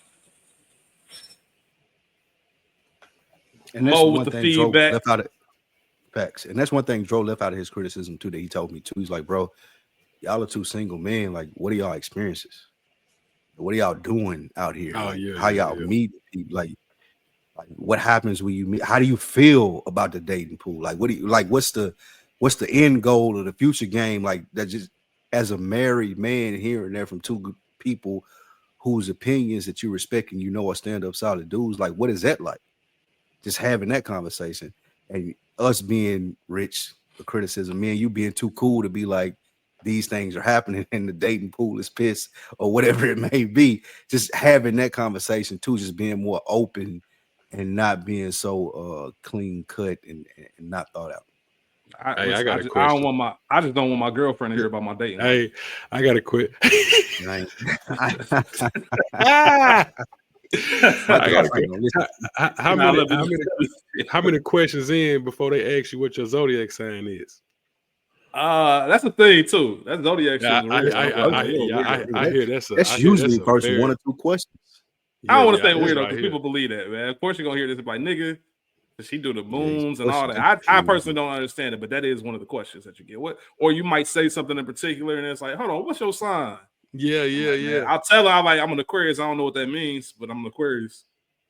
Speaker 3: and that's one thing Dro left out of facts. And that's one thing Dro left out of his criticism too that he told me too. He's like, bro, y'all are two single men. Like, what are y'all experiences? What are y'all doing out here?
Speaker 2: Oh,
Speaker 3: like,
Speaker 2: yeah,
Speaker 3: how y'all meet people? Like what happens when you meet? How do you feel about the dating pool? Like, what do you like? What's the end goal of the future game? Like that, just as a married man here and there from two good people whose opinions that you respect and you know are stand up solid dudes. Like, what is that like? Just having that conversation and us being rich, the criticism, me and you being too cool to be like, these things are happening and the dating pool is pissed or whatever it may be. Just having that conversation too, just being more open and not being so clean cut and not thought out.
Speaker 2: I got a question.
Speaker 1: I just don't want my girlfriend to hear about my dating.
Speaker 2: Hey, I gotta quit. How many questions in before they ask you what your zodiac sign is?
Speaker 1: That's the thing too. That zodiac shit.
Speaker 2: I hear
Speaker 3: that's usually the first one or two questions.
Speaker 1: I don't want to say weirdo because people believe that, man. Of course, you're gonna hear this like, nigga, does she do the moons and all that? I personally don't understand it, but that is one of the questions that you get. What, or you might say something in particular, and it's like, hold on, what's your sign?
Speaker 2: Yeah.
Speaker 1: I'll tell her I'm an Aquarius. I don't know what that means, but I'm an Aquarius.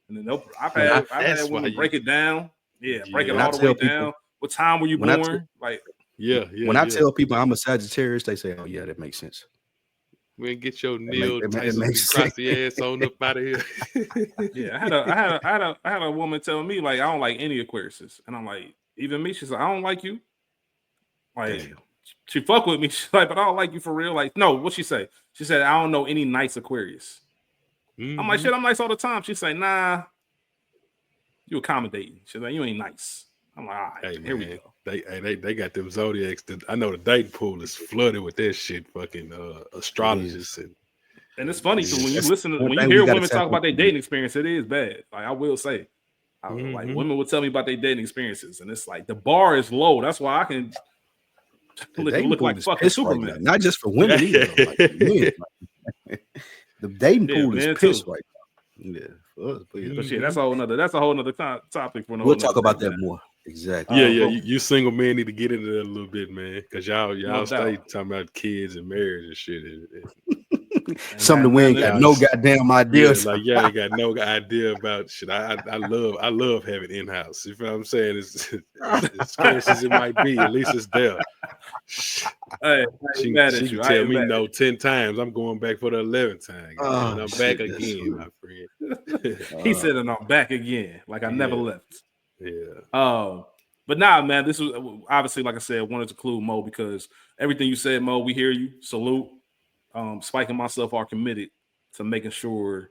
Speaker 1: And then I've had women break it down. Yeah, break it all the way down. What time were you born?
Speaker 3: When I tell people I'm a Sagittarius, they say, "Oh yeah, that makes sense."
Speaker 2: We'll get your Neil Tyson crusty ass on up out of here.
Speaker 1: Yeah, I had a woman tell me like I don't like any Aquariuses, and I'm like, even me. She's like, I don't like you. Like, damn. She fuck with me. She's like, but I don't like you for real. Like, no, what she say? She said, I don't know any nice Aquarius. Mm-hmm. I'm like, shit, I'm nice all the time. She say, nah, you accommodating. She's like, you ain't nice. I'm like, all right, here we go.
Speaker 2: They got them zodiacs. I know the dating pool is flooded with that shit. Fucking astrologists
Speaker 1: and it's funny too when you listen to when you hear women talk about their dating experience. It is bad. Like I will say, like women will tell me about their dating experiences, and it's like the bar is low. That's why I can look like fucking Superman.
Speaker 3: Right, not just for women either. Like, men, like, the dating pool is pissed right now. Yeah,
Speaker 1: but shit, that's a whole nother topic.
Speaker 3: We'll talk about that more. Exactly.
Speaker 2: You single men need to get into that a little bit, man, because y'all stay talking about kids and marriage and shit.
Speaker 3: Something we ain't got no goddamn idea.
Speaker 2: Yeah, like y'all ain't got no idea about shit. I love having in-house. You feel what I'm saying? It's as scarce as it might be, at least it's there.
Speaker 1: Hey,
Speaker 2: she can tell me no 10 times. I'm going back for the 11th time. And I'm back again, my friend.
Speaker 1: He said, and I'm back again. Like I never left.
Speaker 2: Yeah.
Speaker 1: But nah, man, this was obviously, like I said, wanted to include Mo because everything you said, Mo, we hear you. Salute. Spike and myself are committed to making sure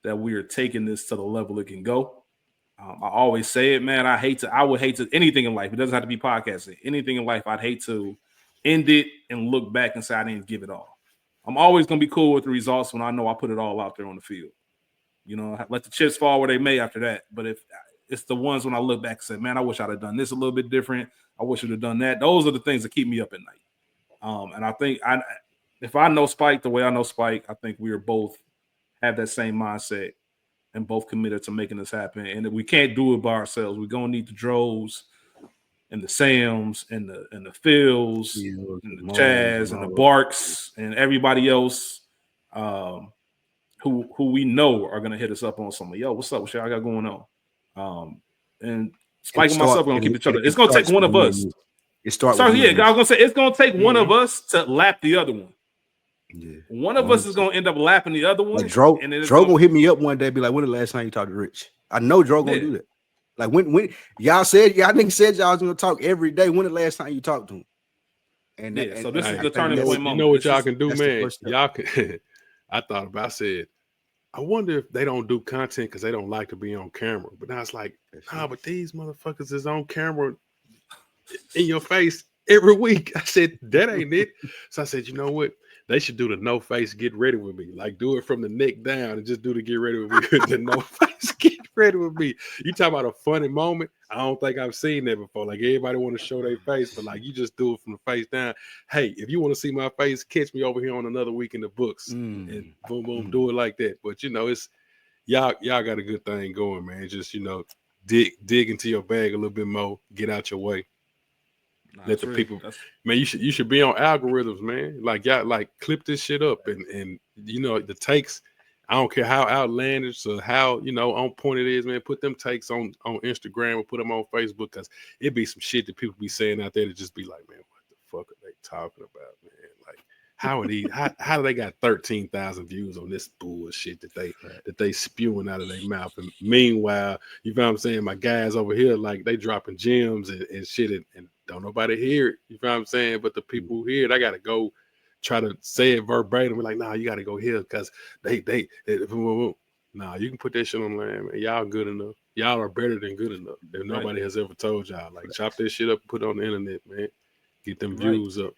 Speaker 1: that we are taking this to the level it can go. I always say it, man. I would hate to anything in life. It doesn't have to be podcasting. Anything in life, I'd hate to end it and look back and say I didn't give it all. I'm always gonna be cool with the results when I know I put it all out there on the field. You know, let the chips fall where they may after that. But if it's the ones when I look back and say, man, I wish I'd have done this a little bit different. I wish I'd have done that. Those are the things that keep me up at night. And I think if I know Spike the way I know Spike, I think we are both have that same mindset and both committed to making this happen. And if we can't do it by ourselves, we're gonna need the Drows and the Sams and the Phils and the Chaz and the Barks and everybody else who we know are gonna hit us up on something. Yo, what's up? What y'all got going on? And Spike and myself are gonna keep each other. It's gonna take one of us. I was gonna say it's gonna take one of us to lap the other one. Yeah. One of us is gonna end up lapping the other one.
Speaker 3: Like Dro gonna hit me up one day, be like, "When the last time you talked to Rich?" I know Dro gonna do that. Like when y'all niggas said y'all was gonna talk every day. When the last time you talked to him? And
Speaker 1: so this is the turning point moment.
Speaker 2: You know what y'all can do, man? Y'all can. I said, I wonder if they don't do content because they don't like to be on camera. But now it's like, but these motherfuckers is on camera in your face every week. I said, that ain't it. So I said, you know what? They should do the no face get ready with me. Like do it from the neck down and just do the get ready with me. The no face get ready with me. You talk about a funny moment. I don't think I've seen that before. Like everybody want to show their face, but like you just do it from the face down. Hey, if you want to see my face, catch me over here on another week in the books. And boom, boom, do it like that. But you know, it's y'all got a good thing going, man. Just dig into your bag a little bit more, get out your way. Let the people, man. You should be on algorithms, man. Like y'all, like clip this shit up, and you know the takes. I don't care how outlandish or how on point it is, man. Put them takes on Instagram or put them on Facebook because it be some shit that people be saying out there to just be like, man, what the fuck are they talking about, man? Like how are these? how do they got 13,000 views on this bullshit that they spewing out of their mouth? And meanwhile, you know what I'm saying? My guys over here, like they dropping gems and shit and don't nobody hear it. You know what I'm saying? But the people who hear it, I gotta go try to say it verbatim. We're like, nah, you gotta go here because they nah, you can put that shit online, man. Y'all good enough. Y'all are better than good enough. If nobody has ever told y'all, like chop this shit up and put it on the internet, man. Get them views up.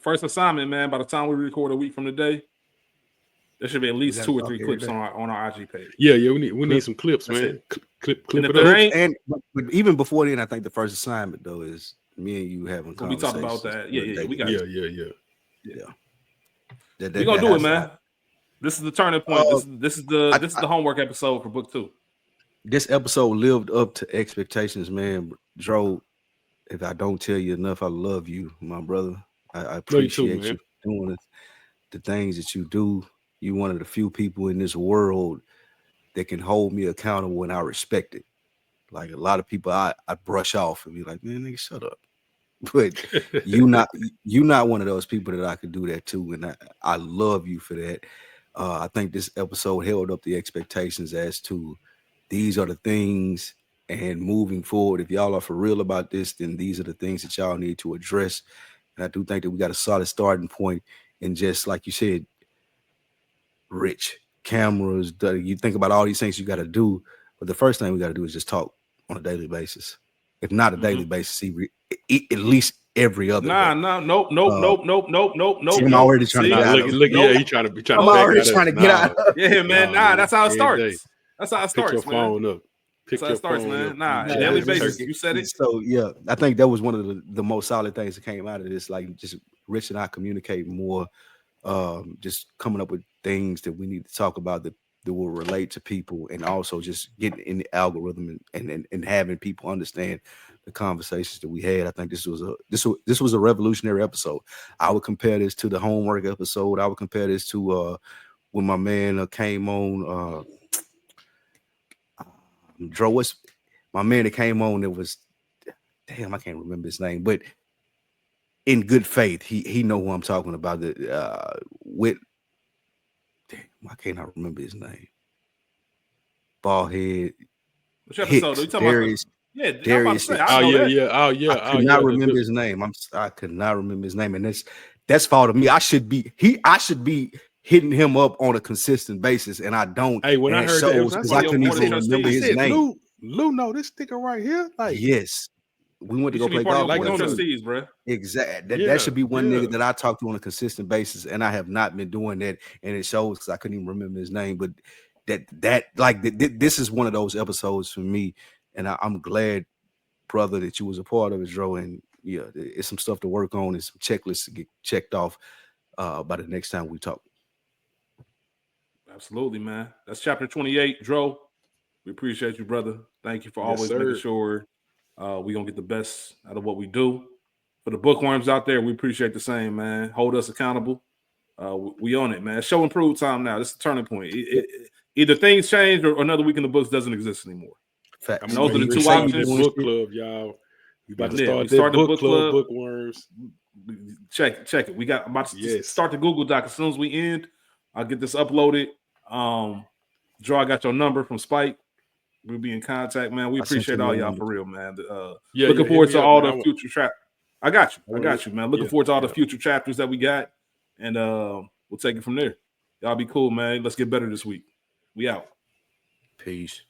Speaker 1: First assignment, man. By the time we record a week from today, there should be at least 2 or 3 clips on our IG page.
Speaker 2: Yeah, we need some clips, man. Clip it
Speaker 3: up. But even before then, I think the first assignment though is me and you having conversations.
Speaker 1: We talked about that. Yeah. We got
Speaker 2: Yeah.
Speaker 1: We're gonna do it, man. This is the turning point. This is the homework episode for book 2.
Speaker 3: This episode lived up to expectations, man. Dro, if I don't tell you enough, I love you, my brother. I appreciate you doing the things that you do. You're one of the few people in this world that can hold me accountable and I respect it. Like a lot of people I brush off and be like, man, nigga, shut up. But you not one of those people that I could do that to. And I love you for that. I think this episode held up the expectations as to these are the things, and moving forward, if y'all are for real about this, then these are the things that y'all need to address. And I do think that we got a solid starting point. And just like you said, Rich, cameras, you think about all these things you got to do. But the first thing we got to do is just talk on a daily basis. If not a daily basis, at least every other day.
Speaker 1: Nope.
Speaker 3: I'm already trying to get out.
Speaker 2: He trying to
Speaker 3: I'm already trying to get out.
Speaker 1: Yeah, man. That's how it starts. That's how it starts,
Speaker 2: Pick your phone up.
Speaker 1: That's how it starts, man. Daily basis. You said it.
Speaker 3: So yeah, I think that was one of the most solid things that came out of this. Like just Rich and I communicate more, just coming up with things that we need to talk about that that will relate to people, and also just getting in the algorithm and having people understand the conversations that we had. I think this was a revolutionary episode. I would compare this to the homework episode. I would compare this to when my man came on. Dro, what's my man that came on? It was, damn, I can't remember his name, but in good faith, he know who I'm talking about. With, damn, why can't I remember his name? Bald head.
Speaker 1: Which episode are you talking
Speaker 3: Darius,
Speaker 1: about? Yeah,
Speaker 3: Darius.
Speaker 1: I know that.
Speaker 3: I could not remember his name. I could not remember his name, and that's fault of me. I should be hitting him up on a consistent basis, and I don't.
Speaker 2: Hey, when I heard that,
Speaker 3: because I couldn't even remember his name.
Speaker 2: Lou, know this sticker right here. Like,
Speaker 3: yes, we went to go play golf.
Speaker 1: Like trustees, bro.
Speaker 3: Exactly. That should be one nigga that I talk to on a consistent basis, and I have not been doing that, and it shows because I couldn't even remember his name. But this is one of those episodes for me, and I'm glad, brother, that you was a part of it, Dro. And yeah, it's some stuff to work on and some checklists to get checked off by the next time we talk.
Speaker 1: Absolutely, man. That's chapter 28, Dro. We appreciate you, brother. Thank you for always making sure we're going to get the best out of what we do. For the bookworms out there, we appreciate the same, man. Hold us accountable. We on it, man. Show and prove time now. This is the turning point. Either things change or another week in the books doesn't exist anymore.
Speaker 3: Facts.
Speaker 1: I mean, those are the two options.
Speaker 2: Book club, y'all. We about to
Speaker 1: start the book club.
Speaker 2: Bookworms.
Speaker 1: Check it. I'm about to start the Google Doc. As soon as we end, I'll get this uploaded. Dro, I got your number from Spike. We'll be in contact, man. We appreciate all y'all for real, man. Looking forward to all the future chapters. I got you, man. Looking forward to all the future chapters that we got, and we'll take it from there. Y'all be cool, man. Let's get better this week. We out.
Speaker 3: Peace.